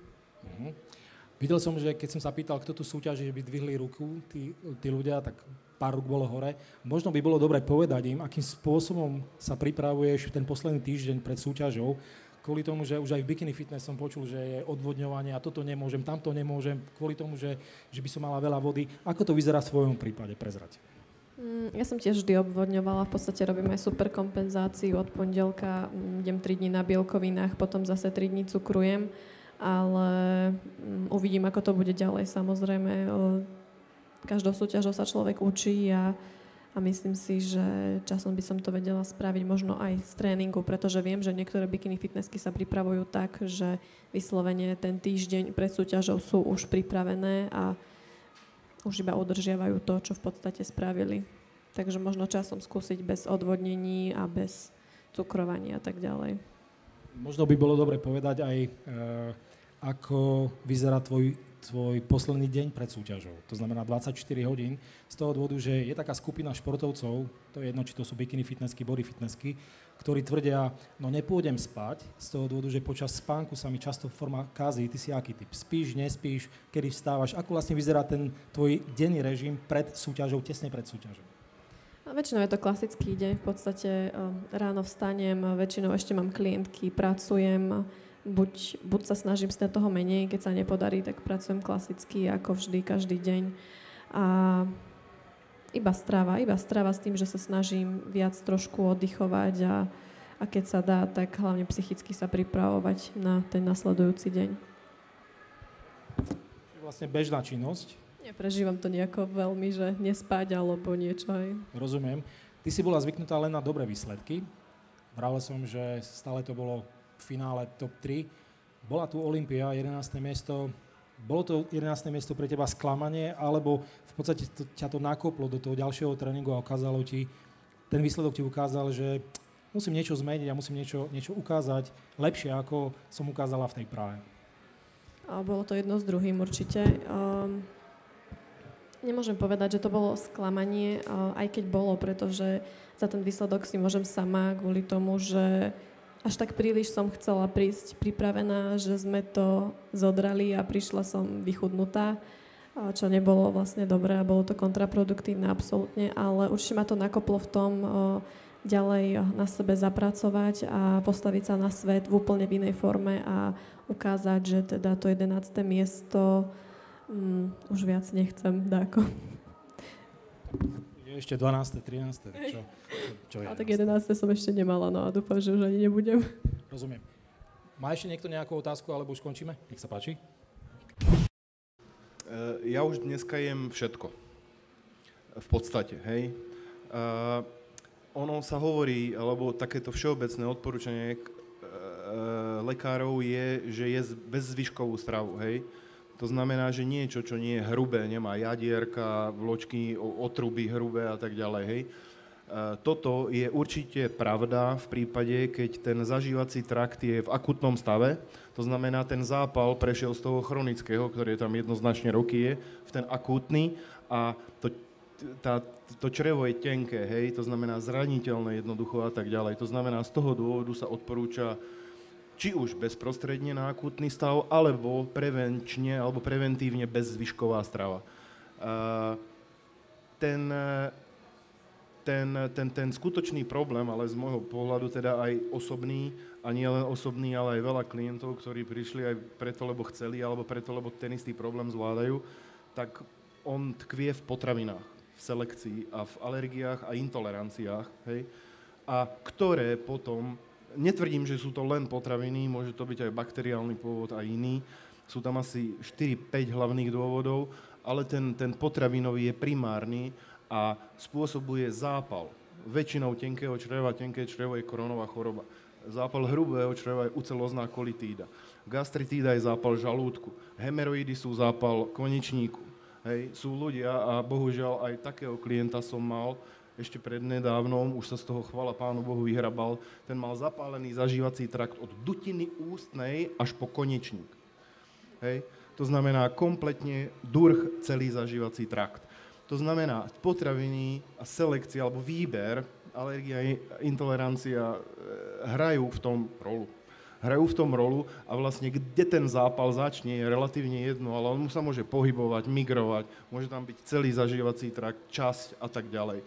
Videl som, že keď som sa pýtal, kto tu súťaží, že by dvihli ruku, tí ľudia, tak pár rúk bolo hore. Možno by bolo dobre povedať im, akým spôsobom sa pripravuješ ten posledný týždeň pred súťažou, kvôli tomu, že už aj v bikini fitness som počul, že je odvodňovanie a toto nemôžem, tamto nemôžem, kvôli tomu, že by som mala veľa vody. Ako to vyzerá v svojom prípade? Prezrať. Ja som tiež vždy obvodňovala, v podstate robím aj super kompenzáciu. Od pondelka idem 3 dní na bielkovinách, potom zase 3 dní cukrujem, ale uvidím, ako to bude ďalej. Samozrejme, každou súťažou sa človek učí a myslím si, že časom by som to vedela spraviť možno aj z tréningu, pretože viem, že niektoré bikini fitnessky sa pripravujú tak, že vyslovene ten týždeň pred súťažou sú už pripravené a už iba udržiavajú to, čo v podstate spravili. Takže možno časom skúsiť bez odvodnení a bez cukrovania a tak ďalej. Možno by bolo dobre povedať aj, ako vyzerá tvoj posledný deň pred súťažou. To znamená 24 hodín. Z toho dôvodu, že je taká skupina športovcov, to je jedno, či to sú bikini fitnessky, body fitnessky, ktorí tvrdia, no nepôjdem spať, z toho dôvodu, že počas spánku sa mi často forma kazí. Ty si aký typ? Spíš, nespíš, kedy vstávaš? Ako vlastne vyzerá ten tvoj denný režim pred súťažou, tesne pred súťažou? Väčšinou je to klasický deň. V podstate ráno vstanem, väčšinou ešte mám klientky, pracujem, buď sa snažím z toho menej, keď sa nepodarí, tak pracujem klasicky, ako vždy, každý deň. A iba strava s tým, že sa snažím viac trošku oddychovať a keď sa dá, tak hlavne psychicky sa pripravovať na ten nasledujúci deň. Vlastne bežná činnosť. Neprežívam to nejako veľmi, že nespať alebo niečo. Aj. Rozumiem. Ty si bola zvyknutá len na dobré výsledky. Vravel som, že stále to bolo v finále top 3. Bola tu Olympia, 11. miesto. Bolo to 11. miesto pre teba sklamanie, alebo v podstate ťa to nakoplo do toho ďalšieho tréningu a ukázalo ti, ten výsledok ti ukázal, že musím niečo zmeniť a musím niečo ukázať lepšie, ako som ukázala v tej Prahe. Bolo to jedno s druhým určite. Nemôžem povedať, že to bolo sklamanie, aj keď bolo, pretože za ten výsledok si môžem sama kvôli tomu, že až tak príliš som chcela prísť pripravená, že sme to zodrali a prišla som vychudnutá, čo nebolo vlastne dobré a bolo to kontraproduktívne absolútne, ale určite ma to nakoplo v tom ďalej na sebe zapracovať a postaviť sa na svet v úplne inej forme a ukázať, že teda to 11. miesto už viac nechcem, dáko. Je ešte 12., 13., tak čo je? A tak 11. som ešte nemala, no a dúfam, že už ani nebudem. Rozumiem. Má ešte niekto nejakú otázku, alebo už končíme? Nech sa páči. Ja už dneska jem všetko. V podstate, hej. Ono sa hovorí, alebo takéto všeobecné odporúčanie lekárov je, že jesť bezzvyškovú stravu, hej. To znamená, že niečo, čo nie je hrubé, nemá jadierka, vločky, otruby hrubé a tak ďalej, hej. Toto je určite pravda v prípade, keď ten zažívací trakt je v akutnom stave, to znamená, ten zápal prešiel z toho chronického, ktorý je tam jednoznačne roky je, v ten akútny a to črevo je tenké, hej, to znamená zraniteľné jednoducho a tak ďalej. To znamená, z toho dôvodu sa odporúča či už bezprostredne na akútny stav, alebo prevenčne, alebo preventívne bezzvyšková strava. Ten skutočný problém, ale z môjho pohľadu teda aj osobný, a nie len osobný, ale aj veľa klientov, ktorí prišli aj preto, lebo chceli, alebo preto, lebo ten istý problém zvládajú, tak on tkvie v potravinách, v selekcii a v alergiách a intoleranciách, hej, a ktoré potom, netvrdím, že sú to len potraviny, môže to byť aj bakteriálny pôvod a iný, sú tam asi 4-5 hlavných dôvodov, ale ten potravinový je primárny a spôsobuje zápal. Väčšinou tenkého čreva, tenké črevo je koronová choroba. Zápal hrubého čreva je ucelozná kolitída. Gastritída je zápal žalúdku. Hemeroidy sú zápal konečníku. Hej. Sú ľudia a bohužiaľ aj takého klienta som mal ešte prednedávnom, už sa z toho chvála Pánu Bohu vyhrabal, ten mal zapálený zažívací trakt od dutiny ústnej až po konečník. Hej. To znamená kompletne durch celý zažívací trakt. To znamená, potraviny a selekcia alebo výber, alergia, intolerancia hrajú v tom rolu. Hrajú v tom rolu a vlastne kde ten zápal začne je relatívne jedno, ale on sa môže pohybovať, migrovať, môže tam byť celý zažívací trakt, časť a tak ďalej.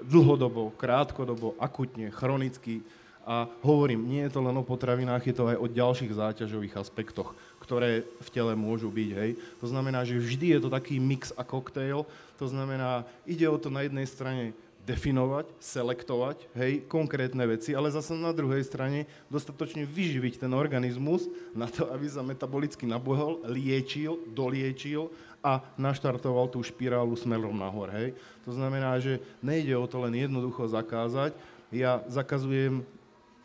Dlhodobo, krátkodobo, akutne, chronicky. A hovorím, nie je to len o potravinách, je to aj o ďalších záťažových aspektoch, ktoré v tele môžu byť, hej. To znamená, že vždy je to taký mix a koktejl, to znamená, ide o to na jednej strane definovať, selektovať, hej, konkrétne veci, ale zase na druhej strane dostatočne vyživiť ten organizmus na to, aby sa metabolicky nabohol, liečil, doliečil a naštartoval tú špirálu smerom nahor, hej. To znamená, že nejde o to len jednoducho zakázať, ja zakazujem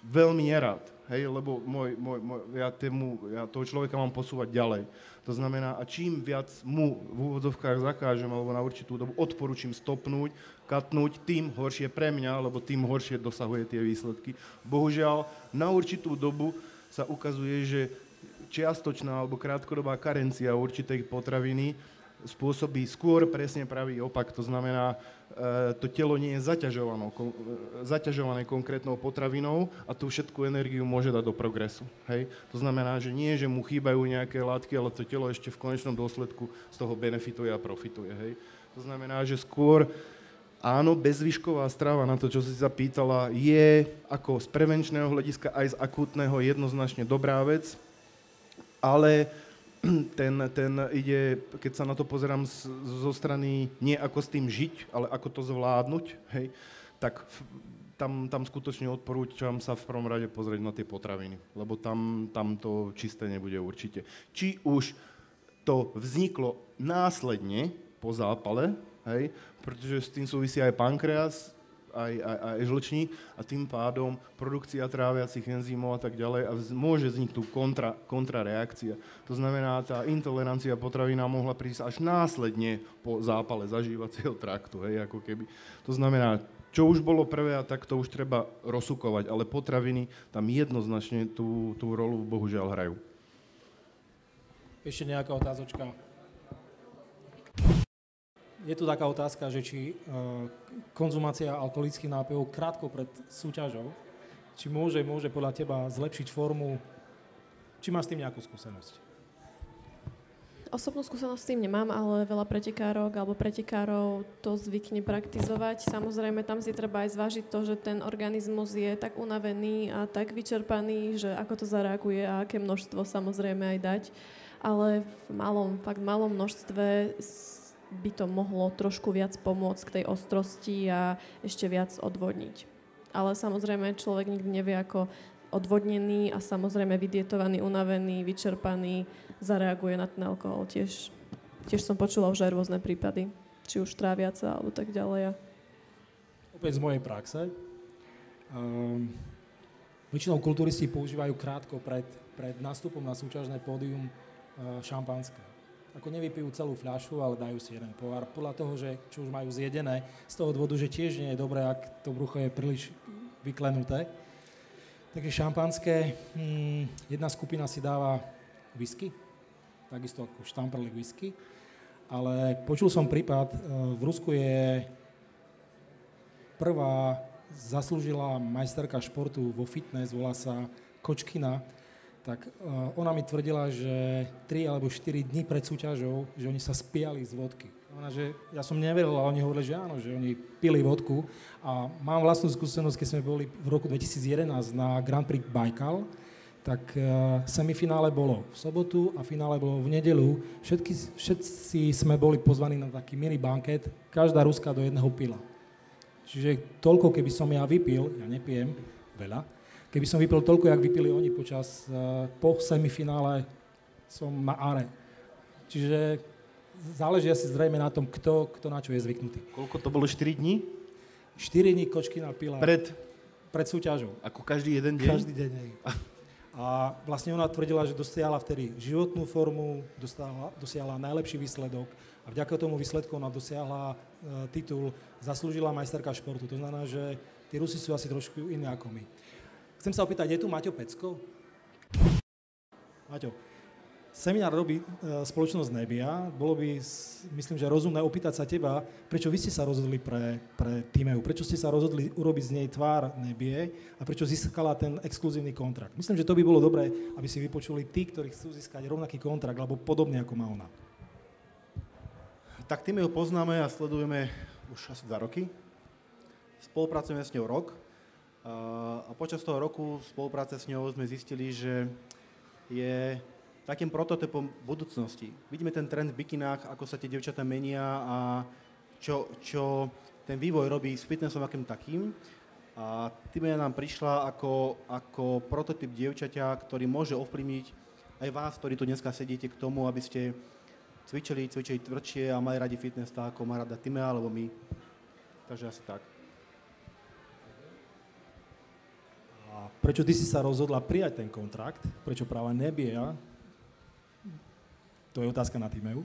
veľmi nerád, hej, lebo ja toho človeka mám posúvať ďalej. To znamená, a čím viac mu v úvodzovkách zakážem alebo na určitú dobu odporúčim stopnúť, katnúť, tým horšie pre mňa, lebo tým horšie dosahuje tie výsledky. Bohužiaľ, na určitú dobu sa ukazuje, že čiastočná alebo krátkodobá karencia určitej potraviny spôsobí skôr presne pravý opak. To znamená, to telo nie je zaťažované konkrétnou potravinou a tú všetku energiu môže dať do progresu. Hej? To znamená, že nie, že mu chýbajú nejaké látky, ale to telo ešte v konečnom dôsledku z toho benefituje a profituje. Hej? To znamená, že skôr áno, bezzvyšková strava, na to, čo si sa pýtala, je ako z prevenčného hľadiska aj z akútneho jednoznačne dobrá vec, ale ten ide, keď sa na to pozerám zo strany nie ako s tým žiť, ale ako to zvládnuť, hej, tak tam skutočne odporúčam sa v prvom rade pozrieť na tie potraviny, lebo tam to čisté nebude určite. Či už to vzniklo následne po zápale, hej, pretože s tým súvisí aj pankreas, aj žlčník a tým pádom produkcia tráviacich enzymov a tak ďalej a môže vzniknúť kontrareakcia. To znamená, tá intolerancia potravina mohla prísť až následne po zápale zažívacieho traktu, hej, ako keby. To znamená, čo už bolo prvé, a tak to už treba rozsukovať, ale potraviny tam jednoznačne tú rolu bohužiaľ hrajú. Ešte nejaká otázočka? Je tu taká otázka, že či konzumácia alkoholických nápojov krátko pred súťažou, či môže podľa teba zlepšiť formu, či máš s tým nejakú skúsenosť? Osobnú skúsenosť s tým nemám, ale veľa pretekárok alebo pretekárov to zvykne praktizovať. Samozrejme, tam si treba aj zvážiť to, že ten organizmus je tak unavený a tak vyčerpaný, že ako to zareaguje a aké množstvo samozrejme aj dať. Ale fakt malom množstve by to mohlo trošku viac pomôcť k tej ostrosti a ešte viac odvodniť. Ale samozrejme, človek nikdy nevie, ako odvodnený a samozrejme vydietovaný, unavený, vyčerpaný zareaguje na ten alkohol. Tiež som počula už aj rôzne prípady, či už tráviaca alebo tak ďalej. Opäť z mojej praxe. Väčšinou kulturisti používajú krátko pred nástupom na súťažné pódium šampanské. Ako nevypijú celú fľašu, ale dajú si jeden pohár. Podľa toho, že čo už majú zjedené, z toho dôvodu, že tiež nie je dobré, ak to brucho je príliš vyklenuté. Takže šampanské, jedna skupina si dáva whisky, takisto ako štamprlik whisky, ale počul som prípad, v Rusku je prvá zaslúžilá majsterka športu vo fitness, volá sa Kočkina, tak ona mi tvrdila, že 3 alebo 4 dní pred súťažou, že oni sa spíjali z vodky. Že ja som neveril, a oni hovorili, že áno, že oni pili vodku. A mám vlastnú skúsenosť, keď sme boli v roku 2011 na Grand Prix Baikal, tak semifinále bolo v sobotu a finále bolo v nedeľu. Všetci sme boli pozvaní na taký mini banket, každá Ruska do jedného pila. Čiže toľko, keby som ja vypil, ja nepijem veľa, keby som vypil toľko, jak vypili oni po semifinále, som na are. Čiže záleží asi zrejme na tom, kto na čo je zvyknutý. Koľko to bolo, 4 dní? 4 dní Kočkina pila. Pred súťažou. Ako každý jeden deň? Každý deň, hej. A vlastne ona tvrdila, že dosiahla vtedy životnú formu, dosiahla najlepší výsledok a vďaka tomu výsledku ona dosiahla titul zaslúžila majsterka športu. To znamená, že tí Rusi sú asi trošku iní ako my. Chcem sa opýtať, je tu Maťo Pecko? Maťo, seminár robí spoločnosť Nebia. Bolo by, myslím, že rozumné opýtať sa teba, prečo vy ste sa rozhodli pre Timeu, prečo ste sa rozhodli urobiť z nej tvár Nebie a prečo získala ten exkluzívny kontrakt. Myslím, že to by bolo dobré, aby si vypočuli tí, ktorí chcú získať rovnaký kontrakt, alebo podobne ako má ona. Tak Timeu poznáme a sledujeme už asi 2 roky. Spolupracujeme s ňou rok a počas toho roku spolupráce s ňou sme zistili, že je takým prototypom budúcnosti. Vidíme ten trend v bikinách, ako sa tie dievčatá menia a čo ten vývoj robí s fitnessom akým takým. A Timea nám prišla ako prototyp dievčaťa, ktorý môže ovplyvniť aj vás, ktorí tu dneska sedíte, k tomu, aby ste cvičili tvrdšie a mali radi fitness tak, ako má rada Timea alebo my. Takže asi tak. A prečo ty si sa rozhodla prijať ten kontrakt? Prečo práve Nebia? To je otázka na Timeu.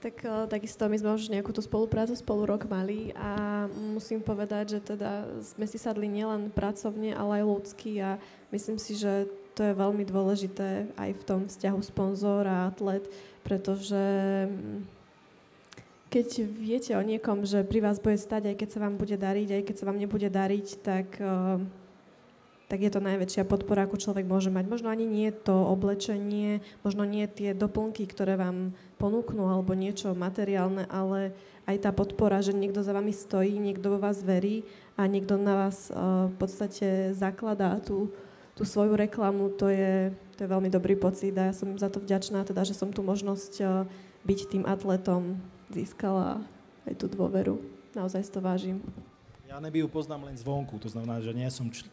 Tak takisto my sme už nejakú tú spoluprácu spolu rok mali a musím povedať, že teda sme si sadli nielen pracovne, ale aj ľudsky a myslím si, že to je veľmi dôležité aj v tom vzťahu sponzor a atlet, pretože keď viete o niekom, že pri vás bude stať, aj keď sa vám bude dariť, aj keď sa vám nebude dariť, tak je to najväčšia podpora, ako človek môže mať. Možno ani nie to oblečenie, možno nie tie doplnky, ktoré vám ponúknú, alebo niečo materiálne, ale aj tá podpora, že niekto za vami stojí, niekto vo vás verí a niekto na vás v podstate zakladá tú svoju reklamu, to je veľmi dobrý pocit a ja som za to vďačná, teda, že som tú možnosť byť tým atletom získala aj tú dôveru. Naozaj si to vážim. Ja Nebiu poznám len zvonku, to znamená, že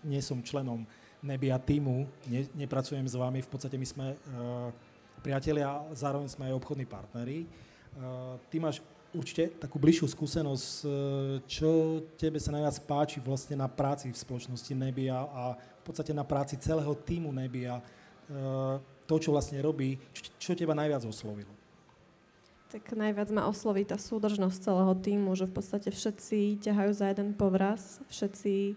nie som členom Nebia týmu, nepracujem s vami, v podstate my sme priatelia, zároveň sme aj obchodní partneri. Ty máš určite takú bližšiu skúsenosť, čo tebe sa najviac páči vlastne na práci v spoločnosti Nebia a v podstate na práci celého týmu Nebia, to, čo vlastne robí, čo teba najviac oslovilo? Tak najviac ma osloví tá súdržnosť celého týmu, že v podstate všetci ťahajú za jeden povraz, všetci,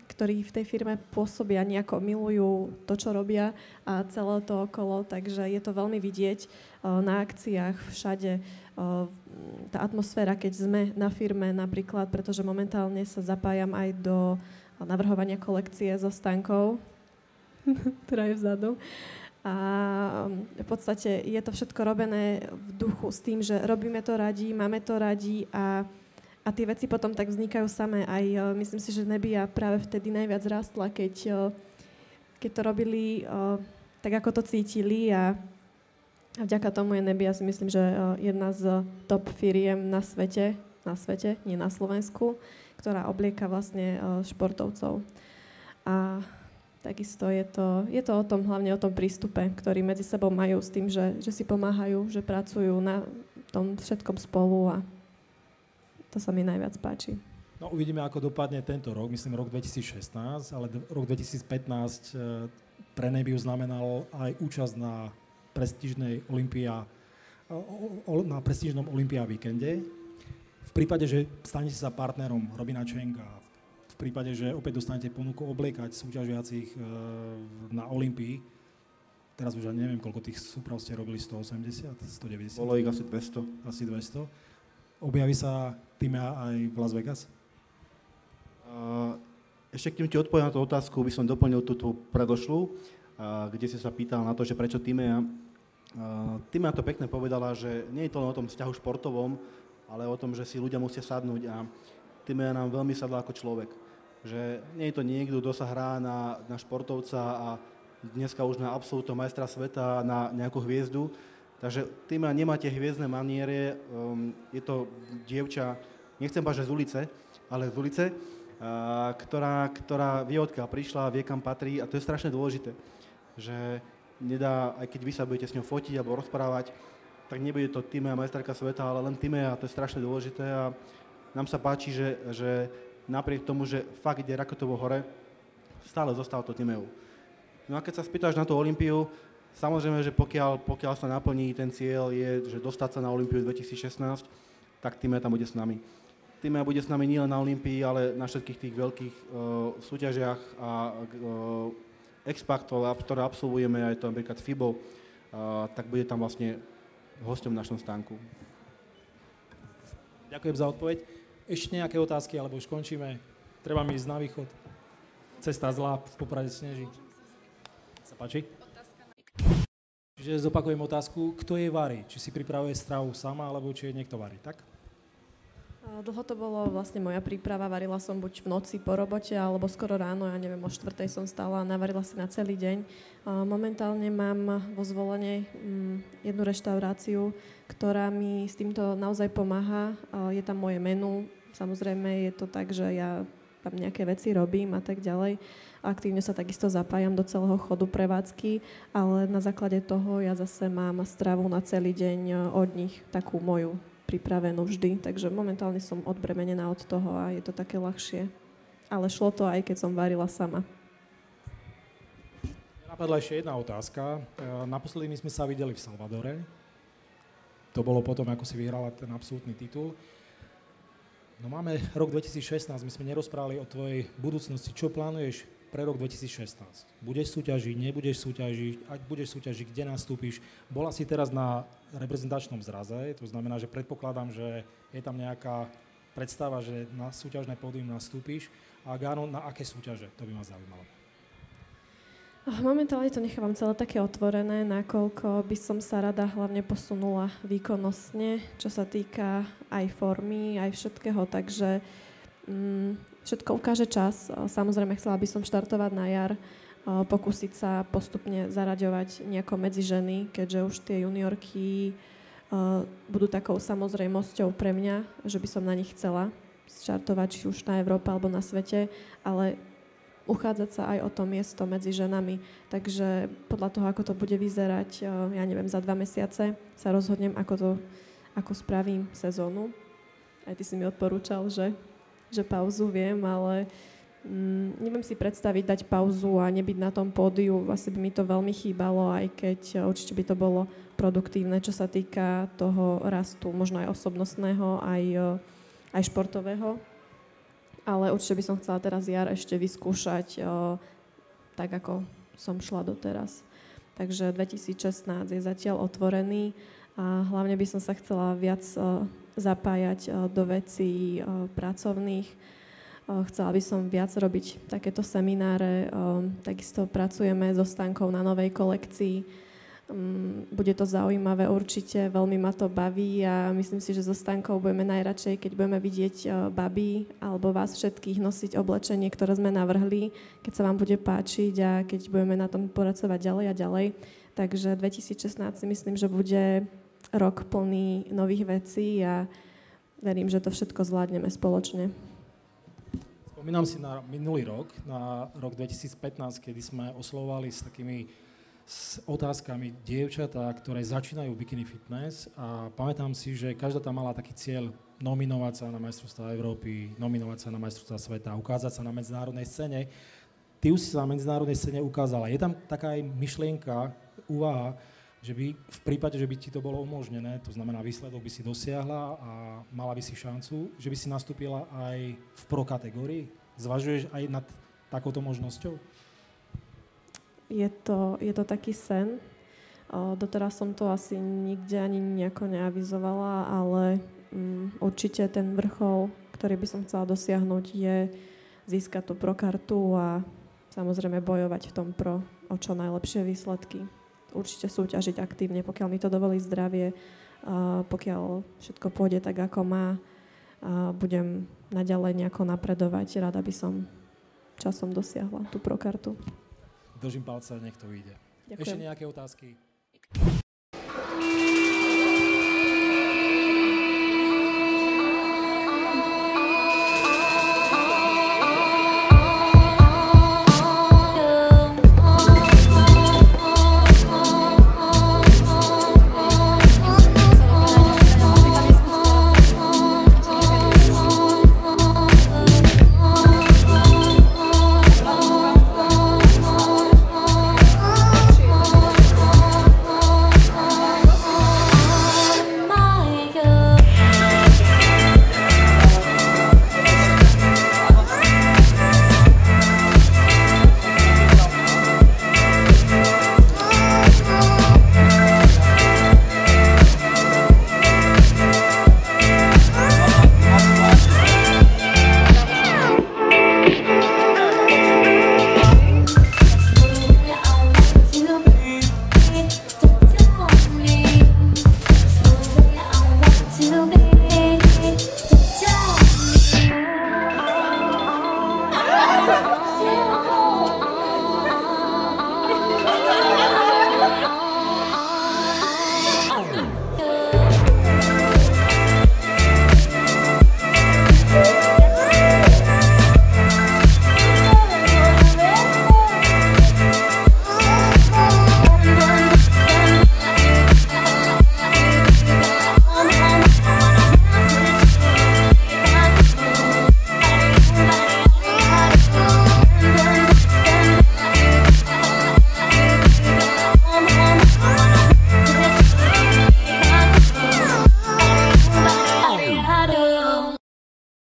ktorí v tej firme pôsobia, nejako milujú to, čo robia a celé to okolo, takže je to veľmi vidieť na akciách všade. Tá atmosféra, keď sme na firme napríklad, pretože momentálne sa zapájam aj do navrhovania kolekcie so Stankou, ktorá je vzadu. A v podstate je to všetko robené v duchu s tým, že robíme to radi, máme to radi a tie veci potom tak vznikajú samé. Aj myslím si, že Nebia práve vtedy najviac rástla, keď to robili tak, ako to cítili a vďaka tomu je Nebia, si myslím, že jedna z top firiem na svete, nie na Slovensku, ktorá oblieka vlastne športovcov. A takisto je to o tom, hlavne o tom prístupe, ktorý medzi sebou majú s tým, že si pomáhajú, že pracujú na tom všetkom spolu a to sa mi najviac páči. No uvidíme, ako dopadne tento rok, myslím rok 2016, ale rok 2015 pre Nebiu znamenal aj účasť na prestížnom Olympia víkende. V prípade, že stanete sa partnerom Robina Chenga, v prípade, že opäť dostanete ponuku obliekať súťažiacich na Olympii, teraz už neviem, koľko tých súprav ste robili, 180, 190? Bolo ich asi 200. Asi 200. Objaví sa Timea aj v Las Vegas? Ešte kým ti odpoviem na tú otázku, by som doplnil tú predošlú, kde si sa pýtal na to, že prečo Timea. Timea to pekne povedala, že nie je to len o tom vzťahu športovom, ale o tom, že si ľudia musia sadnúť a Timea nám veľmi sadla ako človek. Že nie je to niekto, kto sa hrá na športovca a dneska už na absolútneho majstra sveta, na nejakú hviezdu. Takže Timea nemá tie hviezdne maniere, je to dievča, nechcem povedať, že z ulice, ale z ulice, ktorá vie, odkiaľ prišla, vie, kam patrí a to je strašne dôležité. Že nedá, aj keď vy sa budete s ňou fotiť alebo rozprávať, tak nebude to Timea majsterka sveta, ale len Timea a to je strašne dôležité a nám sa páči, že napriek tomu, že fakt ide rakotovo hore, stále zostalo to Timeou. No a keď sa spýtaš na tú Olympiu, samozrejme, že pokiaľ sa naplní ten cieľ je, že dostať sa na Olympiu 2016, tak Timea tam bude s nami. Timea bude s nami nielen na Olympii, ale na všetkých tých veľkých súťažiach a X-Factor, ktoré absolvujeme, aj to napríklad FIBO, tak bude tam vlastne hosťom v našom stánku. Ďakujem za odpoveď. Ešte nejaké otázky, alebo už končíme? Treba mi ísť na východ. Cesta zlá, v Poprade sneží. Sa páči? Čiže zopakujem otázku. Kto jej varí? Či si pripravuje stravu sama, alebo či jej niekto varí, tak? Dlho to bolo vlastne moja príprava. Varila som buď v noci po robote, alebo skoro ráno, ja neviem, o 4:00 som stála a navarila si na celý deň. Momentálne mám vo Zvolene jednu reštauráciu, ktorá mi s týmto naozaj pomáha. Je tam moje menu. Samozrejme je to tak, že ja tam nejaké veci robím a tak ďalej. Aktívne sa takisto zapájam do celého chodu prevádzky, ale na základe toho ja zase mám stravu na celý deň od nich, takú moju pripravenú vždy, takže momentálne som odbremenená od toho a je to také ľahšie. Ale šlo to aj keď som varila sama. Napadla ešte jedna otázka. Naposledy my sme sa videli v Salvadore. To bolo potom, ako si vyhrala ten absolútny titul. No máme rok 2016, my sme nerozprávali o tvojej budúcnosti. Čo plánuješ pre rok 2016? Budeš súťažiť, nebudeš súťažiť? Ak budeš súťažiť, kde nastúpiš? Bola si teraz na reprezentačnom zraze, to znamená, že predpokladám, že je tam nejaká predstava, že na súťažné pódium nastúpiš. A ak áno, na aké súťaže? To by ma zaujímalo. Momentálne to nechávam celé také otvorené, nakoľko by som sa rada hlavne posunula výkonnostne, čo sa týka aj formy, aj všetkého, takže všetko ukáže čas. Samozrejme, chcela by som štartovať na jar, pokúsiť sa postupne zaraďovať nejako medzi ženy, keďže už tie juniorky budú takou samozrejmosťou pre mňa, že by som na nich chcela štartovať, či už na Európe alebo na svete, ale uchádzať sa aj o to miesto medzi ženami. Takže podľa toho, ako to bude vyzerať, ja neviem, za 2 mesiace sa rozhodnem, ako spravím sezónu. Aj ty si mi odporúčal, že pauzu viem, ale neviem si predstaviť dať pauzu a nebyť na tom pódiu. Asi by mi to veľmi chýbalo, aj keď určite by to bolo produktívne, čo sa týka toho rastu, možno aj osobnostného, aj športového. Ale určite by som chcela teraz jar ešte vyskúšať tak, ako som šla doteraz. Takže 2016 je zatiaľ otvorený a hlavne by som sa chcela viac zapájať do vecí pracovných. Chcela by som viac robiť takéto semináre, takisto pracujeme so Stankou na novej kolekcii. Bude to zaujímavé určite, veľmi ma to baví a myslím si, že so Stankou budeme najradšej, keď budeme vidieť baby alebo vás všetkých nosiť oblečenie, ktoré sme navrhli, keď sa vám bude páčiť a keď budeme na tom pracovať ďalej a ďalej. Takže 2016 si myslím, že bude rok plný nových vecí a verím, že to všetko zvládneme spoločne. Spomínam si na minulý rok, na rok 2015, kedy sme oslovovali s takými otázkami dievčatá, ktoré začínajú bikini fitness a pamätám si, že každá tam mala taký cieľ nominovať sa na majstrovstvá Európy, nominovať sa na majstrovstvá sveta, ukázať sa na medzinárodnej scéne. Ty už si sa na medzinárodnej scéne ukázala. Je tam taká aj myšlienka, úvaha, že by v prípade, že by ti to bolo umožnené, to znamená výsledok by si dosiahla a mala by si šancu, že by si nastúpila aj v pro kategórii? Zvažuješ aj nad takouto možnosťou? Je to taký sen. Doteraz som to asi nikde ani nejako neavizovala, ale určite ten vrchol, ktorý by som chcela dosiahnuť, je získať tú pro kartu a samozrejme bojovať v tom pro o čo najlepšie výsledky. Určite súťažiť aktívne, pokiaľ mi to dovolí zdravie, pokiaľ všetko pôjde tak, ako má, budem naďalej nejako napredovať. Rada by som časom dosiahla tú pro kartu. Držím palce, nech to vyjde. Ďakujem. Ešte nejaké otázky?